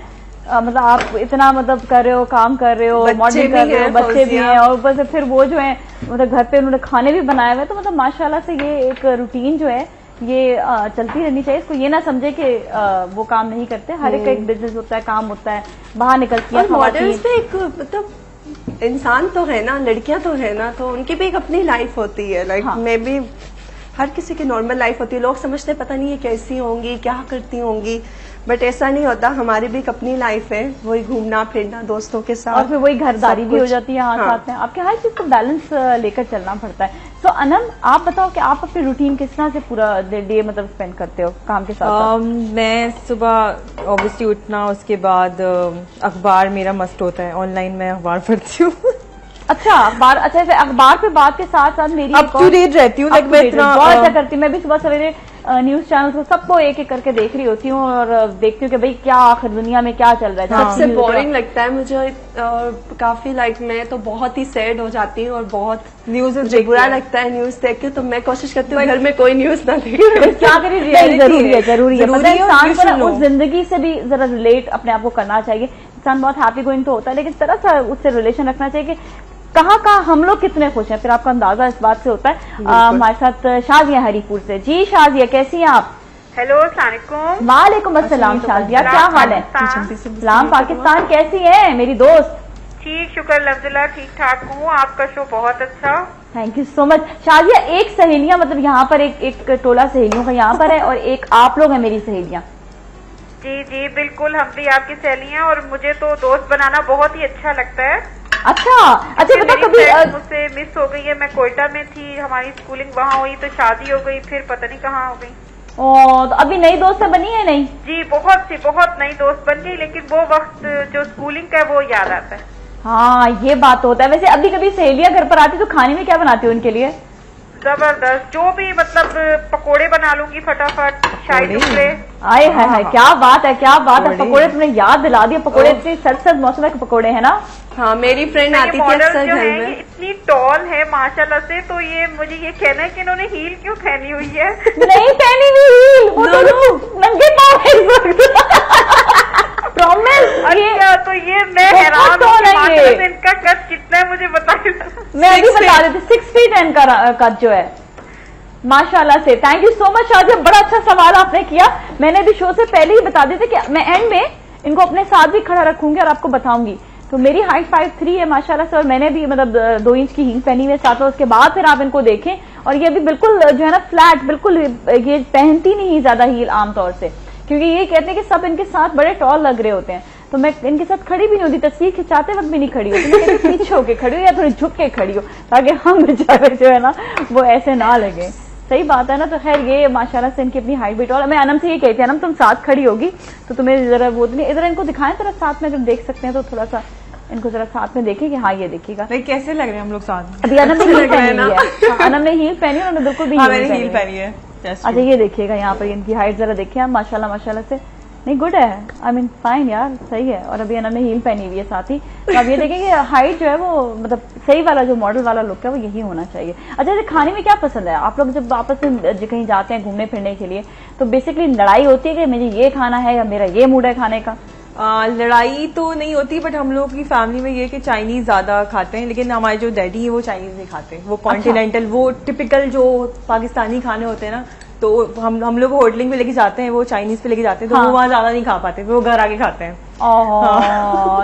मतलब आप इतना मतलब कर रहे हो, काम कर रहे हो, मॉडलिंग कर रहे हो, बच्चे भी हैं, और ऊपर से फिर वो जो है मतलब घर पे उन्होंने खाने भी बनाए हुए, तो मतलब माशाल्लाह से ये एक रूटीन जो है ये चलती रहनी चाहिए। इसको ये ना समझे कि वो काम नहीं करते, हर एक का एक बिजनेस होता है, काम होता है, बाहर निकलती है। मॉडल्स पे एक मतलब इंसान तो है ना, लड़कियां तो है ना, तो उनकी भी एक अपनी लाइफ होती है। लाइक मे बी हर किसी की नॉर्मल लाइफ होती है, लोग समझते पता नहीं ये कैसी होंगी, क्या करती होंगी, बट ऐसा नहीं होता। हमारी भी एक अपनी लाइफ है, वही घूमना फिरना दोस्तों के साथ, और फिर वही घरदारी भी हो जाती है साथ में। आपके हर चीज को बैलेंस लेकर चलना पड़ता है। तो अनम, आप बताओ कि आप अपनी रूटीन किस तरह से पूरा डे मतलब स्पेंड करते हो काम के साथ? मैं सुबह ऑब्वियसली उठना, उसके बाद अखबार मेरा मस्ट होता है, ऑनलाइन मैं अखबार पढ़ती हूँ। अच्छा, अखबार, अच्छा अखबार पे बात के साथ साथ मेरी अप टू डेट रहती हूँ, बहुत अच्छा करती हूँ। मैं भी सुबह सवेरे न्यूज चैनल को सबको एक एक करके देख रही होती हूँ और देखती हूँ कि भाई क्या आखिर दुनिया में क्या चल रहा है। सबसे बोरिंग लगता है मुझे काफी, लाइक मैं तो बहुत ही सैड हो जाती हूँ और बहुत न्यूज बुरा लगता है न्यूज देख के, तो मैं कोशिश करती हूँ घर में कोई न्यूज ना देखे। क्या करें, जरूरी है इंसान को उस जिंदगी से भी जरा रिलेट अपने आप को करना चाहिए। इंसान बहुत हैप्पी गोइंग तो होता है, लेकिन इस तरह से उससे रिलेशन रखना चाहिए कि कहाँ हम लोग कितने खुश हैं, फिर आपका अंदाजा इस बात से होता है। हमारे साथ शाजिया हरीपुर से। जी शाजिया, कैसी हैं आप? हेलो, अस्सलाम वालेकुम। वालेकुम अस्सलाम शाजिया, क्या हाल है? सलाम पाकिस्तान, कैसी है मेरी दोस्त? ठीक, शुक्र अल्हम्दुलिल्लाह, ठीक ठाक हूँ। आपका शो बहुत अच्छा। Thank you so much. Shazia, एक सहेलियां मतलब यहाँ पर एक टोला सहेलियों का यहाँ पर है और एक आप लोग हैं मेरी सहेलियां। जी जी बिल्कुल, हम भी आपकी सहेलियां, और मुझे तो दोस्त बनाना बहुत ही अच्छा लगता है। अच्छा बता, कभी मुझसे मिस हो गई है। मैं कोयटा में थी, हमारी स्कूलिंग वहाँ हुई, तो शादी हो गई, फिर पता नहीं कहाँ हो गई। तो अभी नई दोस्त बनी है? नहीं जी, बहुत नई दोस्त बन गई, लेकिन वो वक्त जो स्कूलिंग का वो याद आता है। हाँ, ये बात होता है। वैसे अभी कभी सहेलियां घर पर आती तो खाने में क्या बनाती हो उनके लिए? जबरदस्त, जो भी मतलब पकोड़े बना लूंगी फटाफट, शाही टुकड़े। आए हाय, क्या बात है, क्या बात है। पकोड़े तुमने याद दिला दिया, पकोड़े इतने सर्द मौसम के पकोड़े है ना। हाँ, मेरी फ्रेंड आती थी अक्सर घर में। इतनी टॉल है माशाल्लाह से, तो ये मुझे ये कहना है कि इन्होंने हील क्यों पहनी हुई है? नहीं पहनी हुई हील, वो तो नंगे पाँव प्रॉमिस। अच्छा, तो ये मैं हैरान हूँ, इनका कद कितना है मुझे बताइए। मैं अभी बता रही थी 6 फीट 10 का कद जो है माशाल्लाह से। Thank you so much Shazia, बड़ा अच्छा सवाल आपने किया। मैंने भी शो से पहले ही बता दिया था कि मैं एंड में इनको अपने साथ भी खड़ा रखूंगी और आपको बताऊंगी। तो मेरी हाइट 5'3" है माशाल्लाह से, और मैंने भी मतलब 2 इंच की हील पहनी हुई है साथ में। उसके बाद फिर आप इनको देखें, और ये भी बिल्कुल जो है ना फ्लैट, बिल्कुल ये पहनती नहीं ज्यादा हील आमतौर से, क्योंकि ये कहते हैं कि सब इनके साथ बड़े टॉल लग रहे होते हैं। तो मैं इनके साथ खड़ी भी नहीं होती, तस्वीर खिंचाते वक्त भी नहीं खड़ी होती, मैं कहती पीछे होके खड़ी हो या थोड़ी झुक के खड़ी हो, ताकि हम बेचारे जो है ना वो ऐसे ना लगे। सही बात है ना। तो खैर ये माशाल्लाह से इनकी अपनी हाइट भी टॉल। मैं अनम से ये कहती है, अनम तुम साथ खड़ी होगी तो तुम्हें जरा वो नहीं, इधर इनको दिखाएं जरा साथ में, अगर देख सकते हैं तो थोड़ा सा इनको जरा साथ में देखें कि हाँ ये देखिएगा कैसे लग रहे हैं हम लोग साथ में। अभी अनम ने हील पहनी है, अनम ने हील पहनी है, उन्होंने बिल्कुल भी हील पहनी है। अच्छा, ये देखिएगा यहाँ पर इनकी हाइट जरा देखिए आप, माशाल्लाह से नहीं गुड है, आई मीन फाइन यार, सही है। और अभी अनम ने हील पहनी हुई है साथ ही। तो अब ये देखेंगे हाइट जो है वो मतलब सही वाला जो मॉडल वाला लुक है वो यही होना चाहिए। अच्छा, खाने में क्या पसंद है आप लोग जब आपस में कहीं जाते हैं घूमने फिरने के लिए, तो बेसिकली लड़ाई होती है कि मुझे ये खाना है या मेरा ये मूड है खाने का? लड़ाई तो नहीं होती, बट हम लोग की फैमिली में ये कि चाइनीज ज्यादा खाते हैं, लेकिन हमारे जो डैडी है वो चाइनीज नहीं खाते, वो कॉन्टिनेंटल वो टिपिकल जो पाकिस्तानी खाने होते हैं ना, तो हम लोग होटलिंग पे लेके जाते हैं, वो चाइनीज पे लेके जाते हैं, तो वो वहाँ ज्यादा नहीं खा पाते, वो घर आके खाते हैं।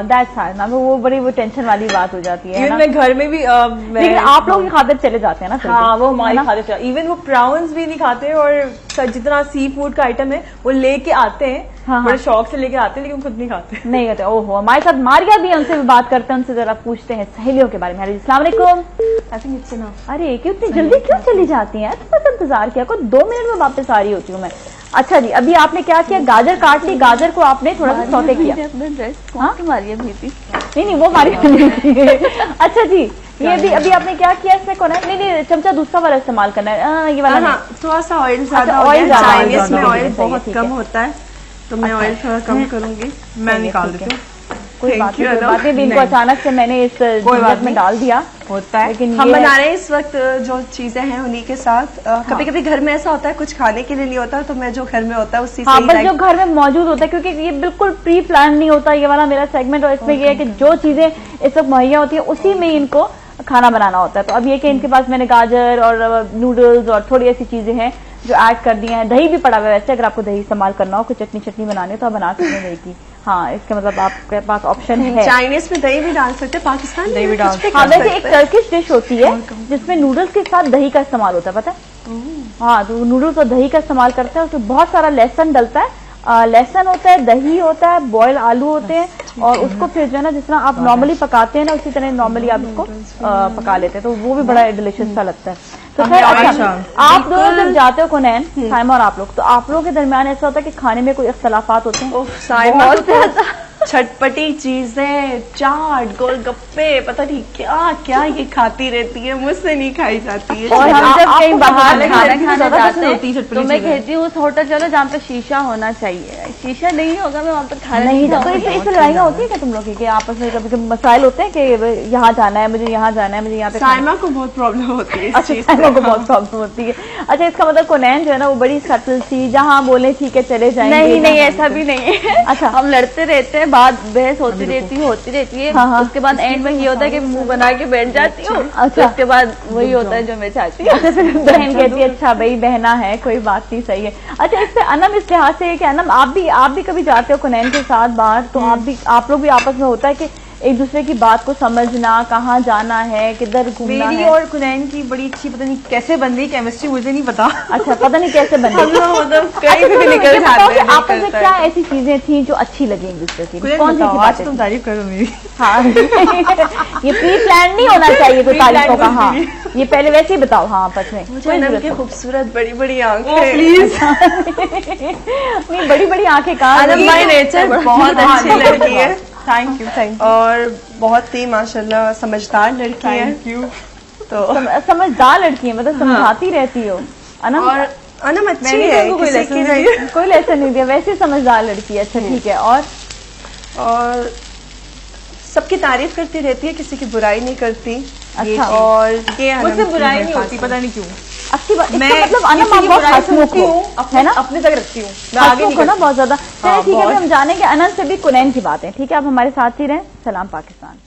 दैट्स हार्ड ना, वो बड़ी वो टेंशन वाली बात हो जाती है ना? मैं घर में भी लेकिन आप लोग खाते चले जाते हैं ना? हाँ, वो हमारे खाते चले, इवन वो प्राउंस भी नहीं खाते, और जितना सी फूड का आइटम है वो लेके आते हैं, बड़े शौक से लेके आते हैं, लेकिन खुद नहीं खाते। नहीं खाते। ओहो, हमारे साथ मारिया भी, हमसे भी बात करते हैं, उनसे जरा पूछते हैं सहेलियों के बारे में। अस्सलाम वालेकुम। अरे क्यों इतनी जल्दी क्यों चली जाती हैं? बस इंतजार किया को, 2 मिनट में वापस आ रही होती हूँ मैं। अच्छा जी, अभी आपने क्या किया? गाजर काट ली, गाजर को आपने थोड़ा सा सौते किया। मारिया भी थी? नहीं, वो मारिया नहीं। अच्छा जी, ये भी अभी आपने क्या किया इसमें? कौन है? नहीं, चमचा दूसरा वाला इस्तेमाल करना है, ये वाला। थोड़ा सा ऑयल ज्यादा, चाइनीज में ऑयल बहुत कम होता है, तो मैं ऑयल थोड़ा कम करूंगी। मैं निकाल देती हूँ, कोई बात नहीं। इनको अचानक से मैंने इस में डाल दिया। होता है। लेकिन हम बना रहे हैं इस वक्त जो चीजें हैं उन्हीं के साथ। कभी कभी घर में ऐसा होता है कुछ खाने के लिए नहीं होता, तो मैं जो घर में होता है उसी से बस जो घर में मौजूद होता है, क्योंकि ये बिल्कुल प्री प्लान नहीं होता ये वाला मेरा सेगमेंट। और इसमें ये है कि जो चीजें इस वक्त मुहैया होती है उसी में इनको खाना बनाना होता है। तो अब ये कि इनके पास मैंने गाजर और नूडल्स और थोड़ी ऐसी चीजें हैं जो ऐड कर दी हैं। दही भी पड़ा हुआ है वैसे, अगर आपको दही इस्तेमाल करना हो, कुछ चटनी बनानी हो तो आप बना सकते हैं दही की। हाँ, इसका मतलब आपके पास ऑप्शन है। चाइनीज में दही भी डाल सकते हैं, पाकिस्तान दही भी डाल सकते हैं। हाँ, वैसे एक टर्किश डिश होती है जिसमें नूडल्स के साथ दही का इस्तेमाल होता है, पता है? हाँ, तो नूडल्स और दही का इस्तेमाल करते हैं। उसमें बहुत सारा लहसुन डलता है, लहसुन होता है, दही होता है, बॉयल आलू होते हैं, और उसको फिर जो है ना जिस तरह आप नॉर्मली पकाते हैं ना उसी तरह नॉर्मली आप इसको पका लेते हैं, तो वो भी बड़ा डिलिशियस सा लगता है। तो खैर अच्छा, आप दोनों जब जाते हो कुनैन, साइमा और आप लोग, तो आप लोगों के दरमियान ऐसा होता है कि खाने में कोई इख्तलाफात होते हैं? साइमा छटपटी चीजें, चाट, गोलगप्पे, पता नहीं क्या क्या ये खाती रहती है, मुझसे नहीं खाई जाती है। और हम जब कहीं बाहर खाना खाने जाते हैं तो मैं कहती हूँ उस होटल चलो जहाँ पे शीशा होना चाहिए। शीशा नहीं होगा मैं वहाँ पे खाना नहीं जाऊँ। तो इससे लड़ाइयाँ होती है क्या तुम लोग की, आपस में कभी मसाइल होते हैं कि यहाँ जाना है, मुझे यहाँ जाना है, मुझे यहाँ पे? साइमा को बहुत प्रॉब्लम होती है। अच्छा, साइमा को बहुत प्रॉब्लम होती है। अच्छा, इसका मतलब कुनैन जो है ना वो बड़ी सटल सी, जहाँ बोले ठीक है चले जाएंगे। नहीं, ऐसा भी नहीं है। अच्छा, हम लड़ते रहते हैं, बात बहस होती रहती है। हाँ, उसके बाद एंड में ये होता है कि मुंह बना के बैठ जाती हूँ। अच्छा, उसके बाद वही होता है जो मैं चाहती हूँ। बहन कहती है अच्छा भाई बहना है, कोई बात नहीं, सही है। अच्छा, इससे अनम इस लिहाज से कि अनम आप भी कभी जाते हो कुनैन के साथ बाहर, तो आप लोग भी आपस में होता है कि एक दूसरे की बात को समझना, कहाँ जाना है, किधर घूमना है? मेरी और कुनैन की बड़ी अच्छी पता नहीं कैसे बन रही केमिस्ट्री, मुझे नहीं पता। अच्छा, पता नहीं कैसे बन रही। मतलब कहीं भी निकल जाते हैं। आपस में क्या ऐसी चीजें थी जो अच्छी लगी एक दूसरे की? कौन सी बात? तुम तारीफ करो मेरी। हाँ, ये प्री प्लान नहीं होना चाहिए कोई तारीफों का। हाँ, ये पहले वैसे ही बताओ। हाँ, आपस में मुझे खूबसूरत बड़ी बड़ी आंखें, प्लीज। नहीं, बड़ी बड़ी आंखें कहाँ? बाय नेचर बहुत अच्छी लड़की है। Thank you. और बहुत ही माशाल्लाह समझदार लड़की है। तो समझदार लड़की है, मतलब समझाती रहती हो। अनम अच्छी है, कोई लेसन नहीं दिया, वैसे समझदार लड़की है। अच्छा, ठीक है। और सबकी तारीफ करती रहती है, किसी की बुराई नहीं करती। अच्छा, और ये मुझसे बुराई नहीं होती, पता नहीं क्यों। अच्छी बात। मैं मतलब अनम आप बहुत हंसमुख हो, है ना? अपने तक रखती हूँ, मैं आगे नहीं ना बहुत ज्यादा। चलिए ठीक है, हम जानेंगे अनंत से भी कुनैन की बातें। ठीक है, आप हमारे साथ ही रहें। सलाम पाकिस्तान।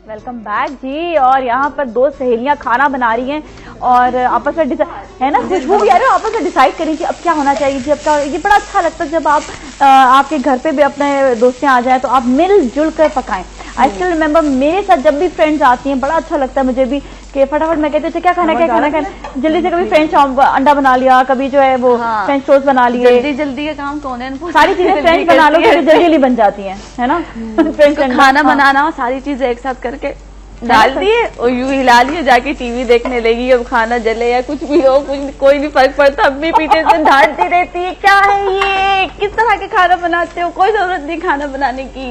वेलकम बैक जी। और यहाँ पर दो सहेलियां खाना बना रही हैं और आपस में है ना, खुशबू भी आ रही है, आपस में डिसाइड करें कि अब क्या होना चाहिए जी। अब क्या, ये बड़ा अच्छा लगता है जब आपके घर पे भी अपने दोस्तें आ जाए तो आप मिलजुल कर पकाएं। आई स्टिल रिमेम्बर मेरे साथ जब भी फ्रेंड्स आती हैं बड़ा अच्छा लगता है मुझे भी कि फटाफट मैं कहती हूँ क्या खाना जल्दी से, कभी फ्रेंच अंडा बना लिया, कभी जो है वो फ्रेंच टोस्ट बना लिए। जल्दी का काम कौन है? सारी चीजें फ्रेंच बना लो, जल्दी बन जाती है ना? फ्रेंच खाना बनाना, सारी चीजें एक साथ करके डाल दिए और यूं हिला लिए, जाके टीवी देखने लगी। अब खाना जले या कुछ भी हो, कोई नहीं फर्क पड़ता। अब भी पीछे से डांटती रहती है, क्या है ये, किस तरह के खाना बनाते हो, कोई जरूरत नहीं खाना बनाने की।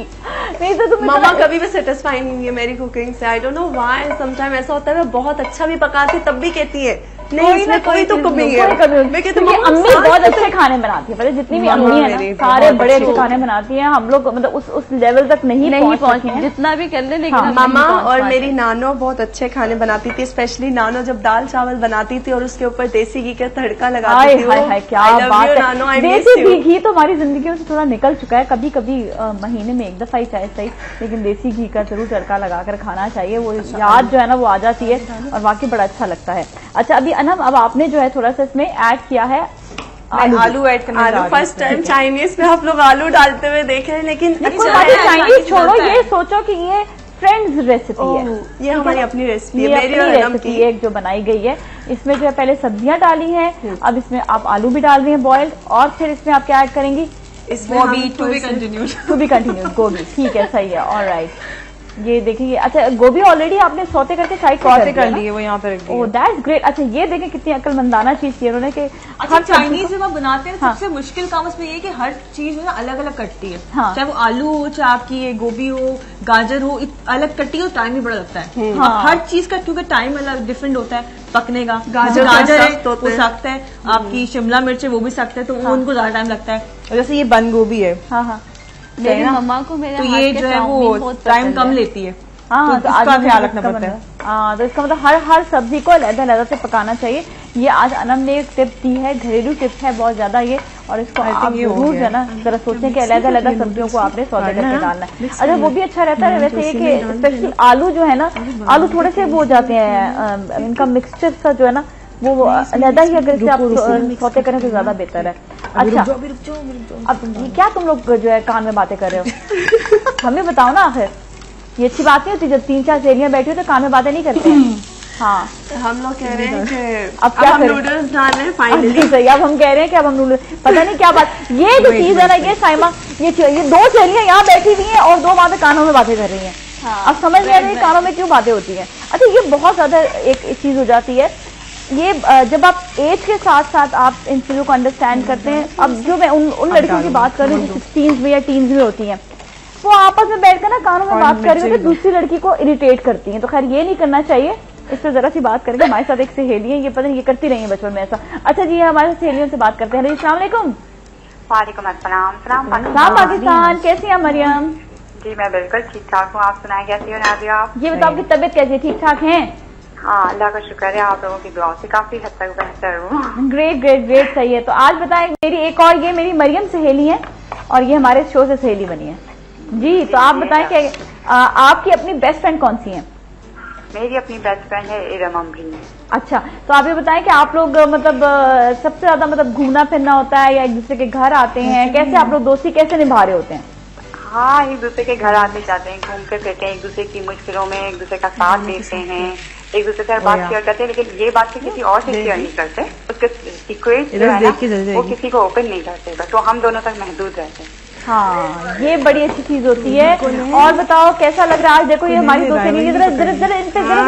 नहीं तो तुम मामा कभी भी सेटिस्फाई नहीं है मेरी कुकिंग से। I don't know why. Sometime ऐसा होता है मैं बहुत अच्छा भी पकाती तब भी कहती है नहीं इसमें कोई तो कमी है। मैं कहती हूँ अम्मी बहुत अच्छे खाने बनाती है, पता जितनी भी अम्मी है ना सारे बड़े अच्छे खाने बनाती हैं। हम लोग मतलब उस लेवल तक नहीं पहुंचे, जितना भी कर ले, लेकिन मामा और मेरी नानो बहुत अच्छे खाने बनाती थी। स्पेशली नानो जब दाल चावल बनाती थी और उसके ऊपर देसी घी का तड़का लगाती थी। क्या बात है, देसी घी तो हमारी जिंदगी से थोड़ा निकल चुका है। कभी कभी महीने में एक दफा ही चाहे सही, लेकिन देसी घी का जरूर तड़का लगाकर खाना चाहिए। वो याद जो है ना वो आ जाती है और वाकई बड़ा अच्छा लगता है। अच्छा, अभी अनम अब आपने जो है थोड़ा सा इसमें ऐड किया है आलू ऐड करना। आलू फर्स्ट टाइम चाइनीज में आप लोग आलू डालते हुए देखे हैं, लेकिन चाइनीज छोड़ो, ये सोचो कि ये फ्रेंड्स रेसिपी है, ये हमारी अपनी रेसिपी है, मेरी और अनम की एक जो बनाई गई है। इसमें जो है पहले सब्जियां डाली हैं, अब इसमें आप आलू भी डाल रही हैं बॉइल्ड, और फिर इसमें आप क्या ऐड करेंगी? इसमें टू बी कंटिन्यूड गोभी। ठीक है, सही है, ऑलराइट। ये देखिए, अच्छा गोभी ऑलरेडी आपने सौते करके साइड कर ली है, वो यहाँ पे रख दी है। Oh that's great. अच्छा ये देखें कितनी अक्लमंदाना चीज की उन्होंने कि अच्छा चाइनीज जब आप बनाते हैं सबसे मुश्किल काम उसमें ये कि हर चीज जो है अलग अलग कटती है। चाहे वो आलू हो, चाहे आपकी गोभी हो, गाजर हो, अलग कटती है, टाइम भी बड़ा लगता है। हर चीज का क्योंकि टाइम अलग डिफरेंट होता है पकने का। गाजर है वो सख्त है, आपकी शिमला मिर्च है वो भी सख्त है, तो उनको ज्यादा टाइम लगता है। जैसे ये बंद गोभी है, मेरी मम्मा को मेरे तो ये जो है वो टाइम कम लेती है। तो इसका ख्याल रखना पड़ता है। हाँ, तो इसका मतलब हर सब्जी को अलग-अलग से पकाना चाहिए। ये आज अनम ने एक टिप दी है, घरेलू टिप है बहुत ज्यादा ये, और इसको आप जरूर जो है ना जरा सोचें कि अलग-अलग सब्जियों को आपने सौते करके डालना है। अच्छा वो भी अच्छा रहता है वैसे ये कि स्पेशली आलू जो है ना, आलू थोड़े से वो हो जाते हैं, इनका मिक्सचर सा जो है ना वो अलग ही अगर से आप सौते करें तो ज्यादा बेहतर है। अच्छा अब क्या तुम लोग जो है कान में बातें कर रहे हो? हमें बताओ ना, आखिर ये अच्छी बात नहीं होती जब 3-4 सहेलियां बैठी हो तो कान में बातें नहीं करते हैं। हाँ, हम लोग कह रहे हैं कि अब क्या हम नूडल्स डाल रहे हैं फाइनली। सही, अब हम कह रहे हैं कि अब हम नूडल्स, पता नहीं क्या बात, ये जो चीज है ना ये साइमा, ये 2 सहेलियां यहाँ बैठी हुई हैं और 2 बातें कानों में बातें कर रही हैं। अब समझ नहीं आ रही कानों में क्यों बातें होती हैं। अच्छा ये बहुत ज्यादा एक चीज हो जाती है, ये जब आप एज के साथ साथ आप इन चीजों को अंडरस्टैंड करते हैं। अब जो मैं उन लड़कियों की बात कर रही हूँ जो 16 में या टीन्स में होती हैं, वो आपस में बैठकर ना कानों में बात कर रही होती है, दूसरी लड़की को इरिटेट करती हैं। तो खैर ये नहीं करना चाहिए। इस पर जरा सी बात करेंगे। हमारे साथ एक सहेली है, ये पता नहीं ये करती रही है बचपन में ऐसा। अच्छा जी हमारे सहेलियों से बात करते हैं। अस्सलाम वालेकुम। वालेकुम अस्सलाम। सलाम पाकिस्तान, कैसी हैं मरियम? जी मैं बिल्कुल ठीक ठाक हूँ, आप सुनाए कैसी हो नाज़िया? आप ये बताओ आपकी तबीयत कैसी है, ठीक ठाक है? हाँ अल्लाह का शुक्र है, आप लोगों की दुआ से काफी हद तक बेहतर हूँ। ग्रेट ग्रेट ग्रेट, सही है। तो आज बताएं, मेरी एक और ये मेरी मरियम सहेली है और ये हमारे शो से सहेली बनी है जी। तो आप बताएं कि आपकी अपनी बेस्ट फ्रेंड कौन सी है? मेरी अपनी बेस्ट फ्रेंड है इरम अमरी। अच्छा, तो आप ये बताएं कि आप लोग मतलब सबसे ज्यादा मतलब घूमना फिरना होता है या एक दूसरे के घर आते हैं, कैसे आप लोग दोस्ती कैसे निभा रहे होते हैं? हाँ एक दूसरे के घर आते जाते हैं, घूमते फिरते हैं, एक दूसरे की मुश्किलों में एक दूसरे का साथ देते हैं, एक दूसरे से बात शेयर करते हैं, लेकिन ये बात किसी और से शेयर नहीं करते, उसके सीक्रेट जो है ना वो किसी को ओपन नहीं करते, तो हम दोनों तक महदूद रहते हैं। हाँ ये बड़ी अच्छी चीज होती है। और बताओ कैसा लग रहा है? आज देखो ये हमारी दोस्ती नहीं, जरा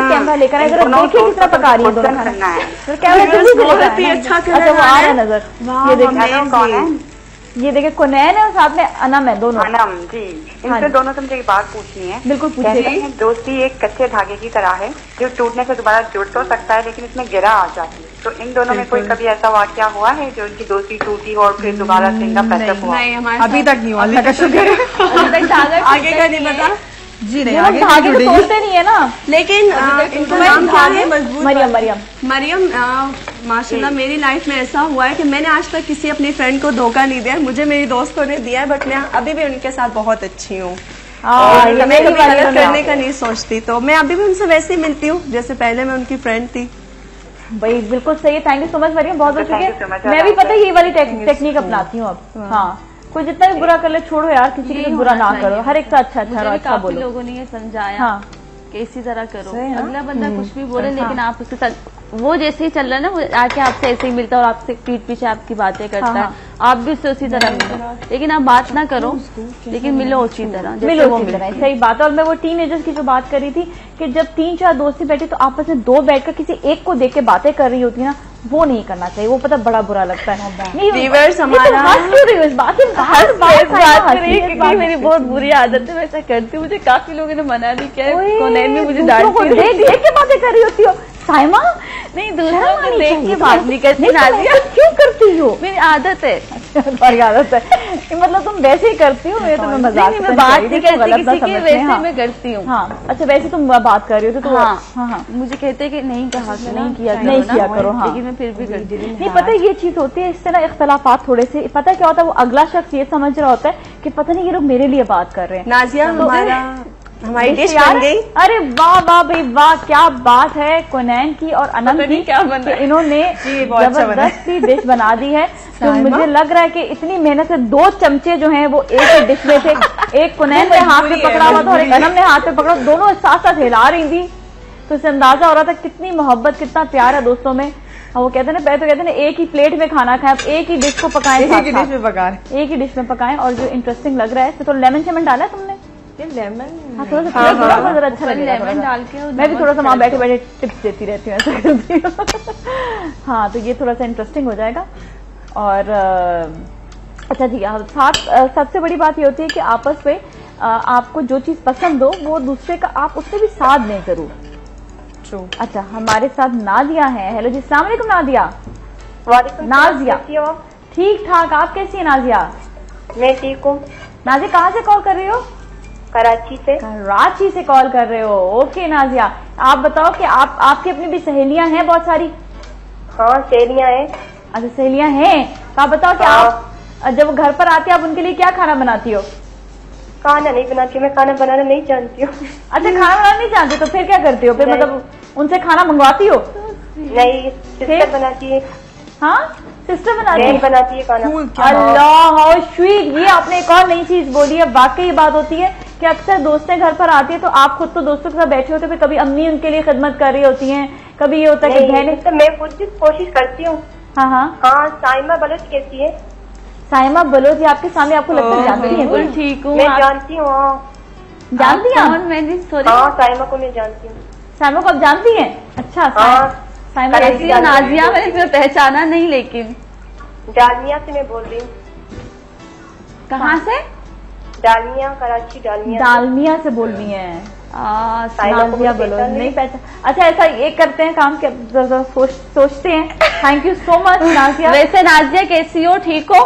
कैमरा लेकर आए, जरा देखिए कितना पका रही है दोनों खाना है। अच्छा वो आ रहा है नजर, ये देखिए ये देखिए कुनैन है और साथ में अनम है, दोनों अनम जी। इनसे दोनों से मुझे एक बात पूछनी है। बिल्कुल पूछिए। दोस्ती एक कच्चे धागे की तरह है जो टूटने से दोबारा जुड़ तो सकता है लेकिन इसमें गिरा आ जाती है, तो इन दोनों में कोई कभी ऐसा वाकया हुआ है जो इनकी दोस्ती टूटी हो और फिर दोबारा से इनका पैचअप हुआ? अभी तक नहीं हुआ, अल्लाह का शुक्र है। आगे का नहीं पता जी, नहीं आगे तोड़ते नहीं है ना, लेकिन इनको नाम क्या है? मरियम। माशाल्लाह मेरी लाइफ में ऐसा हुआ है कि मैंने आज तक किसी अपनी फ्रेंड को धोखा नहीं दिया, मुझे मेरी दोस्तों ने दिया है, बट मैं अभी भी उनके साथ बहुत अच्छी हूँ, मैं कभी गलत करने का नहीं सोचती, तो मैं अभी भी उनसे वैसे ही मिलती हूँ जैसे पहले मैं उनकी फ्रेंड थी। भाई बिल्कुल सही है, thank you so much Mariam, बहुत बहुत शुक्रिया। मैं भी पता है ये वाली टेक्निक अपनाती हूँ अब। हाँ कोई जितना भी बुरा कर ले छोड़ो यार, किसी के बुरा ना करो, हर एक से अच्छा बोलो। काफी लोगों ने ये समझाया कि इसी तरह करो, अगला बंदा कुछ भी बोले लेकिन आप उसके साथ वो जैसे ही चल रहा है ना, वो आके आपसे ऐसे ही मिलता है और आपसे पीठ पीछे आपकी बातें करता है, आप भी उससे उसी तरह मिलो, लेकिन आप बात ना करो लेकिन मिलो उसी तरह, मिलो उसी तरह। सही बात है। और मैं वो टीनेजर्स की जो बात कर रही थी कि जब 3-4 दोस्ती बैठी तो आपस में 2 बैठकर किसी एक को देख के बातें कर रही होती है ना, वो नहीं करना चाहिए, वो पता बड़ा बुरा लगता है। मेरी बहुत बुरी आदत है, मैं ऐसा करती हूँ, मुझे काफी लोगों ने मना भी किया है, मुझे देख के बातें कर रही होती हो साइमा। नहीं दूसरों को देख के बात नहीं करती नाज़िया, क्यों करती हो? मेरी आदत है। बड़ी आदत है, मतलब तुम वैसे ही करती हो, ये तो मैं मजाक नहीं, मैं बात नहीं करती किसी की, वैसे मैं करती हूँ। हाँ अच्छा वैसे तुम बात कर रही हो तो हाँ मुझे कहते कि नहीं कहा नहीं किया करो, लेकिन मैं फिर भी करती हूँ। नहीं पता ये चीज होती है, इससे ना इख्तलाफात थोड़े से, पता क्या होता है, वो अगला शख्स ये समझ रहा होता है कि पता नहीं ये लोग मेरे लिए बात कर रहे हैं। नाज़िया हमारी डिश बन गई। अरे वाह वाह भाई वाह, क्या बात है कुनैन की और अनम की, क्या बना इन्होंने जबरदस्ती डिश बना दी है। तो मुझे लग रहा है कि इतनी मेहनत से 2 चमचे जो हैं वो एक ही डिश में थे, एक कुनैन ने हाथ में पकड़ा हुआ था और एक अनम ने हाथ में पकड़ा, दोनों साथ साथ हिला रही थी, तो इससे अंदाजा हो रहा था कितनी मोहब्बत कितना प्यार है दोस्तों में। और वो कहते हैं ना, पहले तो कहते हैं ना एक ही प्लेट में खाना खाएं, एक ही डिश को पकाएं, एक ही डिश में पकाएं, एक ही डिश में पकाएं। और जो इंटरेस्टिंग लग रहा है तो लेमन शेमन डाला है तुमने? लेमन, हाँ थोड़ा सा जरा अच्छा लगेगा, लेमन डाल के। मैं भी थोड़ा सा वहाँ बैठे बैठे टिप्स देती रहती हूँ, ऐसा करती हूँ। हाँ तो ये थोड़ा सा इंटरेस्टिंग हो जाएगा। और अच्छा जी, सबसे बड़ी बात ये होती है कि आपस में आपको जो चीज पसंद हो वो दूसरे का आप उससे भी साथ दें जरूर। अच्छा, हमारे साथ नादिया है। हेलो जी, अस्सलाम वालेकुम नादिया। वालेकुम। नाजिया, ठीक ठाक, आप कैसी है नाजिया? मैं ठीक हूँ। नाजिया कहाँ से कॉल कर रही हो? कराची से। कराची से कॉल कर रहे हो, ओके नाजिया। आप बताओ कि आपकी अपनी भी सहेलियां हैं बहुत सारी? हाँ सहेलियां हैं। अच्छा सहेलियां हैं, तो आप बताओ कि आप जब वो घर पर आती है आप उनके लिए क्या खाना बनाती हो? खाना नहीं बनाती, मैं खाना बनाना नहीं जानती हूँ। अच्छा खाना बनाना नहीं जानती, तो फिर क्या करती हो? फिर मतलब उनसे खाना मंगवाती हो? नहीं, सिस्टर बनाती है। हाँ सिस्टर बनाती है खाना। अल्लाह हाउ स्वीट। ये आपने एक और नई चीज बोली है, वाकई बात होती है कि अक्सर दोस्तें घर पर आती है तो आप खुद तो दोस्तों के साथ बैठे होते, फिर कभी अम्मी उनके लिए खिदमत कर रही होती हैं, कभी ये होता है कि बहनें। मैं खुद भी कोशिश करती हूँ। हाँ हाँ हाँ। साइमा बलोच कैसी है? साइमा बलोच आपके सामने, आपको लगता है जानती है? बिल्कुल ठीक हूँ, मैं जानती हूँ। जानती हैं? हाँ साइमा को मैं जानती हूँ। साइमा को आप जानती हैं? अच्छा साइमा कैसी है? नाजिया मैंने पहचाना नहीं, लेकिन डालमिया से मैं बोल रही हूँ। कहाँ से? डालमिया, कराची डालमिया। डालमिया से बोल रही है? नाजिया बलोच नहीं पहचान। अच्छा ऐसा ये करते हैं काम के सोचते हैं। Thank you so much Nazia. वैसे नाजिया कैसी हो, ठीक हो?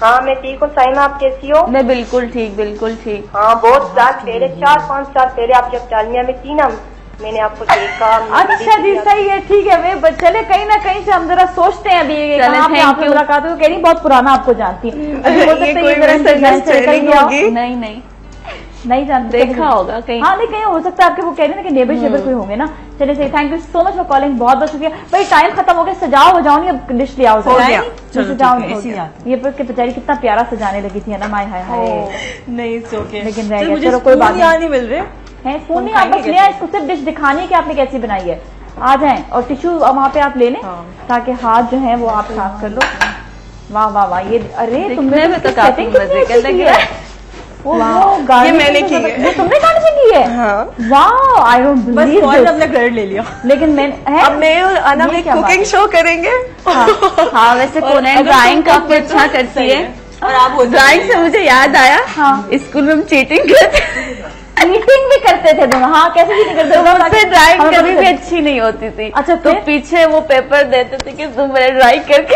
हाँ मैं ठीक हूँ। साइमा आप कैसी हो? मैं बिल्कुल ठीक, बिल्कुल ठीक। हाँ बहुत साल पहले, 4-5 साल पहले आप जब डालमिया में थी ना, मैंने आपको देखा। अच्छा जी सही है, ठीक है। वे चले कहीं ना कहीं से हम जरा सोचते हैं अभी आप मुलाकात हो, कह रही बहुत पुराना आपको जानती है। नहीं जानते, देखा होगा कहीं। हाँ नहीं कहीं हो सकता है आपके, वो कह रहे हैं कि नेबर शेबर कोई होंगे ना। चलिए सही, thank you so much for calling, बहुत बहुत शुक्रिया भाई। टाइम खत्म हो गया, सजाओ हो जाओ नहीं, अब डिश ले आओ, सजाओ नहीं। ये बेचारी कितना प्यारा सजाने लगी थी ना, माय हाय हाय। नहीं लेकिन रह गया, चलो कोई बात नहीं मिल रहे हैं। फोन नहीं, आप बस ले आए, इसको सिर्फ डिश दिखानी है कि आपने कैसी बनाई है। आ जाएं और टिश्यू वहाँ पे आप ले लें ताकि हाथ जो है वो आप साफ कर लो। वाह वाह वाह, ये अरे तुमने तो काफी मजे कर लगे। ये मैंने की है, वो तुमने गार्निशिंग की है? वाह, आई डोंट बिलीव दिस। हमने क्रेडिट ले लिया, लेकिन मैं अब मैं और अना में कुकिंग शो करेंगे। हाँ वैसे कोने ड्राइंग काफी अच्छा करती है। और आप ड्राइंग से मुझे याद आया, स्कूल में हम चीटिंग भी करते थे दोनों। हाँ कैसे चीटिंग करते थे? मुझसे ड्राइंग कभी भी अच्छी नहीं होती थी। अच्छा तो पीछे वो पेपर देते थे कि तुम मेरे ड्राइंग करके।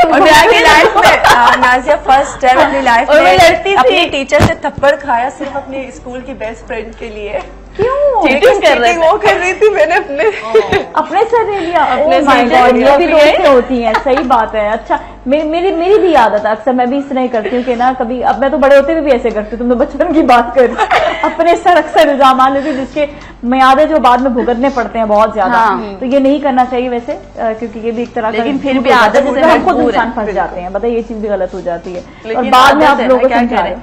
लाइफ में नाजिया फर्स्ट टाइम अपनी लाइफ में लड़ती थी, अपनी टीचर से थप्पड़ खाया सिर्फ अपनी स्कूल की बेस्ट फ्रेंड के लिए। क्यों? चीटिंग कर रही थी मैंने अपने से ले लिया। अपने ये भी दोस्तें होती हैं, सही बात है। अच्छा मेरी भी आदत है, अक्सर मैं भी इस तरह ही करती हूँ कि ना कभी, अब मैं तो बड़े होते भी ऐसे करती हूँ, तुम तो बचपन की बात कर अपने सर अक्सर इल्जाम लेती हूँ जिसके मियादे जो बाद में भुगतने पड़ते हैं बहुत ज्यादा। तो ये नहीं करना चाहिए वैसे, क्योंकि ये भी एक तरह का, लेकिन फिर भी आदत खुद इंसान फंस जाते हैं, बताइए ये चीज भी गलत हो जाती है और बाद में आप लोगों को क्या करें।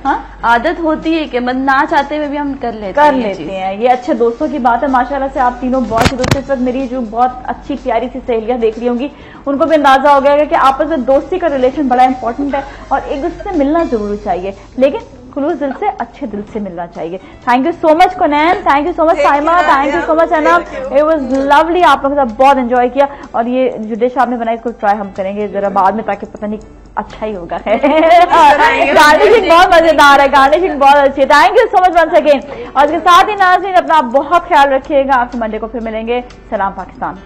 आदत होती है कि ना चाहते हुए भी हम कर लेते हैं। ये अच्छे दोस्तों की बात है, माशाल्लाह से आप तीनों बहुत ही दोस्त। इस वक्त मेरी जो बहुत अच्छी प्यारी सी सहेलियां देख रही होंगी, उनको भी अंदाजा हो गया कि आपस में दोस्ती का रिलेशन बड़ा इंपॉर्टेंट है और एक दूसरे से मिलना जरूर चाहिए, लेकिन खुलूस दिल से, अच्छे दिल से मिलना चाहिए। Thank you so much कोनैन, thank you so much Saima, thank you so much Anam, it was lovely. आप लोगों के साथ बहुत एंजॉय किया और ये जो डिश आपने बनाई इसको ट्राई हम करेंगे जरा बाद में, ताकि पता नहीं अच्छा ही होगा। गार्निशिंग बहुत मजेदार है, गार्निशिंग बहुत अच्छी है। Thank you so much once again. और इसके साथ ही नाज़रीन अपना बहुत ख्याल रखिएगा, आपसे मंडे को फिर मिलेंगे। सलाम पाकिस्तान।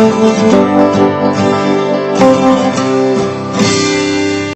Thank you.